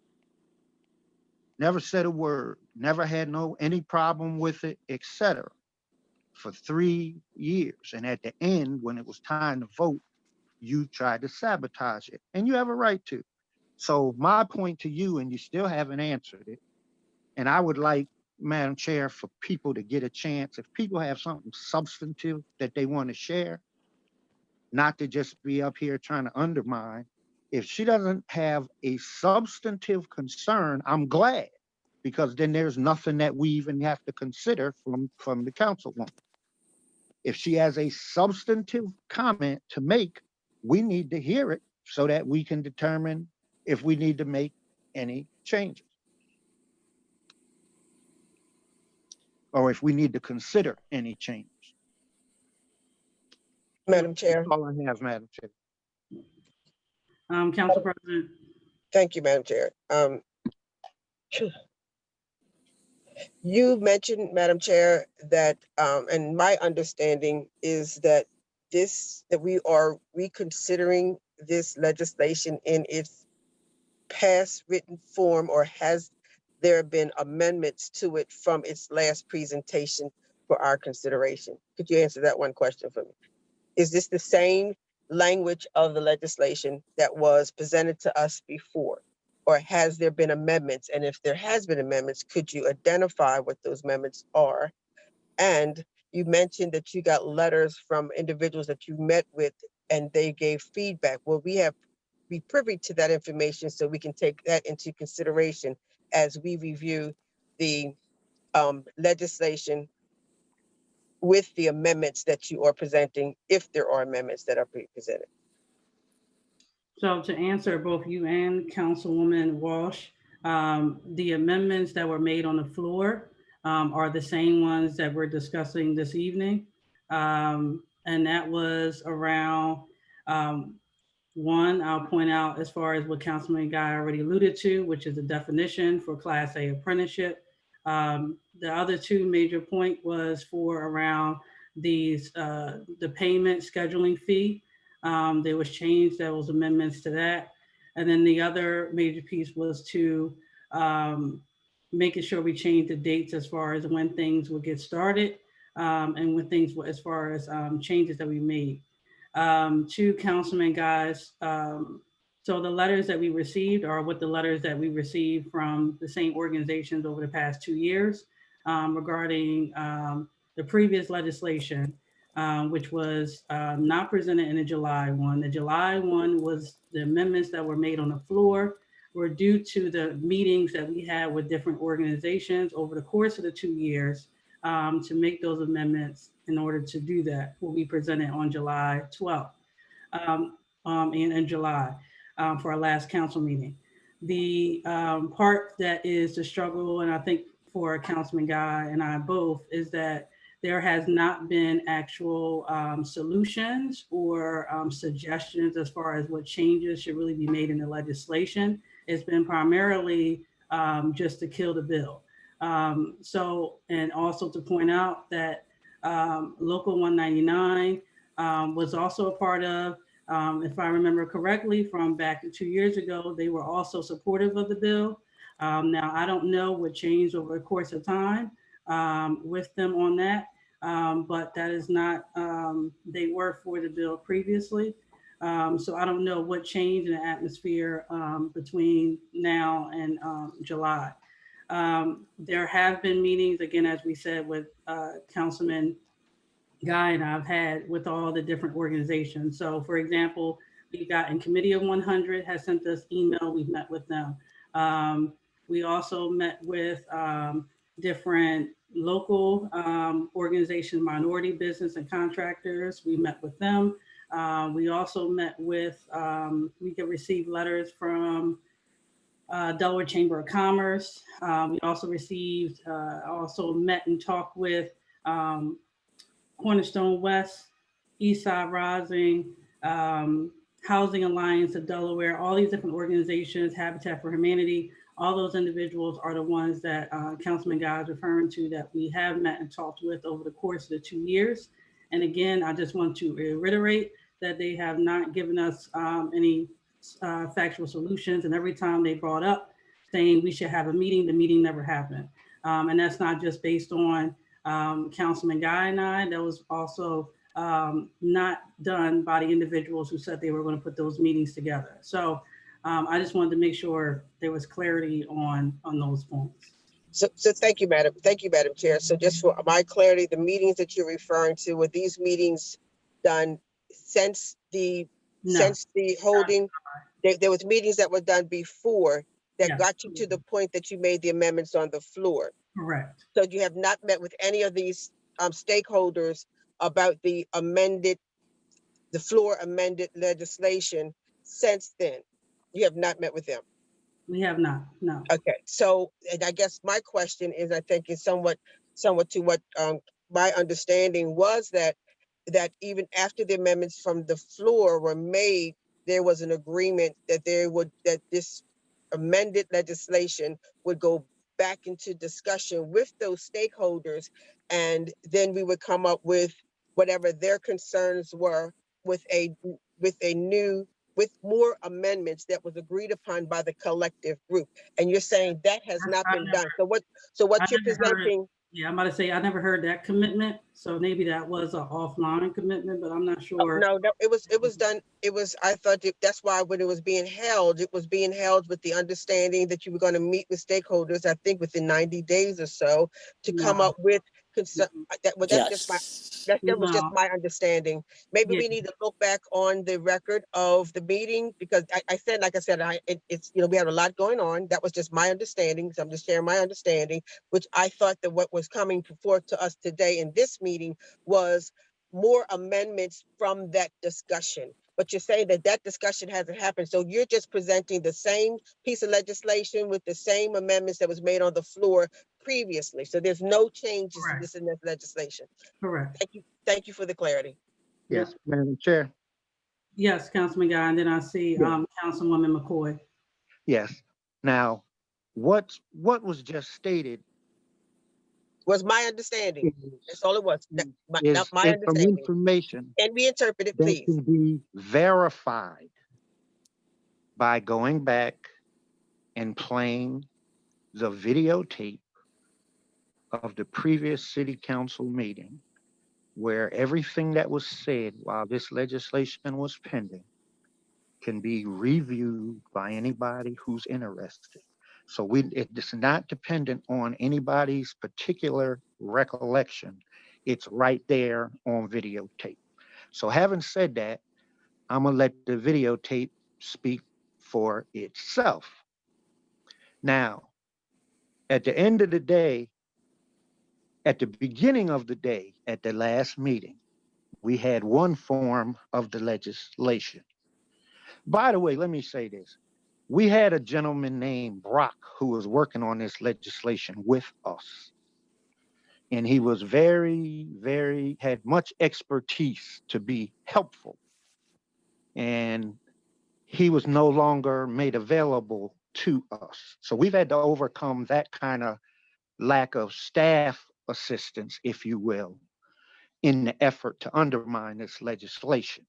Speaker 12: Never said a word, never had any problem with it, etc. for 3 years. And at the end, when it was time to vote, you tried to sabotage it. And you have a right to. So my point to you, and you still haven't answered it, and I would like, Madam Chair, for people to get a chance, if people have something substantive that they want to share, not to just be up here trying to undermine. If she doesn't have a substantive concern, I'm glad, because then there's nothing that we even have to consider from the councilwoman. If she has a substantive comment to make, we need to hear it so that we can determine if we need to make any changes, or if we need to consider any change.
Speaker 8: Madam Chair.
Speaker 12: That's all I have, Madam Chair.
Speaker 5: Council President.
Speaker 8: Thank you, Madam Chair. You mentioned, Madam Chair, that, and my understanding is that we are reconsidering this legislation in its past written form, or has there been amendments to it from its last presentation for our consideration? Could you answer that one question for me? Is this the same language of the legislation that was presented to us before? Or has there been amendments? And if there has been amendments, could you identify what those amendments are? And you mentioned that you got letters from individuals that you met with and they gave feedback. Will we be privy to that information so we can take that into consideration as we review the legislation with the amendments that you are presenting, if there are amendments that are presented?
Speaker 5: So to answer both you and Councilwoman Walsh, the amendments that were made on the floor are the same ones that we're discussing this evening. And that was around, one, I'll point out as far as what Councilman Guy already alluded to, which is the definition for Class A apprenticeship. The other two major point was for around these, the payment scheduling fee. There was change, there was amendments to that. And then the other major piece was to making sure we change the dates as far as when things would get started and when things were, as far as changes that we made. To Councilman Guys, so the letters that we received are what the letters that we received from the same organizations over the past 2 years regarding the previous legislation, which was not presented in the July one. The July one was the amendments that were made on the floor were due to the meetings that we had with different organizations over the course of the 2 years to make those amendments. In order to do that, will be presented on July 12th and in July for our last council meeting. The part that is the struggle, and I think for Councilman Guy and I both, is that there has not been actual solutions or suggestions as far as what changes should really be made in the legislation. It's been primarily just to kill the bill. So, and also to point out that Local 199 was also a part of, if I remember correctly, from back 2 years ago, they were also supportive of the bill. Now, I don't know what changed over the course of time with them on that, but that is not, they were for the bill previously. So I don't know what changed in the atmosphere between now and July. There have been meetings, again, as we said, with Councilman Guy and I've had with all the different organizations. So for example, we got in Committee of 100 has sent us email, we've met with them. We also met with different local organizations, minority business and contractors. We met with them. We also met with, we could receive letters from Delaware Chamber of Commerce. We also received, also met and talked with Cornerstone West, Eastside Rising, Housing Alliance of Delaware, all these different organizations, Habitat for Humanity, all those individuals are the ones that Councilman Guy is referring to that we have met and talked with over the course of the 2 years. And again, I just want to reiterate that they have not given us any factual solutions. And every time they brought up saying we should have a meeting, the meeting never happened. And that's not just based on Councilman Guy and I, that was also not done by the individuals who said they were going to put those meetings together. So I just wanted to make sure there was clarity on those points.
Speaker 8: So thank you, Madam. Thank you, Madam Chair. So just for my clarity, the meetings that you're referring to, were these meetings done since the holding? There was meetings that were done before that got you to the point that you made the amendments on the floor.
Speaker 5: Correct.
Speaker 8: So you have not met with any of these stakeholders about the floor amended legislation since then? You have not met with them?
Speaker 5: We have not, no.
Speaker 8: Okay, so, and I guess my question is, I think is somewhat to what my understanding was, that even after the amendments from the floor were made, there was an agreement that that this amended legislation would go back into discussion with those stakeholders, and then we would come up with whatever their concerns were with with more amendments that was agreed upon by the collective group. And you're saying that has not been done. So what you're presenting?
Speaker 5: Yeah, I'm about to say, I never heard that commitment. So maybe that was an offline commitment, but I'm not sure.
Speaker 8: No, it was done. I thought that's why when it was being held with the understanding that you were going to meet with stakeholders, I think within 90 days or so, to come up with that was just my understanding. Maybe we need to look back on the record of the meeting, because like I said, it's we had a lot going on. That was just my understanding. So I'm just sharing my understanding, which I thought that what was coming forth to us today in this meeting was more amendments from that discussion. But you're saying that discussion hasn't happened. So you're just presenting the same piece of legislation with the same amendments that was made on the floor previously. So there's no changes to this in this legislation.
Speaker 5: Correct.
Speaker 8: Thank you for the clarity.
Speaker 12: Yes, Madam Chair.
Speaker 5: Yes, Councilman Guy, and then I see Councilwoman McCoy.
Speaker 12: Yes. Now, what was just stated
Speaker 8: was my understanding. That's all it was. My understanding.
Speaker 12: From information.
Speaker 8: And we interpret it, please.
Speaker 12: That can be verified by going back and playing the videotape of the previous city council meeting, where everything that was said while this legislation was pending can be reviewed by anybody who's interested. So it's not dependent on anybody's particular recollection. It's right there on videotape. So having said that, I'm gonna let the videotape speak for itself. Now, at the end of the day, at the beginning of the day, at the last meeting, we had one form of the legislation. By the way, let me say this. We had a gentleman named Brock who was working on this legislation with us. And he was had much expertise to be helpful. And he was no longer made available to us. So we've had to overcome that kind of lack of staff assistance, if you will, in the effort to undermine this legislation.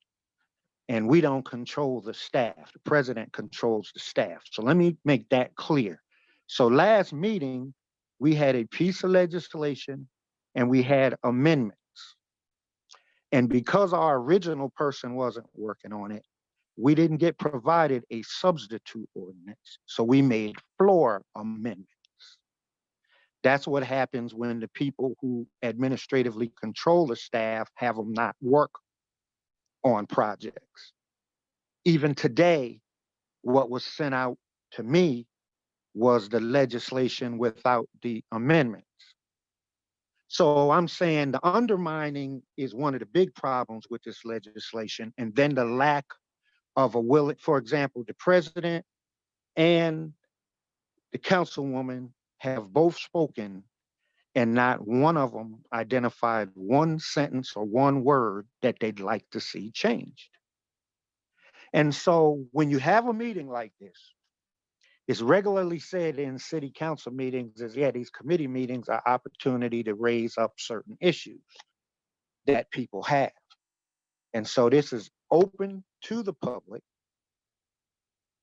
Speaker 12: And we don't control the staff. The president controls the staff. So let me make that clear. So last meeting, we had a piece of legislation and we had amendments. And because our original person wasn't working on it, we didn't get provided a substitute ordinance. So we made floor amendments. That's what happens when the people who administratively control the staff have them not work on projects. Even today, what was sent out to me was the legislation without the amendments. So I'm saying the undermining is one of the big problems with this legislation, and then the lack of a will. For example, the president and the councilwoman have both spoken, and not one of them identified one sentence or one word that they'd like to see changed. And so when you have a meeting like this, it's regularly said in city council meetings is, yeah, these committee meetings are opportunity to raise up certain issues that people have. And so this is open to the public.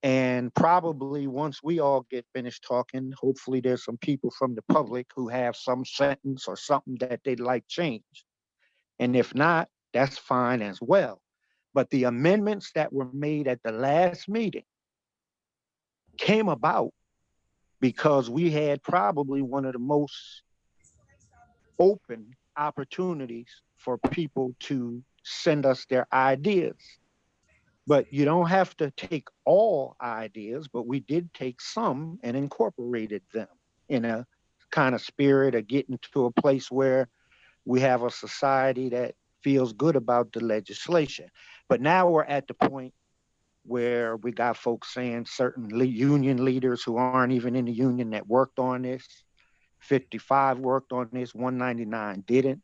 Speaker 12: And probably once we all get finished talking, hopefully there's some people from the public who have some sentence or something that they'd like changed. And if not, that's fine as well. But the amendments that were made at the last meeting came about because we had probably one of the most open opportunities for people to send us their ideas. But you don't have to take all ideas, but we did take some and incorporated them in a kind of spirit of getting to a place where we have a society that feels good about the legislation. But now we're at the point where we got folks saying certain union leaders who aren't even in the union that worked on this. 55 worked on this, 199 didn't.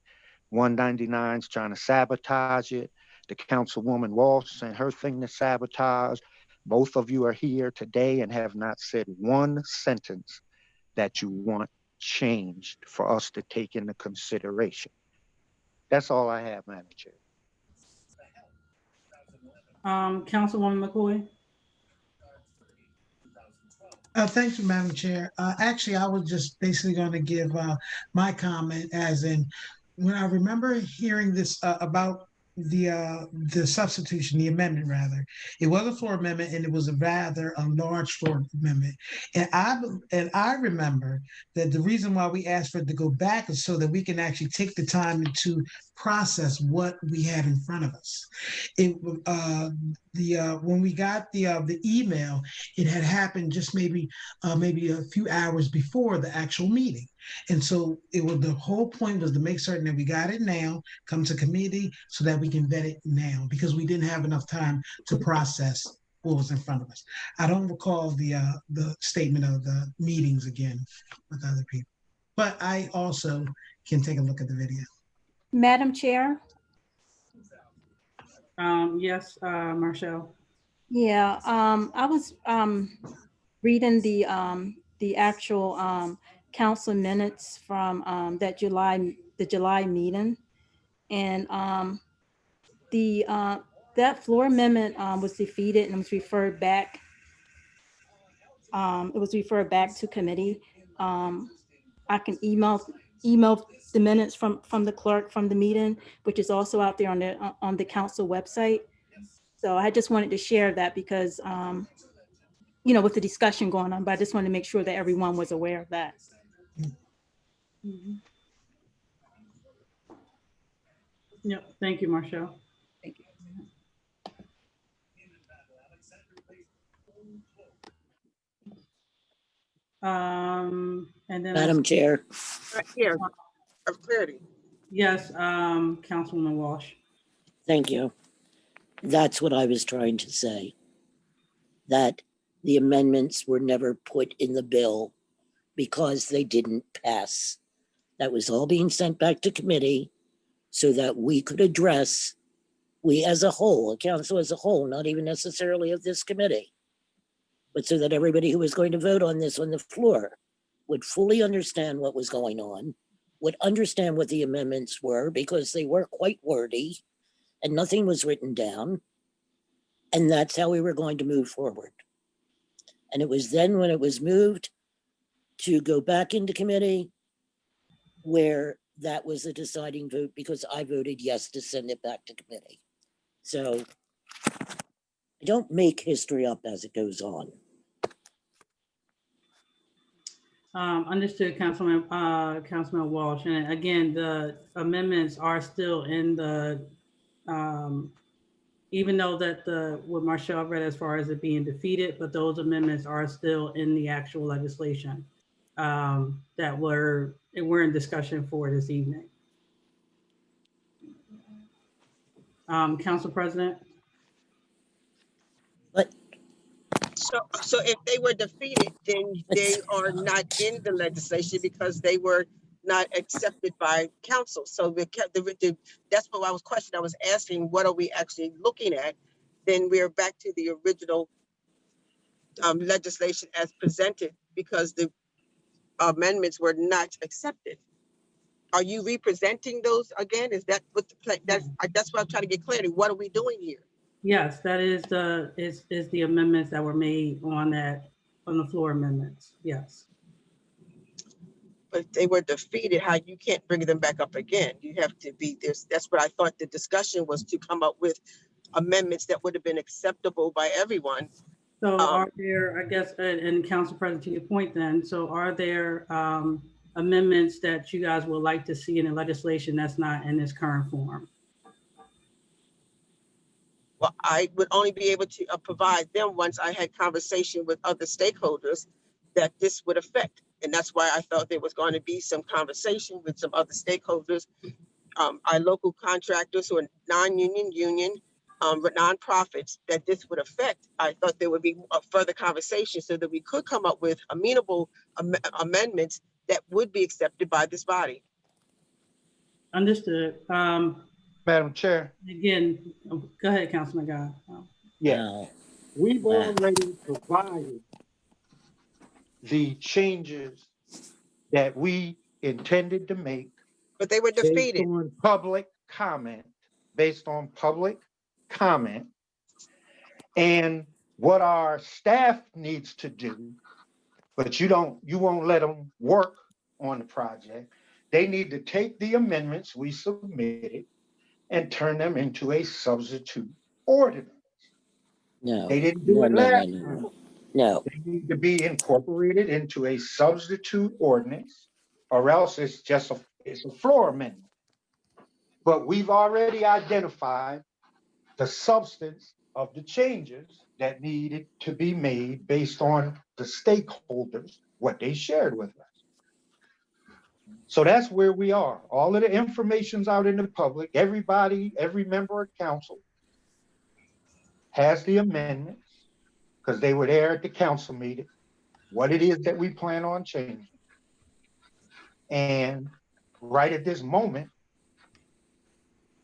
Speaker 12: 199's trying to sabotage it. The Councilwoman Walsh sent her thing to sabotage. Both of you are here today and have not said one sentence that you want changed for us to take into consideration. That's all I have, Madam Chair.
Speaker 5: Councilwoman McCoy.
Speaker 6: Thank you, Madam Chair. Actually, I was just basically going to give my comment as in when I remember hearing this about the substitution, the amendment rather. It was a floor amendment and it was a rather large floor amendment. And I remember that the reason why we asked for it to go back is so that we can actually take the time to process what we had in front of us. It when we got the email, it had happened just maybe a few hours before the actual meeting. And so the whole point was to make certain that we got it now, come to committee so that we can vet it now, because we didn't have enough time to process what was in front of us. I don't recall the statement of the meetings again with other people, but I also can take a look at the video.
Speaker 4: Madam Chair?
Speaker 5: Yes, Marshall.
Speaker 4: Yeah, I was reading the actual council minutes from the July meeting, and that floor amendment was defeated and was referred back. It was referred back to committee. I can email the minutes from the clerk from the meeting, which is also out there on the council website. So I just wanted to share that because, with the discussion going on, but I just wanted to make sure that everyone was aware of that.
Speaker 5: Yep. Thank you, Marshall.
Speaker 4: Thank you.
Speaker 5: And then
Speaker 11: Madam Chair.
Speaker 8: Here, of clarity.
Speaker 5: Yes, Councilwoman Walsh.
Speaker 11: Thank you. That's what I was trying to say. That the amendments were never put in the bill because they didn't pass. That was all being sent back to committee so that we could address, we as a whole, a council as a whole, not even necessarily of this committee, but so that everybody who was going to vote on this on the floor would fully understand what was going on, would understand what the amendments were, because they were quite wordy and nothing was written down. And that's how we were going to move forward. And it was then when it was moved to go back into committee where that was a deciding vote, because I voted yes to send it back to committee. So I don't make history up as it goes on.
Speaker 5: Understood, Councilman Walsh. And again, the amendments are still in the, even though that what Marshall read as far as it being defeated, but those amendments are still in the actual legislation that we're in discussion for this evening. Council President.
Speaker 8: So if they were defeated, then they are not in the legislation because they were not accepted by council. So that's what I was questioning. I was asking, what are we actually looking at? Then we're back to the original legislation as presented because the amendments were not accepted. Are you representing those again? Is that what that's what I'm trying to get clarity. What are we doing here?
Speaker 5: Yes, that is the amendments that were made on the floor amendments. Yes.
Speaker 8: But if they were defeated, how you can't bring them back up again? You have to be this. That's what I thought the discussion was, to come up with amendments that would have been acceptable by everyone.
Speaker 5: So are there, I guess, and Council President, to your point then, so are there amendments that you guys would like to see in the legislation that's not in this current form?
Speaker 8: Well, I would only be able to provide them once I had conversation with other stakeholders that this would affect. And that's why I thought there was going to be some conversation with some other stakeholders our local contractors who are non-union, union, but nonprofits that this would affect. I thought there would be a further conversation so that we could come up with amenable amendments that would be accepted by this body.
Speaker 5: Understood.
Speaker 12: Madam Chair.
Speaker 5: Again, go ahead, Councilman Guy.
Speaker 12: Yeah, we've already provided the changes that we intended to make.
Speaker 8: But they were defeated.
Speaker 12: Based on public comment, based on public comment. And what our staff needs to do, but you won't let them work on the project. They need to take the amendments we submitted and turn them into a substitute ordinance.
Speaker 11: No.
Speaker 12: They didn't do it last time.
Speaker 11: No.
Speaker 12: They need to be incorporated into a substitute ordinance, or else it's just it's a floor amendment. But we've already identified the substance of the changes that needed to be made based on the stakeholders, what they shared with us. So that's where we are. All of the information's out in the public. Everybody, every member of council has the amendments because they were there at the council meeting, what it is that we plan on changing. And right at this moment,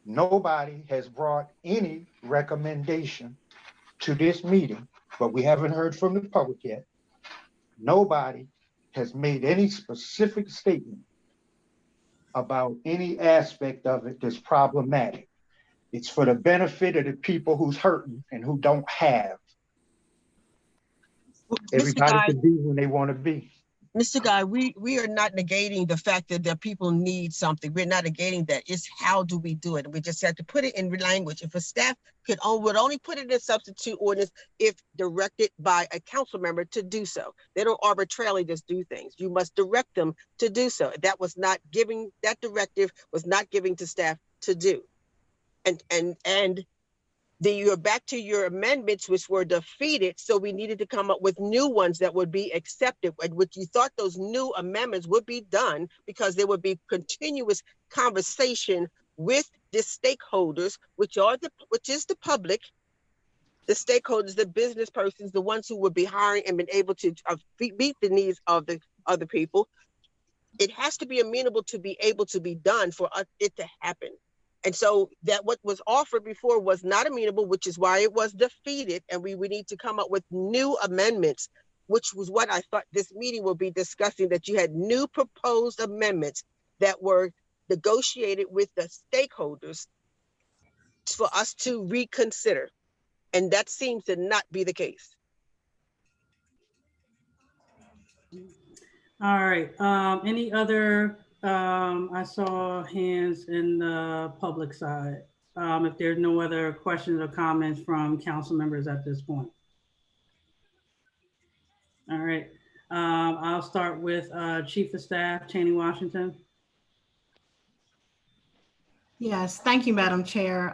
Speaker 12: nobody has brought any recommendation to this meeting, but we haven't heard from the public yet. Nobody has made any specific statement about any aspect of it that's problematic. It's for the benefit of the people who's hurting and who don't have. Everybody can be when they want to be.
Speaker 8: Mr. Guy, we are not negating the fact that the people need something. We're not negating that. It's how do we do it? We just have to put it in language. If a staff would only put it in a substitute ordinance if directed by a council member to do so. They don't arbitrarily just do things. You must direct them to do so. That directive was not giving to staff to do. And you're back to your amendments, which were defeated. So we needed to come up with new ones that would be accepted, which you thought those new amendments would be done because there would be continuous conversation with the stakeholders, which is the public, the stakeholders, the business persons, the ones who would be hiring and been able to meet the needs of the other people. It has to be amenable to be able to be done for it to happen. And so that what was offered before was not amenable, which is why it was defeated. And we need to come up with new amendments, which was what I thought this meeting will be discussing, that you had new proposed amendments that were negotiated with the stakeholders for us to reconsider. And that seems to not be the case.
Speaker 5: All right. Any other? I saw hands in the public side. If there's no other questions or comments from council members at this point. All right. I'll start with Chief of Staff, Tanya Washington.
Speaker 1: Yes, thank you, Madam Chair.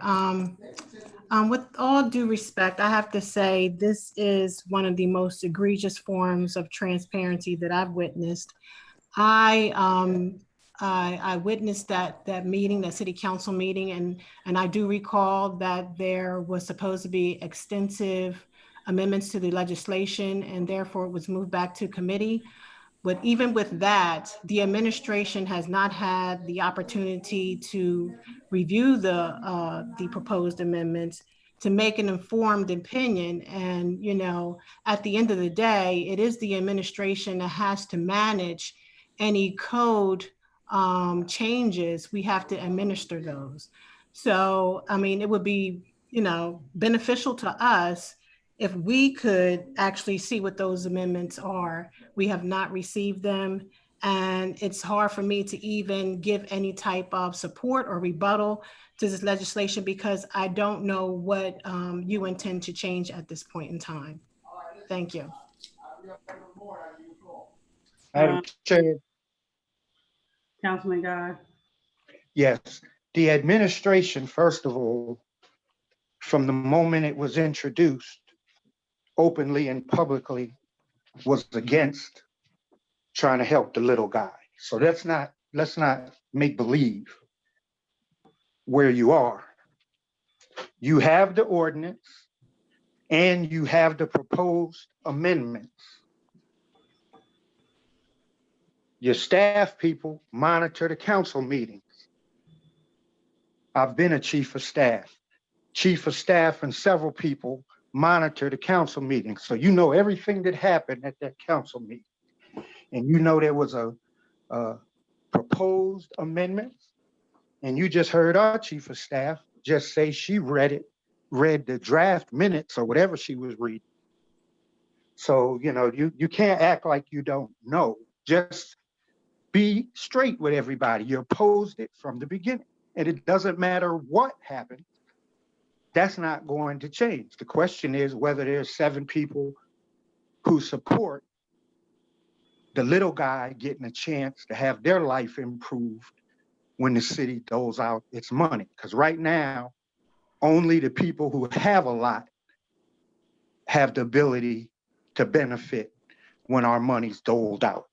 Speaker 1: With all due respect, I have to say this is one of the most egregious forms of transparency that I've witnessed. I witnessed that meeting, that city council meeting, and I do recall that there was supposed to be extensive amendments to the legislation, and therefore it was moved back to committee. But even with that, the administration has not had the opportunity to review the proposed amendments to make an informed opinion. And, you know, at the end of the day, it is the administration that has to manage any code changes. We have to administer those. So, I mean, it would be, you know, beneficial to us if we could actually see what those amendments are. We have not received them, and it's hard for me to even give any type of support or rebuttal to this legislation because I don't know what you intend to change at this point in time. Thank you.
Speaker 12: Madam Chair.
Speaker 5: Councilman Guy.
Speaker 12: Yes, the administration, first of all, from the moment it was introduced, openly and publicly, was against trying to help the little guy. So let's not make believe. where you are. You have the ordinance and you have the proposed amendments. Your staff people monitor the council meetings. I've been a chief of staff. Chief of staff and several people monitor the council meetings. So you know everything that happened at that council meeting. And you know there was a proposed amendment. And you just heard our chief of staff just say she read the draft minutes or whatever she was reading. So, you know, you can't act like you don't know. Just be straight with everybody. You opposed it from the beginning. And it doesn't matter what happened. That's not going to change. The question is whether there's 7 people who support the little guy getting a chance to have their life improved when the city doles out its money. Because right now, only the people who have a lot have the ability to benefit when our money's doled out.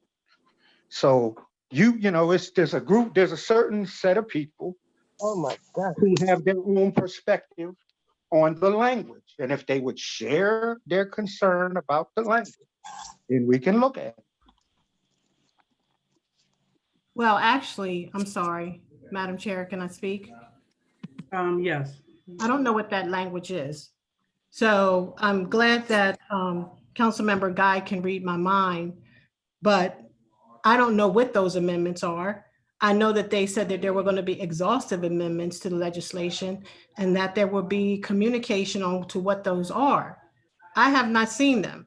Speaker 12: So you know, there's a certain set of people who have their own perspective on the language. And if they would share their concern about the language, then we can look at it.
Speaker 1: Well, actually, I'm sorry, Madam Chair, can I speak?
Speaker 5: Yes.
Speaker 1: I don't know what that language is. So I'm glad that Councilmember Guy can read my mind, but I don't know what those amendments are. I know that they said that there were going to be exhaustive amendments to the legislation and that there will be communication on to what those are. I have not seen them.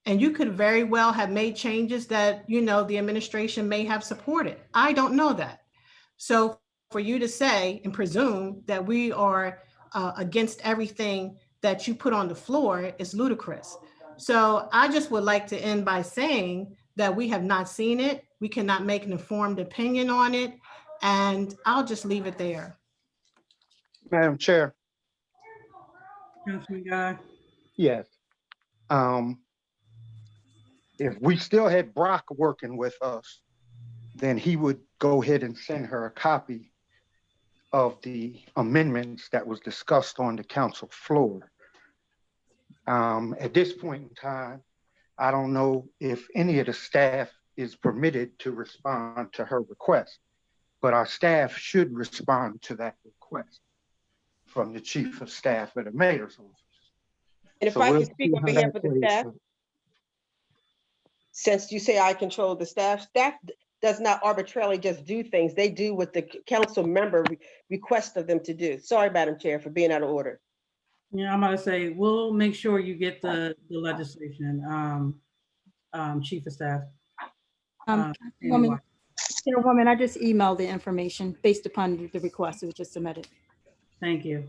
Speaker 1: And you could very well have made changes that, you know, the administration may have supported. I don't know that. So for you to say and presume that we are against everything that you put on the floor is ludicrous. So I just would like to end by saying that we have not seen it. We cannot make an informed opinion on it. And I'll just leave it there.
Speaker 12: Madam Chair.
Speaker 5: Councilman Guy.
Speaker 12: Yes. If we still had Brock working with us, then he would go ahead and send her a copy of the amendments that was discussed on the council floor. At this point in time, I don't know if any of the staff is permitted to respond to her request, but our staff should respond to that request from the chief of staff at the mayor's office.
Speaker 8: And if
Speaker 12: So
Speaker 8: I
Speaker 12: we'll
Speaker 8: can speak
Speaker 12: see
Speaker 8: on
Speaker 12: how
Speaker 8: behalf
Speaker 12: that
Speaker 8: of the
Speaker 12: plays
Speaker 8: staff,
Speaker 12: out.
Speaker 8: since you say I control the staff does not arbitrarily just do things. They do what the council member requests of them to do. Sorry, Madam Chair, for being out of order.
Speaker 5: Yeah, I'm gonna say, we'll make sure you get the legislation, Chief of Staff.
Speaker 4: Chairwoman, I just emailed the information based upon the request that was just submitted.
Speaker 5: Thank you.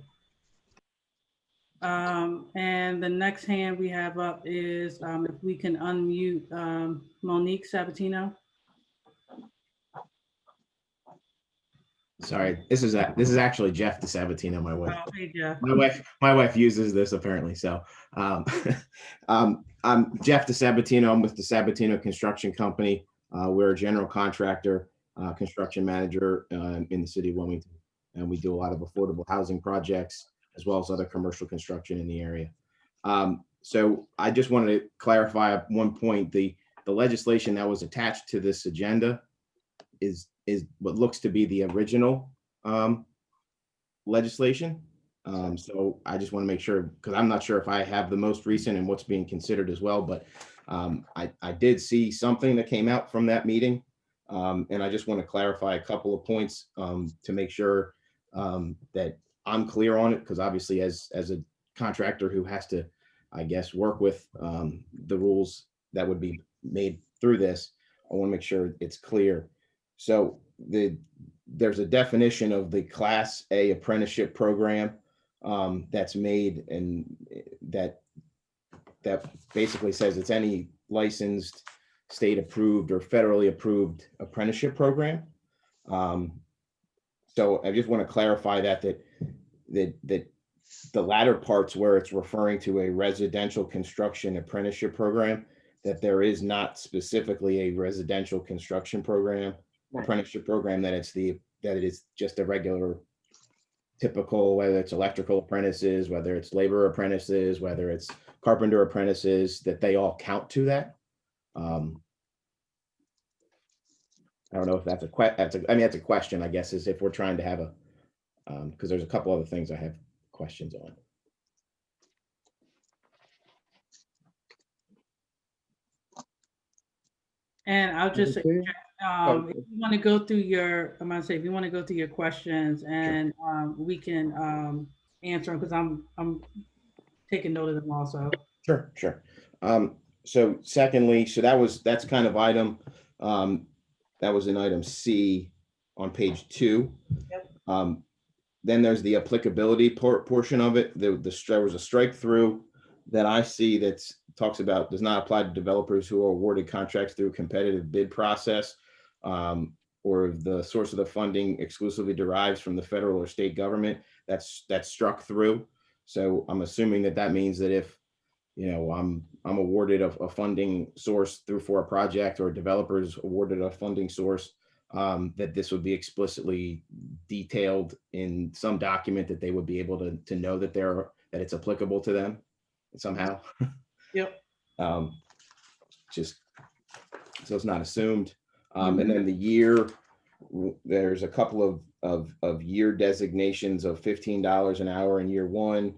Speaker 5: And the next hand we have up is if we can unmute Monique Sabatino.
Speaker 17: Sorry, this is actually Jeff DeSabatino, my wife.
Speaker 5: Oh, hey, Jeff.
Speaker 17: My wife uses this apparently. So I'm Jeff DeSabatino. I'm with the Sabatino Construction Company. We're a general contractor, construction manager in the city of Wilmington, and we do a lot of affordable housing projects as well as other commercial construction in the area. So I just wanted to clarify at one point, the legislation that was attached to this agenda is what looks to be the original legislation. So I just want to make sure, because I'm not sure if I have the most recent and what's being considered as well, but I did see something that came out from that meeting. And I just want to clarify a couple of points to make sure that I'm clear on it, because obviously as a contractor who has to, I guess, work with the rules that would be made through this, I want to make sure it's clear. So there's a definition of the Class A apprenticeship program that's made, and that basically says it's any licensed, state approved or federally approved apprenticeship program. So I just want to clarify that the latter parts where it's referring to a residential construction apprenticeship program, that there is not specifically a residential construction program, apprenticeship program, that it is just a regular typical, whether it's electrical apprentices, whether it's labor apprentices, whether it's carpenter apprentices, that they all count to that. I don't know if that's I mean, that's a question, I guess, is if we're trying to have a, because there's a couple other things I have questions on.
Speaker 5: And I'll just say,
Speaker 12: Okay.
Speaker 5: if you want to go through your, I'm gonna say, if you want to go through your questions and we can answer them, because I'm taking note of them also.
Speaker 17: Sure, sure. So secondly, so that's kind of item, that was in item C on page 2.
Speaker 5: Yep.
Speaker 17: Then there's the applicability portion of it. There was a strike through that I see that talks about does not apply to developers who are awarded contracts through a competitive bid process, or the source of the funding exclusively derives from the federal or state government. That's struck through. So I'm assuming that means that if, you know, I'm awarded a funding source for a project, or developers awarded a funding source, that this would be explicitly detailed in some document that they would be able to know that that it's applicable to them somehow.
Speaker 5: Yep.
Speaker 17: Just so it's not assumed. And then the year, there's a couple of year designations of $15 an hour in year 1,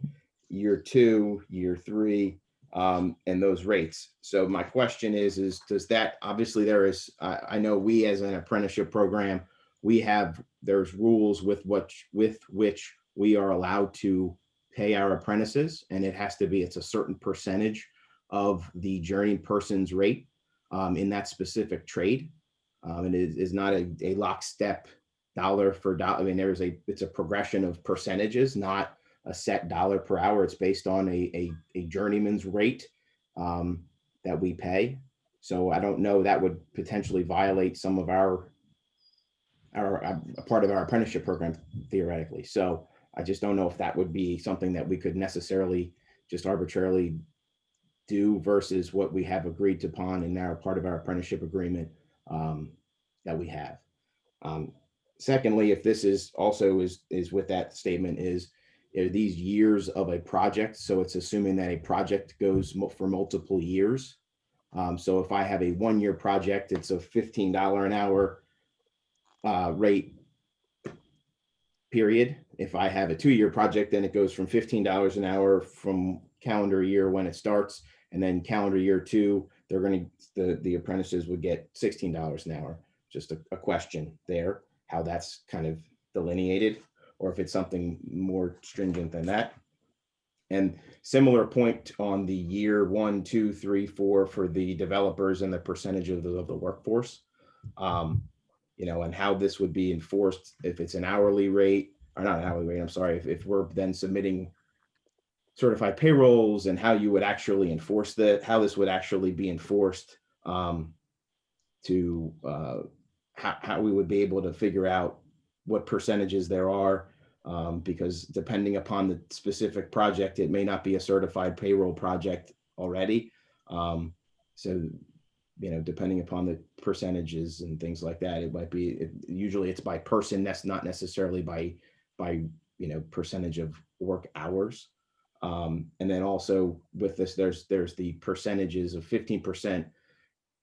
Speaker 17: year 2, year 3, and those rates. So my question is does that, obviously there is, I know we as an apprenticeship program, there's rules with which we are allowed to pay our apprentices, and it's a certain percentage of the journeyman person's rate in that specific trade. And it is not a lockstep dollar for dollar. I mean, it's a progression of percentages, not a set dollar per hour. It's based on a journeyman's rate that we pay. So I don't know, that would potentially violate some of our part of our apprenticeship program theoretically. So I just don't know if that would be something that we could necessarily just arbitrarily do versus what we have agreed upon in our part of our apprenticeship agreement that we have. Secondly, if this is also is with that statement is these years of a project. So it's assuming that a project goes for multiple years. So if I have a 1-year project, it's a $15 an hour rate period. If I have a 2-year project, then it goes from $15 an hour from calendar year when it starts, and then calendar year 2, the apprentices would get $16 an hour. Just a question there, how that's kind of delineated, or if it's something more stringent than that. And similar point on the year 1, 2, 3, 4 for the developers and the percentage of the workforce. You know, and how this would be enforced if it's an hourly rate, or not an hourly rate, I'm sorry, if we're then submitting certified payrolls, and how you would actually enforce that, how this would actually be enforced, to how we would be able to figure out what percentages there are, because depending upon the specific project, it may not be a certified payroll project already. So, you know, depending upon the percentages and things like that, it might be, usually it's by person, that's not necessarily by, you know, percentage of work hours. And then also with this, there's the percentages of 15%.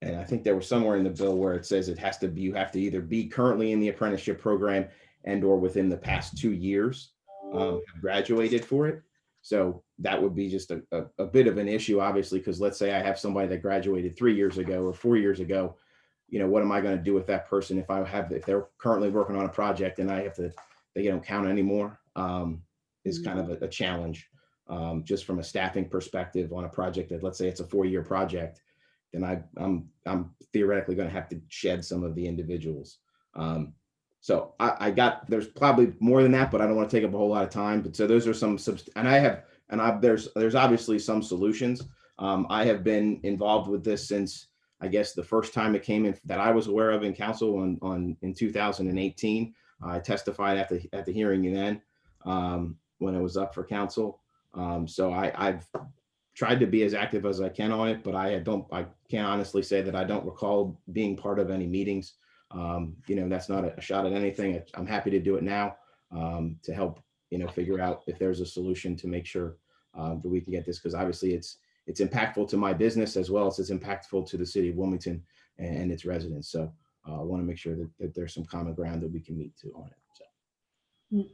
Speaker 17: And I think there was somewhere in the bill where it says you have to either be currently in the apprenticeship program and or within the past 2 years have graduated for it. So that would be just a bit of an issue, obviously, because let's say I have somebody that graduated 3 years ago or 4 years ago, you know, what am I going to do with that person if they're currently working on a project and they don't count anymore, is kind of a challenge, just from a staffing perspective on a project that, let's say it's a 4-year project, then I'm theoretically going to have to shed some of the individuals. So there's probably more than that, but I don't want to take up a whole lot of time. But so those are some, there's obviously some solutions. I have been involved with this since, I guess, the first time it came in that I was aware of in council in 2018. I testified at the hearing then when it was up for council. So I've tried to be as active as I can on it, but I can't honestly say that I don't recall being part of any meetings. You know, that's not a shot at anything. I'm happy to do it now to help figure out if there's a solution to make sure that we can get this, because obviously it's impactful to my business as well as it's impactful to the city of Wilmington and its residents. So I want to make sure that there's some common ground that we can meet to on it. So.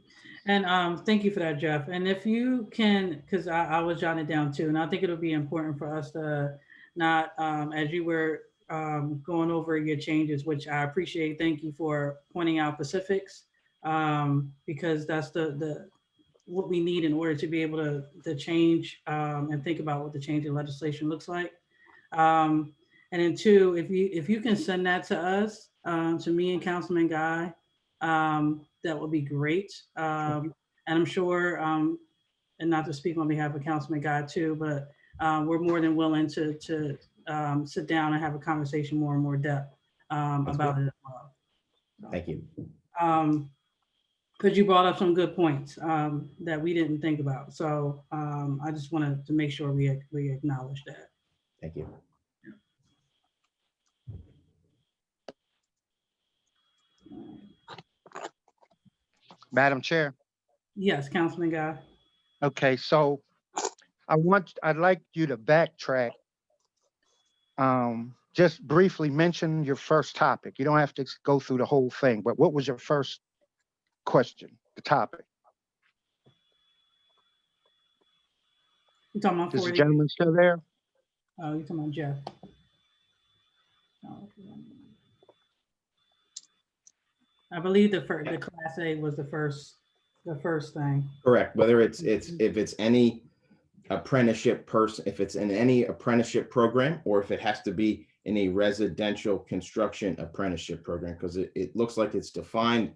Speaker 5: And thank you for that, Jeff. And if you can, because I was jotting it down too, and I think it'll be important for us to not, as you were going over your changes, which I appreciate. Thank you for pointing out specifics, because that's the what we need in order to be able to change and think about what the change in legislation looks like. And then two, if you can send that to us, to me and Councilman Guy, that would be great. And I'm sure, and not to speak on behalf of Councilman Guy too, but we're more than willing to sit down and have a conversation more and more depth about it as well.
Speaker 17: Thank you.
Speaker 5: Because you brought up some good points that we didn't think about. So I just wanted to make sure we acknowledge that.
Speaker 17: Thank you.
Speaker 12: Madam Chair.
Speaker 5: Yes, Councilman Guy.
Speaker 12: Okay, so I'd like you to backtrack. Just briefly mention your first topic. You don't have to go through the whole thing, but what was your first question, the topic?
Speaker 5: You talking about
Speaker 12: Is the gentleman still there?
Speaker 5: Oh, you're talking about Jeff. I believe the Class A was the first thing.
Speaker 17: Correct. Whether if it's any apprenticeship person, if it's in any apprenticeship program, or if it has to be in a residential construction apprenticeship program, because it looks like it's defined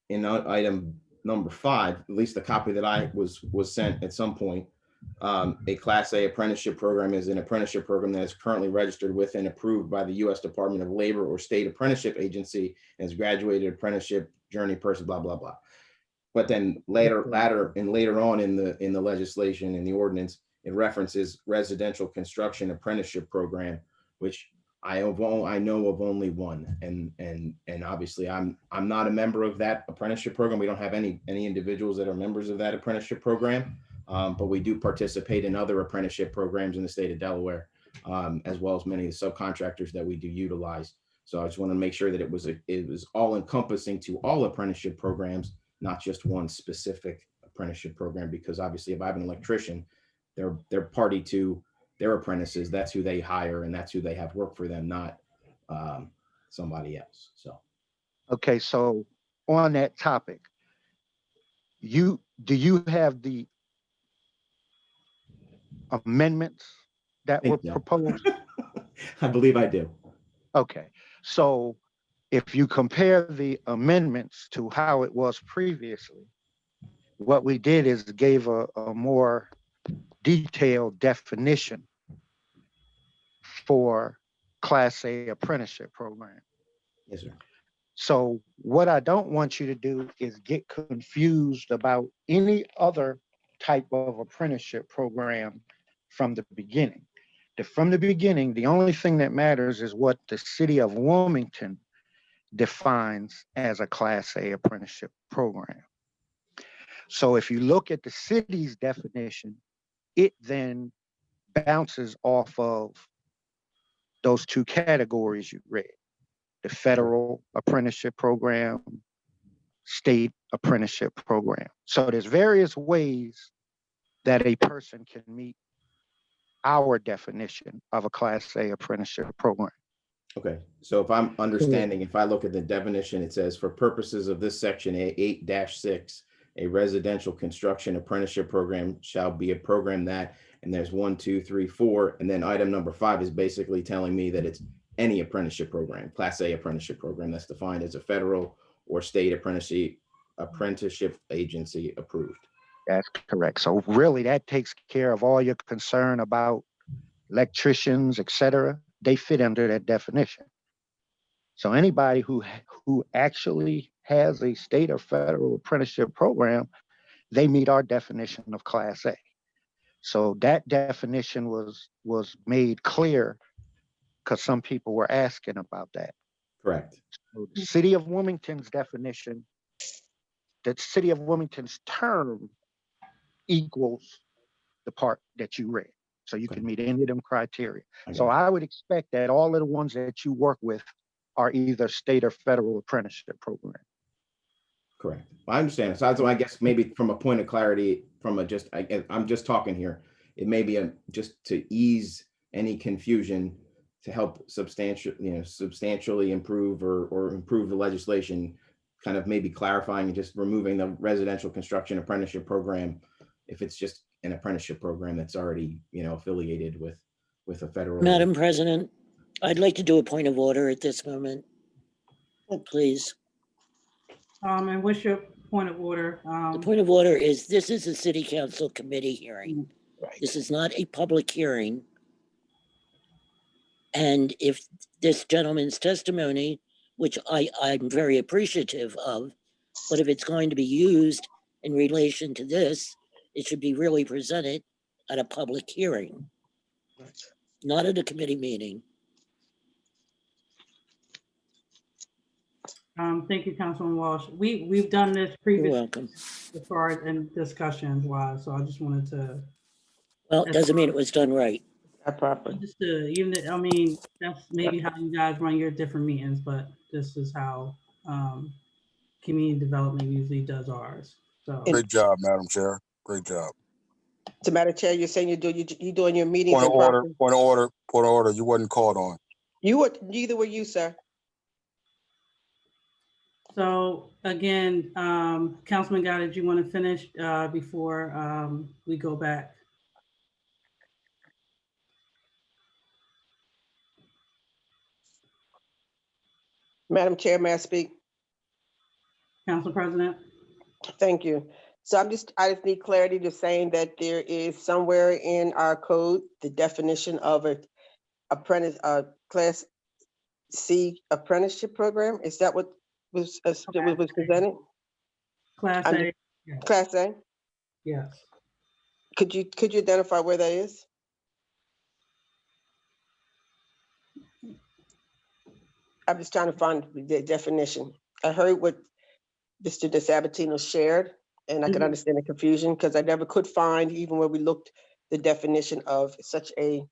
Speaker 17: in item number 5, at least the copy that I was sent at some point. A Class A apprenticeship program is an apprenticeship program that is currently registered with and approved by the U.S. Department of Labor or state apprenticeship agency and is graduated apprenticeship journey person, blah, blah, blah. But then later on in the legislation, in the ordinance, it references residential construction apprenticeship program, which I know of only one. And obviously I'm not a member of that apprenticeship program. We don't have any individuals that are members of that apprenticeship program. But we do participate in other apprenticeship programs in the state of Delaware, as well as many of the subcontractors that we do utilize. So I just want to make sure that it was all encompassing to all apprenticeship programs, not just one specific apprenticeship program, because obviously if I have an electrician, they're party to their apprentices. That's who they hire and that's who they have work for them, not somebody else. So.
Speaker 12: Okay, so on that topic, do you have the amendments that were proposed?
Speaker 17: I believe I do.
Speaker 12: Okay, so if you compare the amendments to how it was previously, what we did is gave a more detailed definition for Class A apprenticeship program.
Speaker 17: Yes, sir.
Speaker 12: So what I don't want you to do is get confused about any other type of apprenticeship program from the beginning. From the beginning, the only thing that matters is what the city of Wilmington defines as a Class A apprenticeship program. So if you look at the city's definition, it then bounces off of those two categories you read: the federal apprenticeship program, state apprenticeship program. So there's various ways that a person can meet our definition of a Class A apprenticeship program.
Speaker 17: Okay, so if I'm understanding, if I look at the definition, it says for purposes of this section 8-6, a residential construction apprenticeship program shall be a program that, and there's 1, 2, 3, 4, and then item number 5 is basically telling me that it's any apprenticeship program, Class A apprenticeship program that's defined as a federal or state apprenticeship agency approved.
Speaker 12: That's correct. So really that takes care of all your concern about electricians, et cetera. They fit under that definition. So anybody who actually has a state or federal apprenticeship program, they meet our definition of Class A. So that definition was made clear because some people were asking about that.
Speaker 17: Correct.
Speaker 12: So the city of Wilmington's definition the city of Wilmington's term equals the part that you read. So you can meet any of them criteria. So I would expect that all of the ones that you work with are either state or federal apprenticeship program.
Speaker 17: Correct. I understand. So I guess maybe from a point of clarity, from a just, I'm just talking here, it may be just to ease any confusion, to help substantially improve or improve the legislation, kind of maybe clarifying and just removing the residential construction apprenticeship program if it's just an apprenticeship program that's already, affiliated with a federal.
Speaker 11: Madam President, I'd like to do a point of order at this moment, please.
Speaker 5: And what's your point of order?
Speaker 11: The point of order is this is a city council committee hearing.
Speaker 17: Right.
Speaker 11: This is not a public hearing. And if this gentleman's testimony, which I'm very appreciative of, but if it's going to be used in relation to this, it should be really presented at a public hearing, not at a committee meeting.
Speaker 5: Thank you, Councilman Walsh. We've done this previously.
Speaker 11: You're welcome.
Speaker 5: As far as in discussions wise, so I just wanted to.
Speaker 11: Well, it doesn't mean it was done right.
Speaker 5: Understood. Even, I mean, that's maybe how you guys run your different meetings, but this is how community development usually does ours. So
Speaker 9: Great job, Madam Chair. Great job.
Speaker 8: So, Madam Chair, you're saying you're doing your meetings.
Speaker 9: Point of order. You wasn't called on.
Speaker 8: Neither were you, sir.
Speaker 5: So again, Councilman Guy, did you want to finish before we go back?
Speaker 8: Madam Chair, may I speak?
Speaker 5: Council President.
Speaker 8: Thank you. So I just need clarity to saying that there is somewhere in our code, the definition of a Class C apprenticeship program. Is that what was presented?
Speaker 5: Class A. Yes.
Speaker 8: Class A?
Speaker 5: Yes.
Speaker 8: Could you identify where that is? I'm just trying to find the definition. I heard what Mr. DeSabatino shared, and I could understand the confusion because I never could find, even when we looked, the definition of such a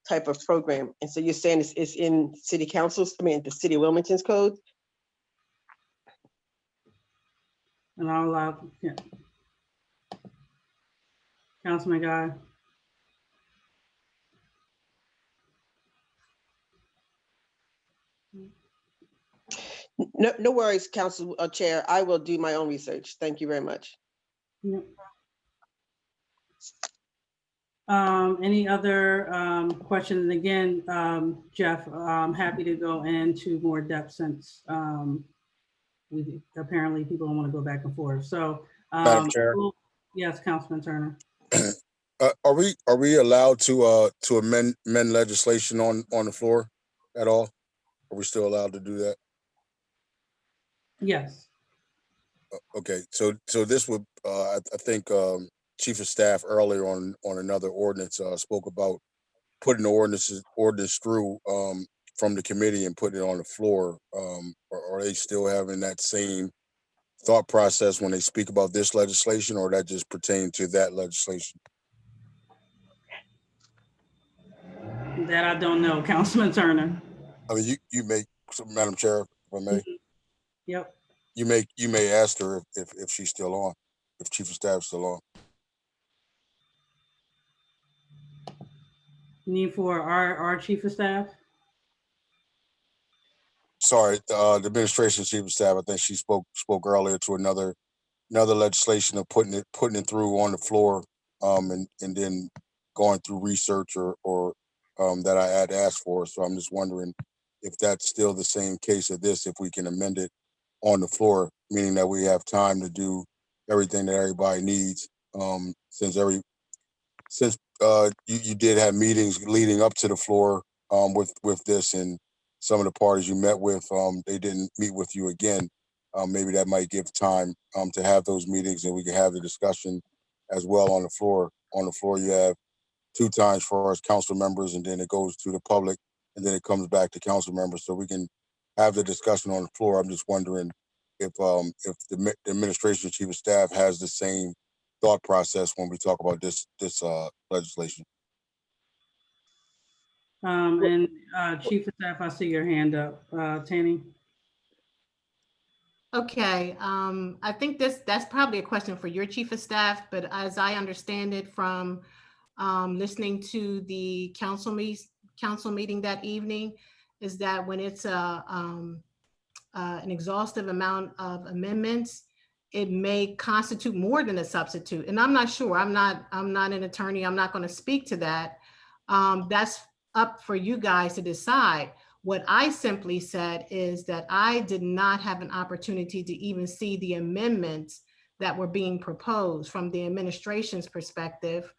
Speaker 8: type of program. And so you're saying it's in city councils, the city of Wilmington's code?
Speaker 5: And I'll allow, yeah. Councilman Guy.
Speaker 8: No worries, Council Chair. I will do my own research. Thank you very much.
Speaker 5: Yeah. Any other questions? Again, Jeff, I'm happy to go into more depth since apparently people don't want to go back and forth. So,
Speaker 9: Madam Chair.
Speaker 5: Yes, Councilman Turner.
Speaker 9: Are we allowed to amend legislation on the floor at all? Are we still allowed to do that?
Speaker 5: Yes.
Speaker 9: Okay, so this would I think Chief of Staff earlier on another ordinance spoke about putting the ordinance through from the committee and putting it on the floor. Are they still having that same thought process when they speak about this legislation, or that just pertain to that legislation?
Speaker 5: That I don't know, Councilman Turner.
Speaker 9: I mean, you may, Madam Chair, if I may.
Speaker 5: Yep.
Speaker 9: You may ask her if she's still on, if Chief of Staff is still on.
Speaker 5: Need for our Chief of Staff?
Speaker 9: Sorry, the administration Chief of Staff, I think she spoke earlier to another legislation of putting it through on the floor, and then going through research or that I had asked for. So I'm just wondering if that's still the same case of this, if we can amend it on the floor, meaning that we have time to do everything that everybody needs. Since you did have meetings leading up to the floor with this, and some of the parties you met with, they didn't meet with you again. Maybe that might give time to have those meetings, and we can have the discussion as well on the floor. On the floor, you have 2 times for us council members, and then it goes to the public, and then it comes back to council members, so we can have the discussion on the floor. I'm just wondering if the administration chief of staff has the same thought process when we talk about this legislation.
Speaker 5: And Chief of Staff, I see your hand up. Tanny?
Speaker 1: Okay, I think that's probably a question for your chief of staff, but as I understand it from listening to the council meeting that evening, is that when it's an exhaustive amount of amendments, it may constitute more than a substitute. And I'm not sure. I'm not an attorney. I'm not going to speak to that. That's up for you guys to decide. What I simply said is that I did not have an opportunity to even see the amendments that were being proposed from the administration's perspective.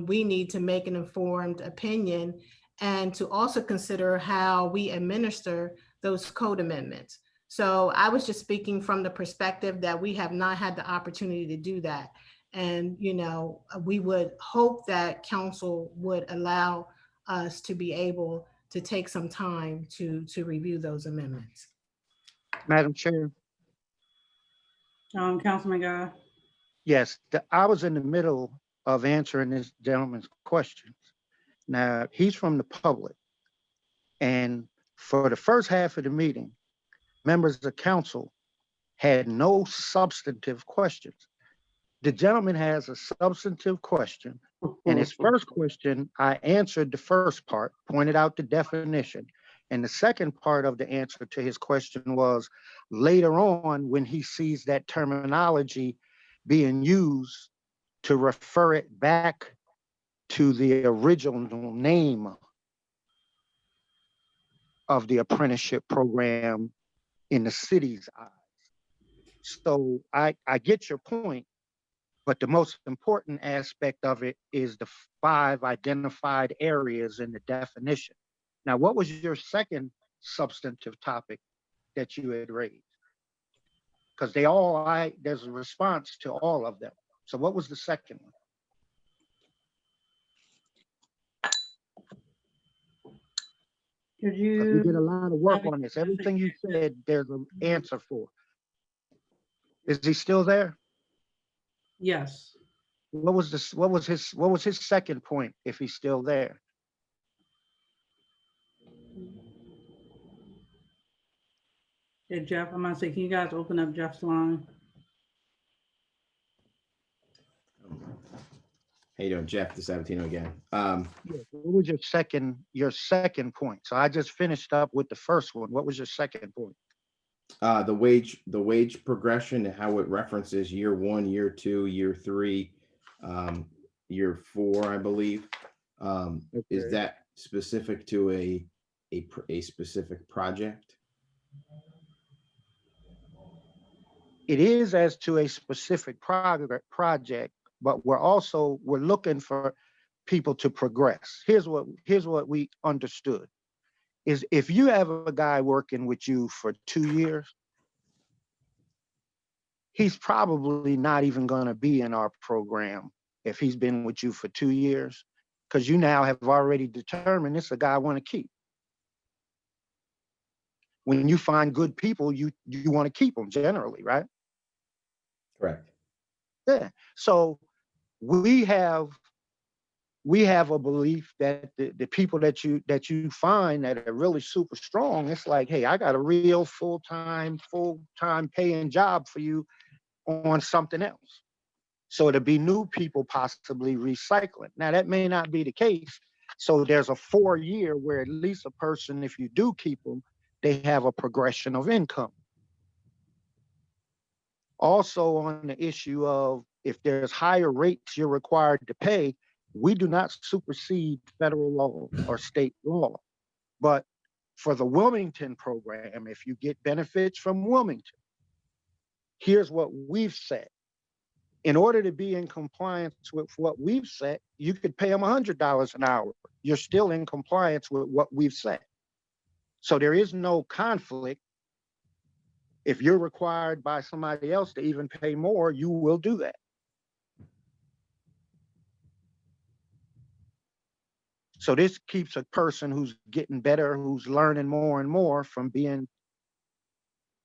Speaker 1: We need to make an informed opinion and to also consider how we administer those code amendments. So I was just speaking from the perspective that we have not had the opportunity to do that. And, you know, we would hope that council would allow us to be able to take some time to review those amendments.
Speaker 12: Madam Chair.
Speaker 5: Councilman Guy.
Speaker 12: Yes, I was in the middle of answering this gentleman's questions. Now, he's from the public. And for the first half of the meeting, members of council had no substantive questions. The gentleman has a substantive question. And his first question, I answered the first part, pointed out the definition. And the second part of the answer to his question was later on when he sees that terminology being used to refer it back to the original name of the apprenticeship program in the city's eyes. So I get your point, but the most important aspect of it is the 5 identified areas in the definition. Now, what was your second substantive topic that you had raised? Because there's a response to all of them. So what was the second one?
Speaker 5: Could you?
Speaker 12: We did a lot of work on this. Everything you said, there's an answer for. Is he still there?
Speaker 5: Yes.
Speaker 12: What was his second point if he's still there?
Speaker 5: Hey, Jeff, I'm gonna say, can you guys open up Jeff's line?
Speaker 17: How you doing, Jeff DeSabatino again?
Speaker 12: What was your second point? So I just finished up with the first one. What was your second point?
Speaker 17: The wage progression and how it references year 1, year 2, year 3, year 4, I believe. Okay. Is that specific to a specific project?
Speaker 12: It is as to a specific project, but we're looking for people to progress. Here's what we understood is if you have a guy working with you for 2 years, he's probably not even going to be in our program if he's been with you for 2 years, because you now have already determined this is a guy I want to keep. When you find good people, you want to keep them generally, right?
Speaker 17: Correct.
Speaker 12: Yeah. So we have a belief that the people that you find that are really super strong, it's like, hey, I got a real full-time paying job for you on something else. So it'll be new people possibly recycling. Now that may not be the case. So there's a 4-year where at least a person, if you do keep them, they have a progression of income. Also on the issue of if there's higher rates you're required to pay, we do not supersede federal law or state law. But for the Wilmington program, if you get benefits from Wilmington, here's what we've said. In order to be in compliance with what we've set, you could pay them $100 an hour. You're still in compliance with what we've set. So there is no conflict. If you're required by somebody else to even pay more, you will do that. So this keeps a person who's getting better, who's learning more and more from being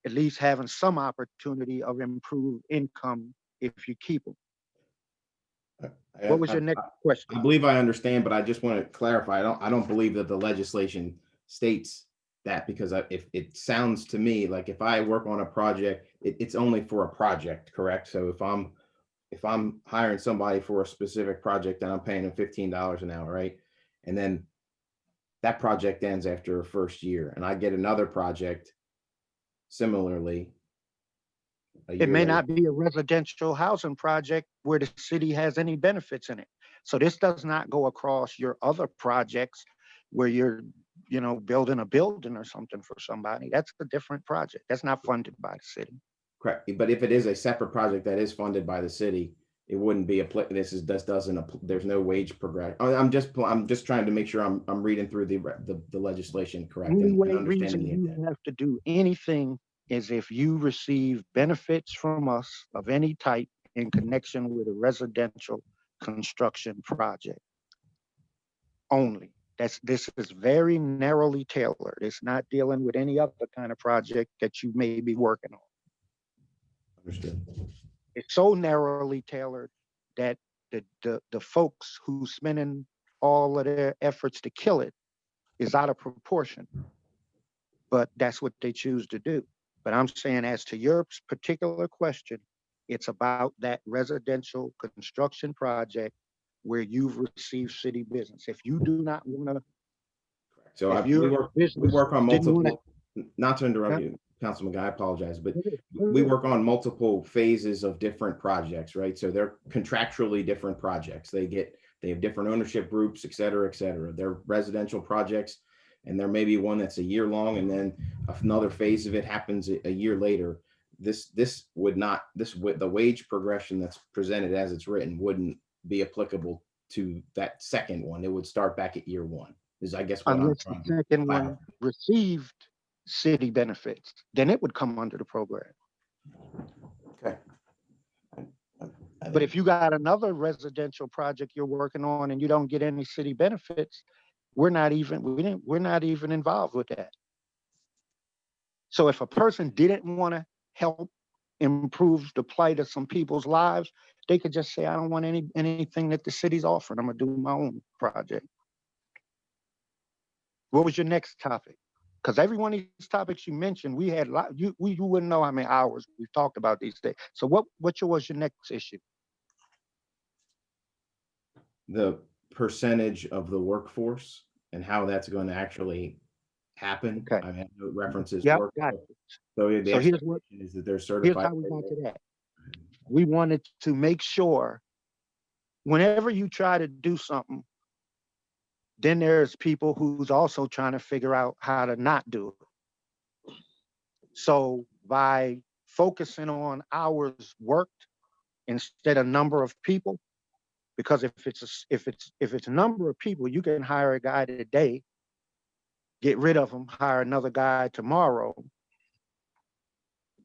Speaker 12: at least having some opportunity of improved income if you keep them. What was your next question?
Speaker 17: I believe I understand, but I just want to clarify. I don't believe that the legislation states that, because if it sounds to me like if I work on a project, it's only for a project, correct? So if I'm hiring somebody for a specific project and I'm paying them $15 an hour, right? And then that project ends after a first year and I get another project similarly.
Speaker 12: It may not be a residential housing project where the city has any benefits in it. So this does not go across your other projects where you're, building a building or something for somebody. That's a different project. That's not funded by the city.
Speaker 17: Correct. But if it is a separate project that is funded by the city, it wouldn't be there's no wage progression. I'm just trying to make sure I'm reading through the legislation correct.
Speaker 12: The
Speaker 17: and
Speaker 12: only
Speaker 17: understanding
Speaker 12: reason
Speaker 17: the
Speaker 12: you
Speaker 17: intent.
Speaker 12: have to do anything is if you receive benefits from us of any type in connection with a residential construction project only. This is very narrowly tailored. It's not dealing with any other kind of project that you may be working on.
Speaker 17: Understood.
Speaker 12: It's so narrowly tailored that the folks who spending all of their efforts to kill it is out of proportion. But that's what they choose to do. But I'm saying, as to your particular question, it's about that residential construction project where you've received city business. If you do not want to,
Speaker 17: So we work on multiple, not to interrupt you, Councilman Guy, I apologize, but we work on multiple phases of different projects, right? So they're contractually different projects. They have different ownership groups, et cetera, et cetera. They're residential projects, and there may be one that's a year long, and then another phase of it happens a year later. The wage progression that's presented as it's written wouldn't be applicable to that second one. It would start back at year one, is I guess what
Speaker 12: unless
Speaker 17: I'm trying
Speaker 12: the second
Speaker 17: clarify.
Speaker 12: one received city benefits, then it would come under the program.
Speaker 17: Okay.
Speaker 12: But if you got another residential project you're working on and you don't get any city benefits, we're not even involved with that. So if a person didn't want to help improve the plight of some people's lives, they could just say, I don't want anything that the city's offering. I'm gonna do my own project. What was your next topic? Because every one of these topics you mentioned, we had you wouldn't know how many hours we've talked about these days. So what was your next issue?
Speaker 17: The percentage of the workforce and how that's going to actually happen.
Speaker 12: Okay.
Speaker 17: I mean, references.
Speaker 12: Yep, got it.
Speaker 17: So the
Speaker 12: So here's what
Speaker 17: expectation is that they're certified.
Speaker 12: Here's how we got to that. We wanted to make sure whenever you try to do something, then there's people who's also trying to figure out how to not do it. So by focusing on hours worked instead of number of people, because if it's a number of people, you can hire a guy today, get rid of him, hire another guy tomorrow,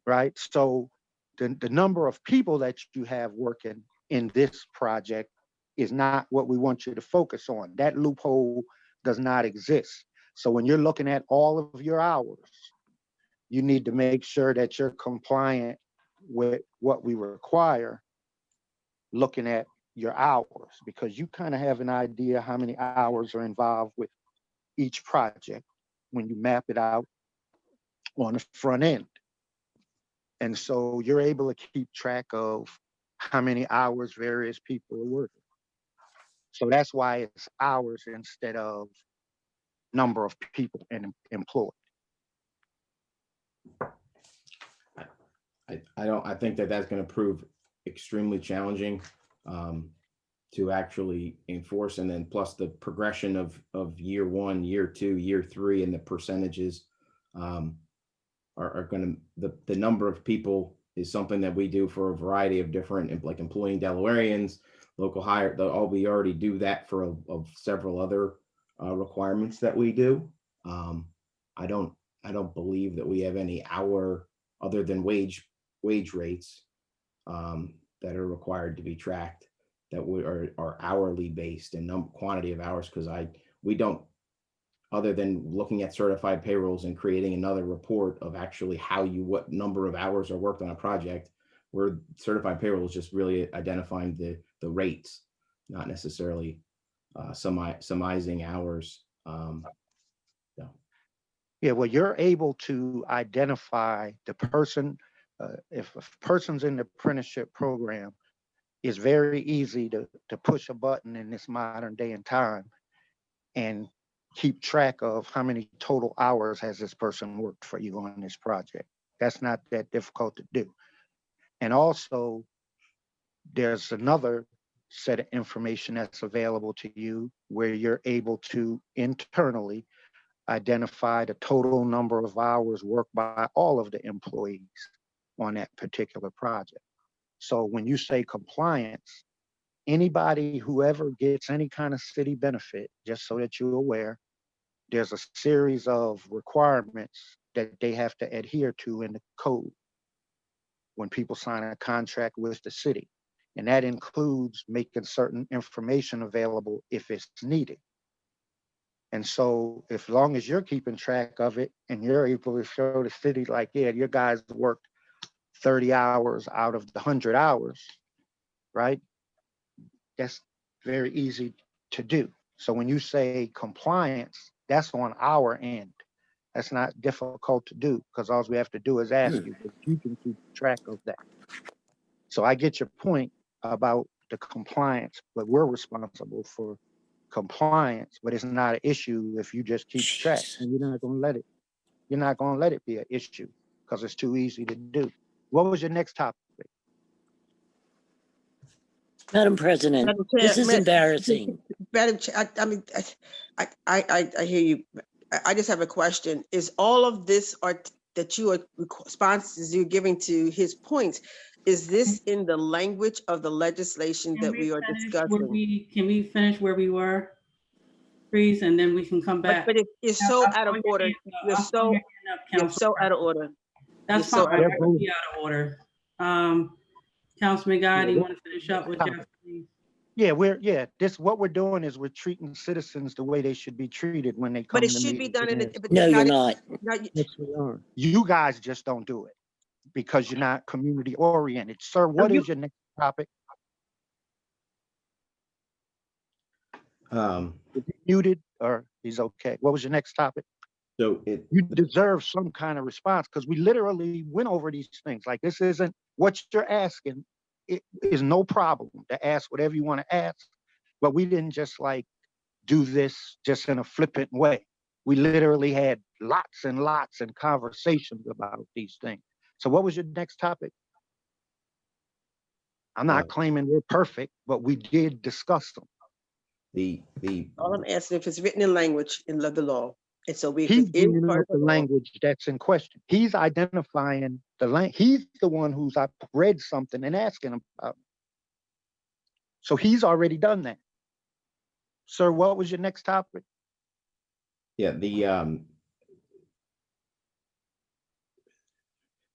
Speaker 12: right? So the number of people that you have working in this project is not what we want you to focus on. That loophole does not exist. So when you're looking at all of your hours, you need to make sure that you're compliant with what we require looking at your hours, because you kind of have an idea how many hours are involved with each project when you map it out on the front end. And so you're able to keep track of how many hours various people are working. So that's why it's hours instead of number of people employed.
Speaker 17: I think that's going to prove extremely challenging to actually enforce, and then plus the progression of year one, year two, year three, and the percentages are going to, the number of people is something that we do for a variety of different, like employing Delawareans, local hire, we already do that for of several other requirements that we do. I don't believe that we have any hour other than wage rates that are required to be tracked that we are hourly based and quantity of hours, because we don't other than looking at certified payrolls and creating another report of actually what number of hours are worked on a project, where certified payroll is just really identifying the rates, not necessarily summarizing hours.
Speaker 12: Yeah, well, you're able to identify the person. If a person's in the apprenticeship program, it's very easy to push a button in this modern day and time and keep track of how many total hours has this person worked for you on this project. That's not that difficult to do. And also, there's another set of information that's available to you where you're able to internally identify the total number of hours worked by all of the employees on that particular project. So when you say compliance, anybody who ever gets any kind of city benefit, just so that you're aware, there's a series of requirements that they have to adhere to in the code when people sign a contract with the city. And that includes making certain information available if it's needed. And so as long as you're keeping track of it and you're able to show the city like, yeah, your guys worked 30 hours out of the 100 hours, right? That's very easy to do. So when you say compliance, that's on our end. That's not difficult to do because all we have to do is ask you, but you can keep track of that. So I get your point about the compliance, but we're responsible for compliance, but it's not an issue if you just keep track, and you're not going to let it be an issue because it's too easy to do. What was your next topic?
Speaker 11: Madam President,
Speaker 8: Madam Chair,
Speaker 11: this is embarrassing.
Speaker 8: Madam Chair, I mean, I hear you. I just have a question. Is all of this that you are responses you're giving to his points, is this in the language of the legislation that we are discussing?
Speaker 5: Can we finish where we were, please, and then we can come back?
Speaker 8: But it's so out of order. You're so out of order.
Speaker 5: That's fine. I can be out of order. Councilman Guy, do you want to finish up with Jeff, please?
Speaker 12: Yeah, what we're doing is we're treating citizens the way they should be treated when they come
Speaker 8: But it
Speaker 12: to
Speaker 8: should be done in a.
Speaker 11: No, you're not.
Speaker 12: Yes, we are. You guys just don't do it because you're not community oriented. Sir, what is your next topic? Is he muted or he's okay? What was your next topic?
Speaker 17: So
Speaker 12: you deserve some kind of response because we literally went over these things. Like this isn't what you're asking. It is no problem to ask whatever you want to ask, but we didn't just like do this just in a flippant way. We literally had lots and lots and conversations about these things. So what was your next topic? I'm not claiming we're perfect, but we did discuss them.
Speaker 8: All I'm asking if it's written in language in the law. And so
Speaker 12: he's bringing up the language that's in question. He's identifying the language. He's the one who's read something and asking about. So he's already done that. Sir, what was your next topic?
Speaker 17: Yeah,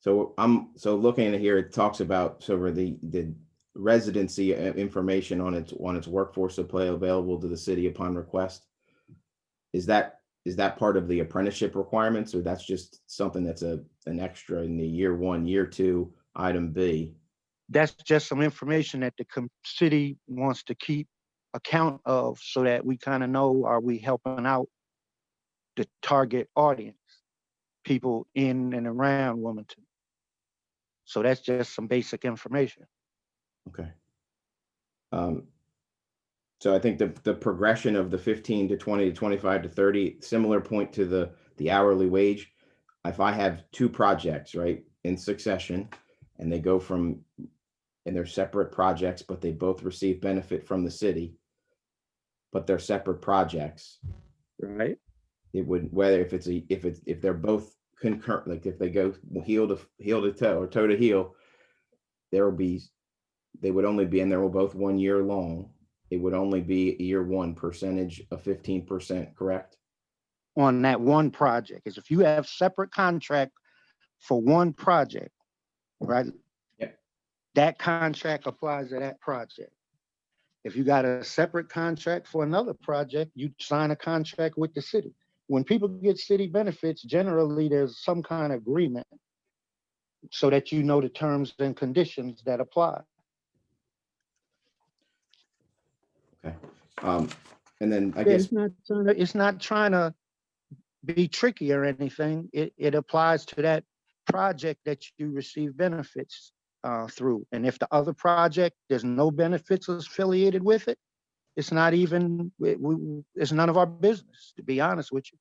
Speaker 17: so I'm looking at here, it talks about the residency information on its workforce supply available to the city upon request. Is that part of the apprenticeship requirements, or that's just something that's an extra in the year 1, year 2, item B?
Speaker 12: That's just some information that the city wants to keep account of so that we kind of know, are we helping out the target audience, people in and around Wilmington? So that's just some basic information.
Speaker 17: Okay. So I think the progression of the 15 to 20 to 25 to 30, similar point to the hourly wage. If I have 2 projects, right, in succession, and they go and they're separate projects, but they both receive benefit from the city, but they're separate projects,
Speaker 12: right?
Speaker 17: It would, whether if they're both concurrent, like if they go heel to toe or toe to heel, they would only be, and they're both 1 year long. It would only be year 1 percentage of 15%, correct?
Speaker 12: On that one project, is if you have separate contract for one project, right?
Speaker 17: Yeah.
Speaker 12: That contract applies to that project. If you got a separate contract for another project, you sign a contract with the city. when people get city benefits, generally there's some kind of agreement so that you know the terms and conditions that apply.
Speaker 17: Okay. And then I guess,
Speaker 12: It's not trying to be tricky or anything. It applies to that project that you receive benefits through. And if the other project, there's no benefits affiliated with it, it's not even, it's none of our business, to be honest with you.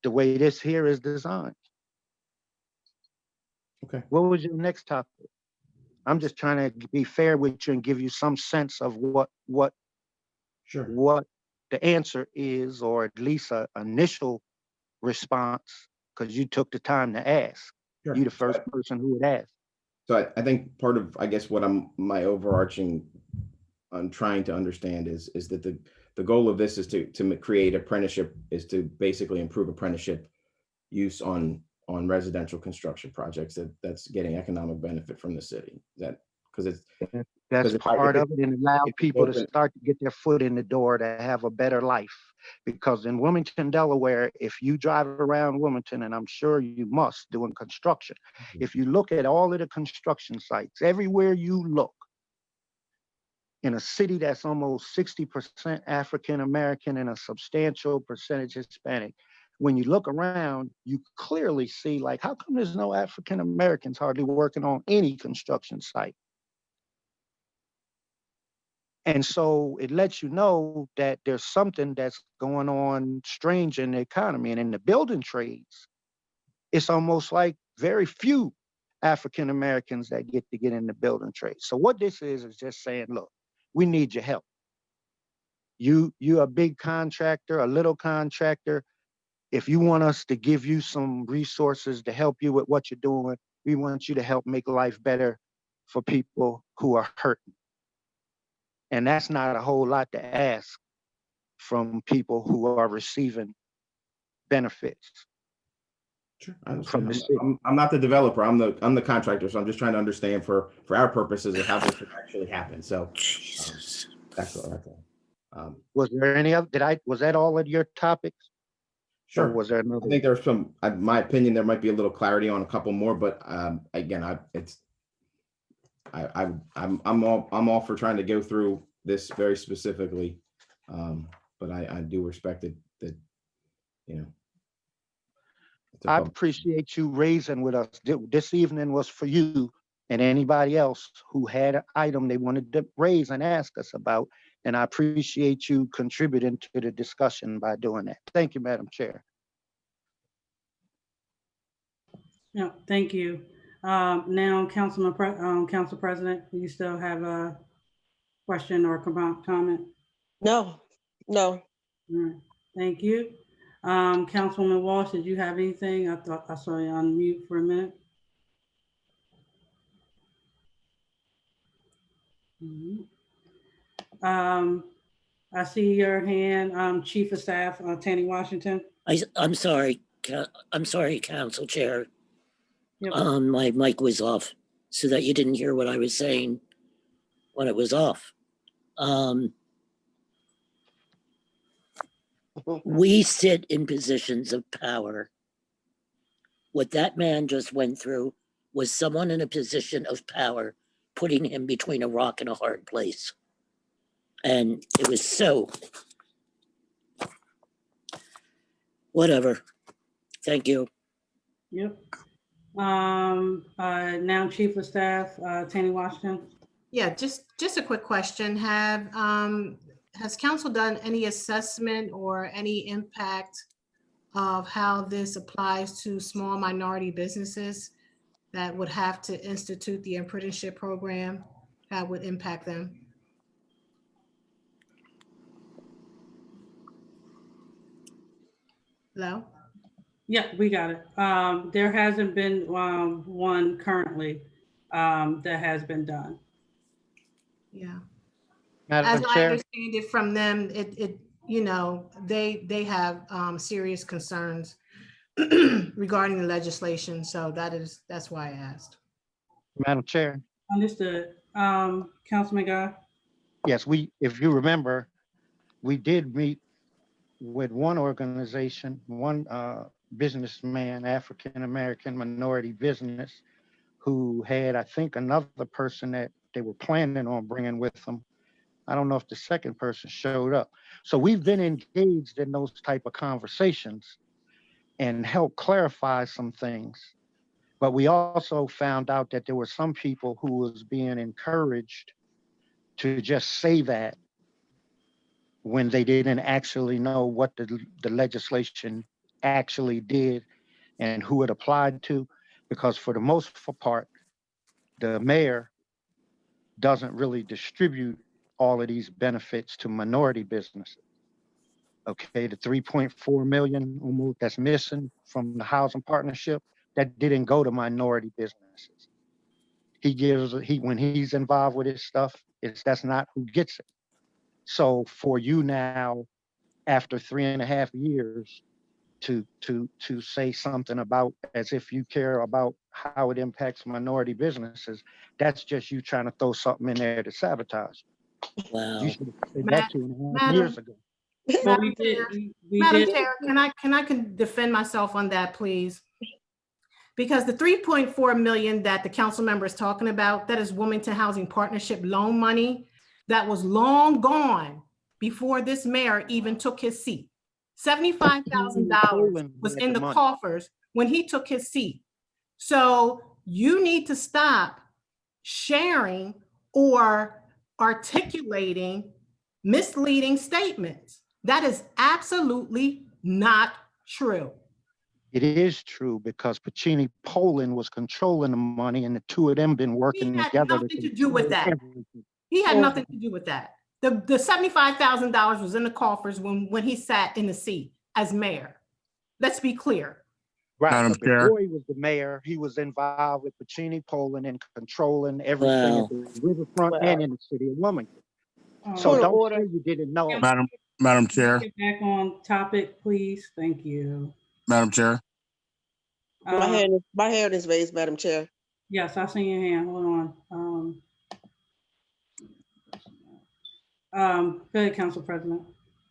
Speaker 12: The way this here is designed.
Speaker 17: okay.
Speaker 12: What was your next topic? I'm just trying to be fair with you and give you some sense of what the answer is, or at least an initial response, because you took the time to ask.
Speaker 17: Sure.
Speaker 12: You the first person who would ask.
Speaker 17: So I think part of, I guess, what my overarching, I'm trying to understand is that the goal of this is to create apprenticeship, is to basically improve apprenticeship use on residential construction projects that's getting economic benefit from the city. Is that because
Speaker 12: that's part of it, and allow people to start to get their foot in the door to have a better life. Because in Wilmington, Delaware, if you drive around Wilmington, and I'm sure you must doing construction, if you look at all of the construction sites, everywhere you look, in a city that's almost 60% African American and a substantial percentage Hispanic, when you look around, you clearly see, like, how come there's no African Americans hardly working on any construction site? And so it lets you know that there's something that's going on strange in the economy. And in the building trades, it's almost like very few African Americans that get in the building trades. So what this is just saying, look, we need your help. You're a big contractor, a little contractor. If you want us to give you some resources to help you with what you're doing, we want you to help make life better for people who are hurting. And that's not a whole lot to ask from people who are receiving benefits.
Speaker 17: Sure, I understand. I'm not the developer. I'm the contractor. So I'm just trying to understand for our purposes of how this would actually happen. So that's all.
Speaker 12: Was there any other? Was that all of your topics?
Speaker 17: Sure.
Speaker 12: Or was there another?
Speaker 17: I think there's some. In my opinion, there might be a little clarity on a couple more, but again, I'm all for trying to go through this very specifically, but I do respect it that, you know.
Speaker 12: I appreciate you raising with us. This evening was for you and anybody else who had an item they wanted to raise and ask us about, and I appreciate you contributing to the discussion by doing that. Thank you, Madam Chair.
Speaker 5: Yeah, thank you. Now, Council President, you still have a question or comment?
Speaker 8: No.
Speaker 5: All right, thank you. Councilwoman Walsh, did you have anything? I thought I saw you on mute for a minute. I see your hand, Chief of Staff, Tanya Washington.
Speaker 11: I'm sorry, Council Chair.
Speaker 5: Yep.
Speaker 11: My mic was off so that you didn't hear what I was saying when it was off. We sit in positions of power. What that man just went through was someone in a position of power putting him between a rock and a hard place. And it was so. Whatever. Thank you.
Speaker 5: Yep. Now Chief of Staff, Tanya Washington.
Speaker 1: Yeah, just a quick question. Has council done any assessment or any impact of how this applies to small minority businesses that would have to institute the apprenticeship program? How would impact them? Hello?
Speaker 5: Yeah, we got it. There hasn't been one currently that has been done.
Speaker 1: Yeah.
Speaker 12: Madam
Speaker 1: As I
Speaker 12: Chair?
Speaker 1: understand it from them, they have serious concerns regarding the legislation. So that's why I asked.
Speaker 12: Madam Chair?
Speaker 5: Understood. Councilman Guy?
Speaker 12: Yes, if you remember, we did meet with one organization, one businessman, African-American minority business, who had, I think, another person that they were planning on bringing with them. I don't know if the second person showed up. So we've been engaged in those type of conversations and helped clarify some things. But we also found out that there were some people who was being encouraged to just say that when they didn't actually know what the legislation actually did and who it applied to. Because for the most part, the mayor doesn't really distribute all of these benefits to minority businesses. Okay, the 3.4 million almost that's missing from the housing partnership, that didn't go to minority businesses. When he's involved with his stuff, that's not who gets it. So for you now, after 3.5 years, to say something about as if you care about how it impacts minority businesses, that's just you trying to throw something in there to sabotage.
Speaker 11: Wow.
Speaker 12: You should have said that 2.5 years ago.
Speaker 1: Madam Chair, can I defend myself on that, please? Because the 3.4 million that the council member is talking about, that is Wilmington Housing Partnership loan money that was long gone before this mayor even took his seat. $75,000 was in the coffers when he took his seat. So you need to stop sharing or articulating misleading statements. That is absolutely not true.
Speaker 12: It is true because Pacini Poland was controlling the money and the two of them been working together.
Speaker 1: He had nothing to do with that. He had nothing to do with that. The $75,000 was in the coffers when he sat in the seat as mayor. Let's be clear.
Speaker 12: Right, but before he was the mayor, he was involved with Pacini Poland and controlling everything at the riverfront and in the city of Wilmington. So don't say you didn't know.
Speaker 18: Madam Chair.
Speaker 5: Get back on topic, please. Thank you.
Speaker 18: Madam Chair.
Speaker 8: My hand is raised, Madam Chair.
Speaker 5: Yes, I see your hand. Hold on. Go ahead, Council President.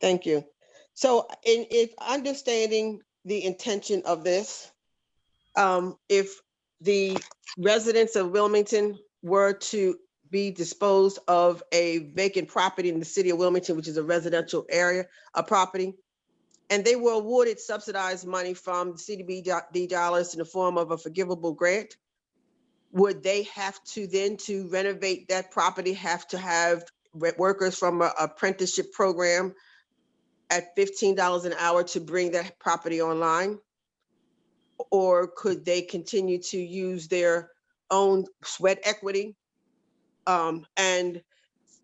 Speaker 8: Thank you. So if understanding the intention of this, if the residents of Wilmington were to be disposed of a vacant property in the city of Wilmington, which is a residential area, a property, and they were awarded subsidized money from the CDBG dollars in the form of a forgivable grant, would they have to then to renovate that property, have to have workers from an apprenticeship program at $15 an hour to bring that property online? Or could they continue to use their own sweat equity and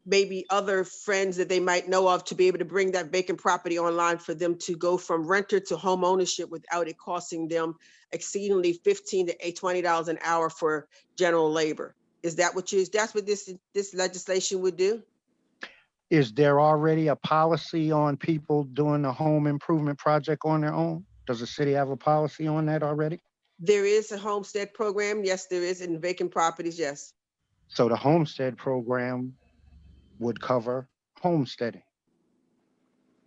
Speaker 8: maybe other friends that they might know of to be able to bring that vacant property online for them to go from renter to home ownership without it costing them exceedingly $15 to $20 an hour for general labor? Is that what that's what this legislation would do?
Speaker 12: Is there already a policy on people doing a home improvement project on their own? Does the city have a policy on that already?
Speaker 8: There is a homestead program. Yes, there is in vacant properties. Yes.
Speaker 12: So the homestead program would cover homesteading.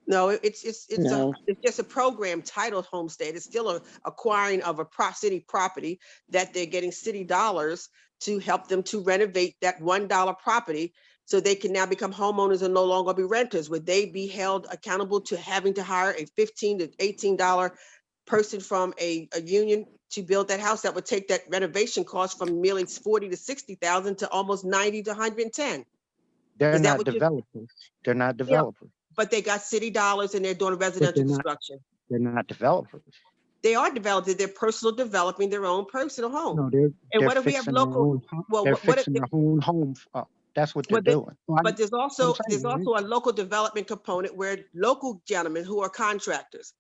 Speaker 8: No, it's just a program titled Homestead. It's still a acquiring of a city property that they're getting city dollars to help them to renovate that $1 property so they can now become homeowners and no longer be renters. Would they be held accountable to having to hire a $15 to $18 person from a union to build that house? That would take that renovation cost from merely $40,000 to $60,000 to almost $90,000 to $110,000.
Speaker 12: They're not developers. They're not developers.
Speaker 8: But they got city dollars and they're doing residential construction.
Speaker 12: They're not developers.
Speaker 8: They are developers. They're personal developing their own personal home.
Speaker 12: No, they're
Speaker 8: what if we have local?
Speaker 12: They're fixing their own home. That's what they're doing.
Speaker 8: But there's also a local development component where local gentlemen who are contractors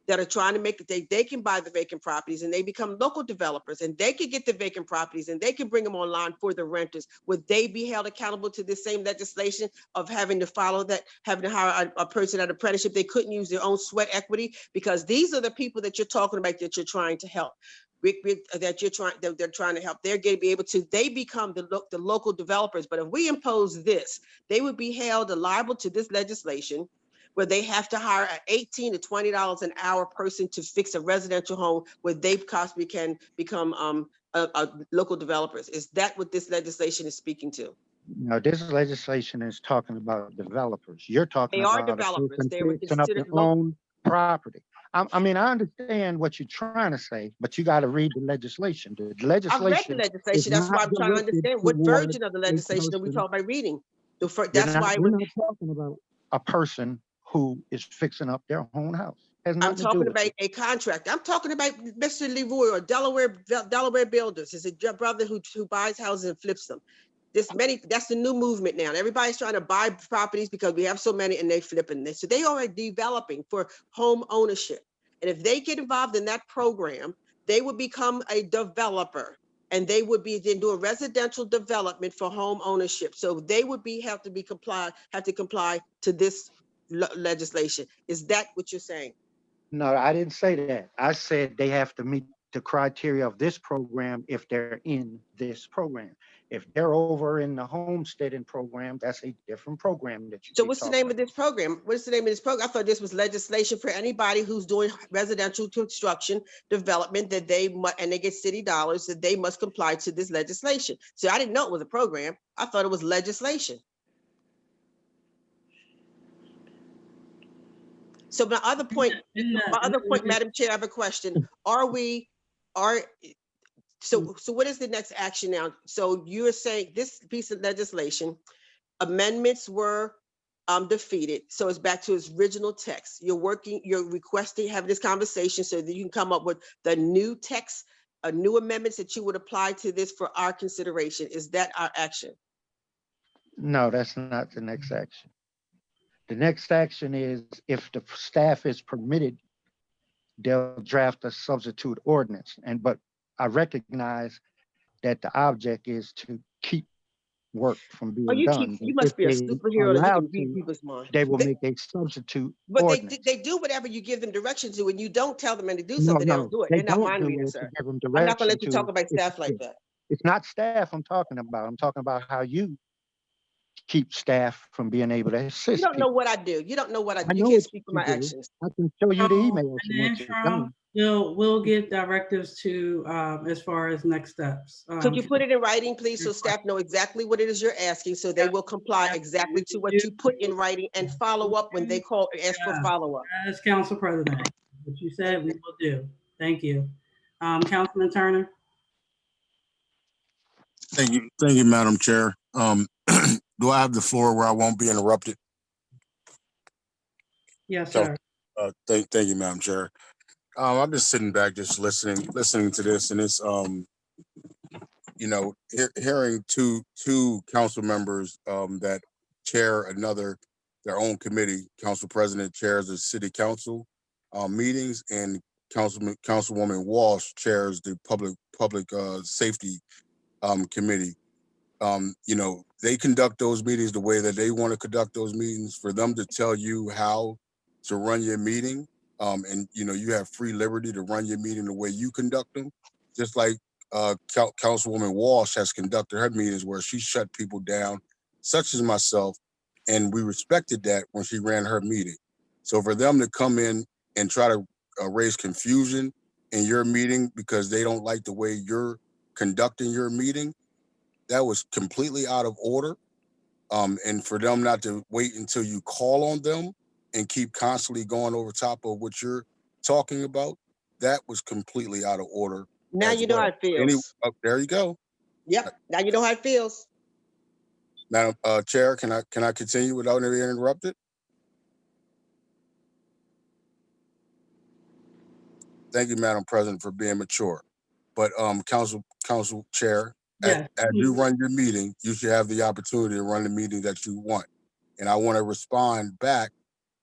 Speaker 8: that are trying to make they can buy the vacant properties and they become local developers and they can get the vacant properties and they can bring them online for the renters. Would they be held accountable to the same legislation of having to follow that, having to hire a person at apprenticeship? They couldn't use their own sweat equity, because these are the people that you're talking about that you're trying to help. That they're trying to help. They're going to be able to, they become the local developers. But if we impose this, they would be held liable to this legislation where they have to hire an $18 to $20 an hour person to fix a residential home where they possibly can become a local developers. Is that what this legislation is speaking to?
Speaker 12: Now, this legislation is talking about developers. You're talking
Speaker 8: They are
Speaker 12: about a
Speaker 8: developers.
Speaker 12: person
Speaker 8: They were
Speaker 12: fixing up their
Speaker 8: considered local.
Speaker 12: own property. I mean, I understand what you're trying to say, but you got to read the legislation. The
Speaker 8: I've read the
Speaker 12: legislation is
Speaker 8: legislation. That's why
Speaker 12: not
Speaker 8: I'm trying to
Speaker 12: directed
Speaker 8: understand what
Speaker 12: towards
Speaker 8: version of the
Speaker 12: a
Speaker 8: legislation are we
Speaker 12: person.
Speaker 8: talking about reading?
Speaker 12: We're
Speaker 8: That's why
Speaker 12: we're not talking about a person who is fixing up their own house. Has
Speaker 8: I'm
Speaker 12: nothing to do
Speaker 8: talking
Speaker 12: with
Speaker 8: about
Speaker 12: it.
Speaker 8: a contract. I'm talking about Mr. Leroy or Delaware Builders. Is a brother who buys houses and flips them. That's the new movement now. Everybody's trying to buy properties because we have so many and they flipping this. So they are developing for home ownership. And if they get involved in that program, they would become a developer and they would be then doing residential development for home ownership. So they would have to comply to this legislation. Is that what you're saying?
Speaker 12: No, I didn't say that. I said they have to meet the criteria of this program if they're in this program. If they're over in the homesteading program, that's a different program that you.
Speaker 8: So what's the name of this program? What's the name of this program? I thought this was legislation for anybody who's doing residential construction development that and they get city dollars, that they must comply to this legislation. So I didn't know it was a program. I thought it was legislation. So my other point, Madam Chair, I have a question. So what is the next action now? So you're saying this piece of legislation, amendments were defeated. So it's back to its original text. You're requesting, having this conversation so that you can come up with the new text, new amendments that you would apply to this for our consideration. Is that our action?
Speaker 12: No, that's not the next action. The next action is if the staff is permitted, they'll draft a substitute ordinance. But I recognize that the object is to keep work from being done.
Speaker 8: You must be a superhero that you can read people's minds.
Speaker 12: They will make a substitute
Speaker 8: But
Speaker 12: ordinance.
Speaker 8: they do whatever you give them direction to, and you don't tell them to do
Speaker 12: No,
Speaker 8: something, they
Speaker 12: no,
Speaker 8: don't do it.
Speaker 12: they
Speaker 8: They're not
Speaker 12: don't
Speaker 8: mind
Speaker 12: do
Speaker 8: readers,
Speaker 12: it to
Speaker 8: sir.
Speaker 12: give them
Speaker 8: I'm not gonna
Speaker 12: direction
Speaker 8: let you talk about
Speaker 12: it's-
Speaker 8: staff like that.
Speaker 12: It's not staff I'm talking about. I'm talking about how you keep staff from being able to assist.
Speaker 8: You don't know
Speaker 12: people.
Speaker 8: what I do. You don't know what I do.
Speaker 12: I
Speaker 8: You
Speaker 12: know
Speaker 8: can't
Speaker 12: what
Speaker 8: speak for
Speaker 12: you
Speaker 8: my
Speaker 12: do.
Speaker 8: actions.
Speaker 12: I can show you the emails.
Speaker 5: In the interim, we'll get directives to as far as next steps.
Speaker 8: Could you put it in writing, please, so staff know exactly what it is you're asking, so they will comply exactly to what you put in writing and follow up when they call and ask for follow-up.
Speaker 5: As Council President, what you said, we will do. Thank you. Councilman Turner?
Speaker 9: Thank you, Madam Chair. Do I have the floor where I won't be interrupted?
Speaker 5: Yes, sir.
Speaker 9: Thank you, Madam Chair. I'm just sitting back, just listening to this, and it's hearing two council members that chair their own committee. Council President chairs the city council meetings, and Councilwoman Walsh chairs the public safety committee. They conduct those meetings the way that they want to conduct those meetings. For them to tell you how to run your meeting, and you have free liberty to run your meeting the way you conduct them, just like Councilwoman Walsh has conducted her meetings where she shut people down, such as myself, and we respected that when she ran her meeting. So for them to come in and try to raise confusion in your meeting because they don't like the way you're conducting your meeting, that was completely out of order. And for them not to wait until you call on them and keep constantly going over top of what you're talking about, that was completely out of order.
Speaker 8: Now you know how it feels.
Speaker 9: There you go.
Speaker 8: Yep. Now you know how it feels.
Speaker 9: Madam Chair, can I continue without being interrupted? Thank you, Madam President, for being mature. But Council Chair,
Speaker 5: yes.
Speaker 9: as you run your meeting, you should have the opportunity to run the meeting that you want. And I want to respond back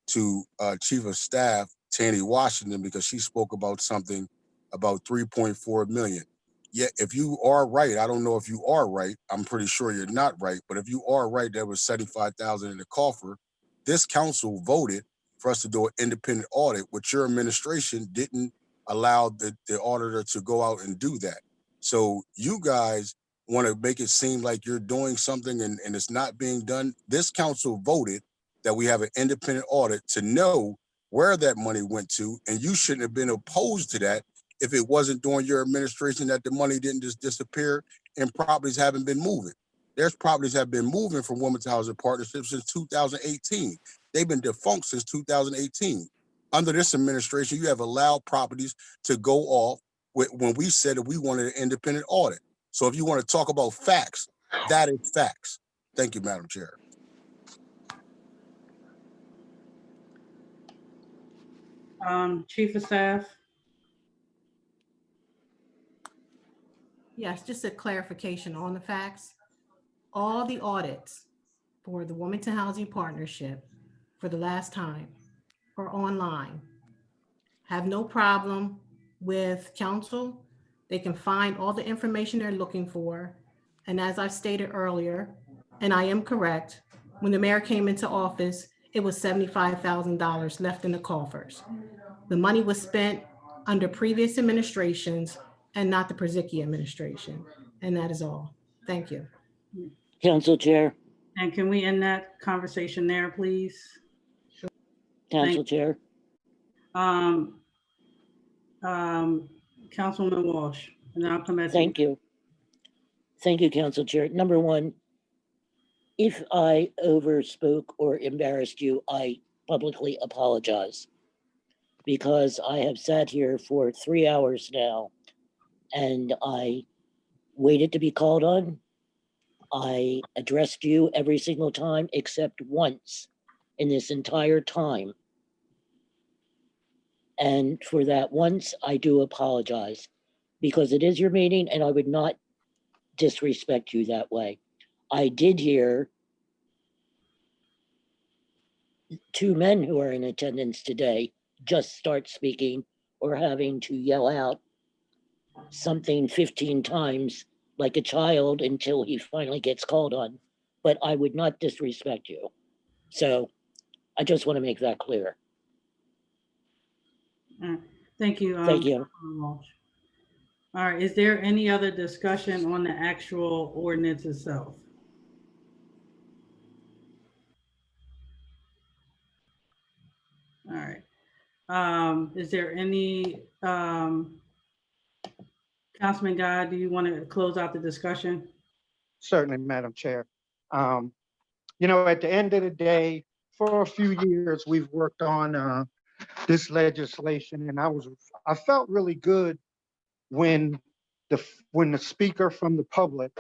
Speaker 9: to Chief of Staff Tanya Washington, because she spoke about something about 3.4 million. Yeah, if you are right, I don't know if you are right. I'm pretty sure you're not right. But if you are right, there was 75,000 in the coffer. This council voted for us to do an independent audit, which your administration didn't allow the auditor to go out and do that. So you guys want to make it seem like you're doing something and it's not being done. This council voted that we have an independent audit to know where that money went to, and you shouldn't have been opposed to that if it wasn't during your administration that the money didn't just disappear and properties haven't been moving. There's properties have been moving from Wilmington Housing Partnership since 2018. They've been defunct since 2018. Under this administration, you have allowed properties to go off when we said that we wanted an independent audit. So if you want to talk about facts, that is facts. Thank you, Madam Chair.
Speaker 5: Chief of Staff.
Speaker 1: Yes, just a clarification on the facts. All the audits for the Wilmington Housing Partnership for the last time are online. Have no problem with council. They can find all the information they're looking for. And as I stated earlier, and I am correct, when the mayor came into office, it was $75,000 left in the coffers. The money was spent under previous administrations and not the Preside administration. And that is all. Thank you.
Speaker 11: Council Chair.
Speaker 5: And can we end that conversation there, please?
Speaker 11: Council Chair.
Speaker 5: Councilman Walsh, and then I'll come back to
Speaker 11: Thank you. Thank you, Council Chair. Number one, if I overspoke or embarrassed you, I publicly apologize, because I have sat here for 3 hours now and I waited to be called on. I addressed you every single time except once in this entire time. And for that once, I do apologize, because it is your meeting and I would not disrespect you that way. I did hear two men who are in attendance today just start speaking or having to yell out something 15 times like a child until he finally gets called on. But I would not disrespect you. So I just want to make that clear.
Speaker 5: Thank you.
Speaker 11: Thank you.
Speaker 5: Walsh. All right, is there any other discussion on the actual ordinance itself? All right. Is there any, Councilman Guy, do you want to close out the discussion?
Speaker 12: Certainly, Madam Chair. You know, at the end of the day, for a few years, we've worked on this legislation, and I felt really good when the speaker from the public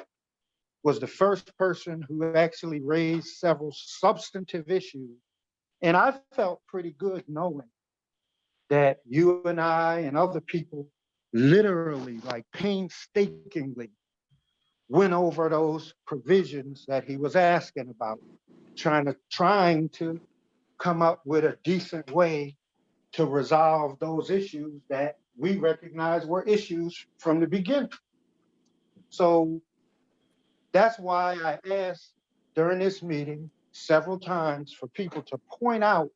Speaker 12: was the first person who actually raised several substantive issues. And I felt pretty good knowing that you and I and other people literally, like painstakingly, went over those provisions that he was asking about, trying to come up with a decent way to resolve those issues that we recognize were issues from the beginning. So that's why I asked during this meeting several times for people to point out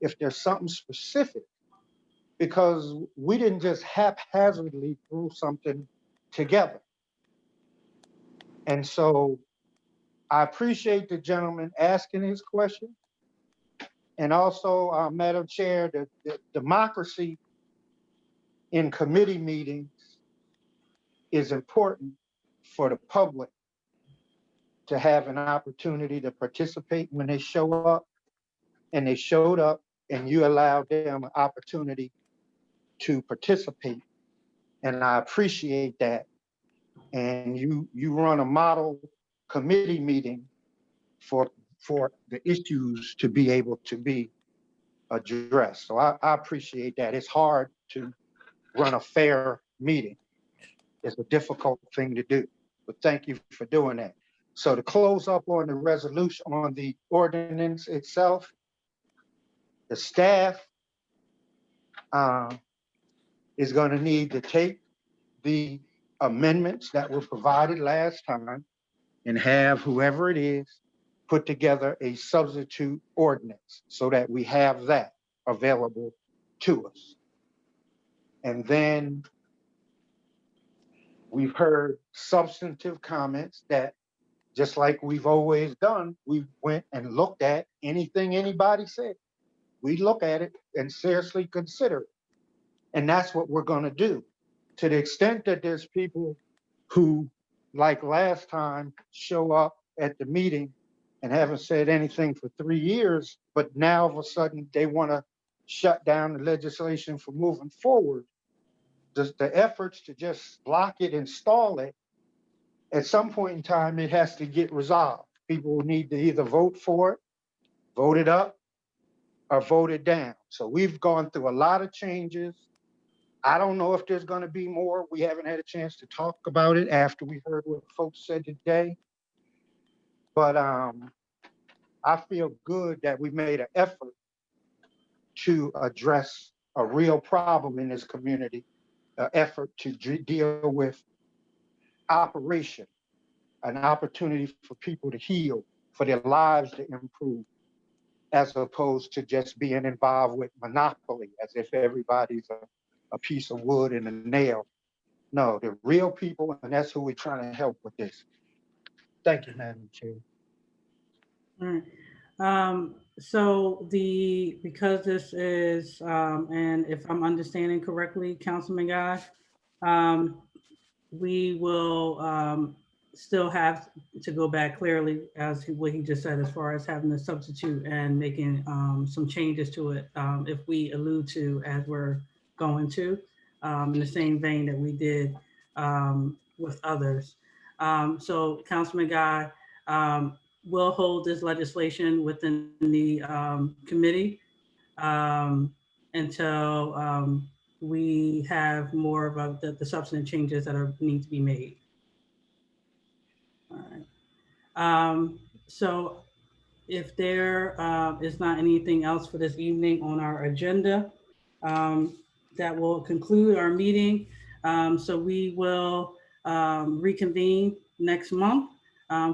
Speaker 12: if there's something specific, because we didn't just haphazardly throw something together. And so I appreciate the gentleman asking his question. And also, Madam Chair, the democracy in committee meetings is important for the public to have an opportunity to participate when they show up. And they showed up, and you allowed them an opportunity to participate. And I appreciate that. And you run a model committee meeting for the issues to be able to be addressed. So I appreciate that. It's hard to run a fair meeting. It's a difficult thing to do, but thank you for doing that. So to close up on the resolution, on the ordinance itself, the staff is going to need to take the amendments that were provided last time and have whoever it is put together a substitute ordinance so that we have that available to us. And then we've heard substantive comments that just like we've always done, we went and looked at anything anybody said. We look at it and seriously consider it. And that's what we're going to do. To the extent that there's people who, like last time, show up at the meeting and haven't said anything for 3 years, but now all of a sudden they want to shut down the legislation for moving forward. The efforts to just block it and stall it, at some point in time, it has to get resolved. People will need to either vote for it, vote it up, or vote it down. So we've gone through a lot of changes. I don't know if there's going to be more. We haven't had a chance to talk about it after we heard what folks said today. But I feel good that we made an effort to address a real problem in this community, an effort to deal with operation, an opportunity for people to heal, for their lives to improve, as opposed to just being involved with monopoly, as if everybody's a piece of wood and a nail. No, they're real people, and that's who we're trying to help with this. Thank you, Madam Chair.
Speaker 5: All right. So because this is, and if I'm understanding correctly, Councilman Guy, we will still have to go back clearly as what he just said, as far as having a substitute and making some changes to it, if we allude to as we're going to, in the same vein that we did with others. So Councilman Guy, will hold this legislation within the committee until we have more about the substantive changes that need to be made. All right. So if there is not anything else for this evening on our agenda, that will conclude our meeting. So we will reconvene next month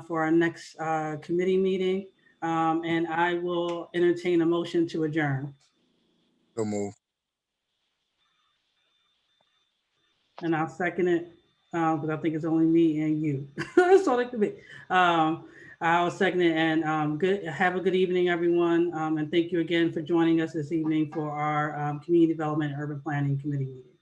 Speaker 5: for our next committee meeting. And I will entertain a motion to adjourn.
Speaker 9: So move.
Speaker 5: And I'll second it because I think it's only me and you. That's all it could be. I'll second it, and have a good evening, everyone. And thank you again for joining us this evening for our Community Development and Urban Planning Committee meeting.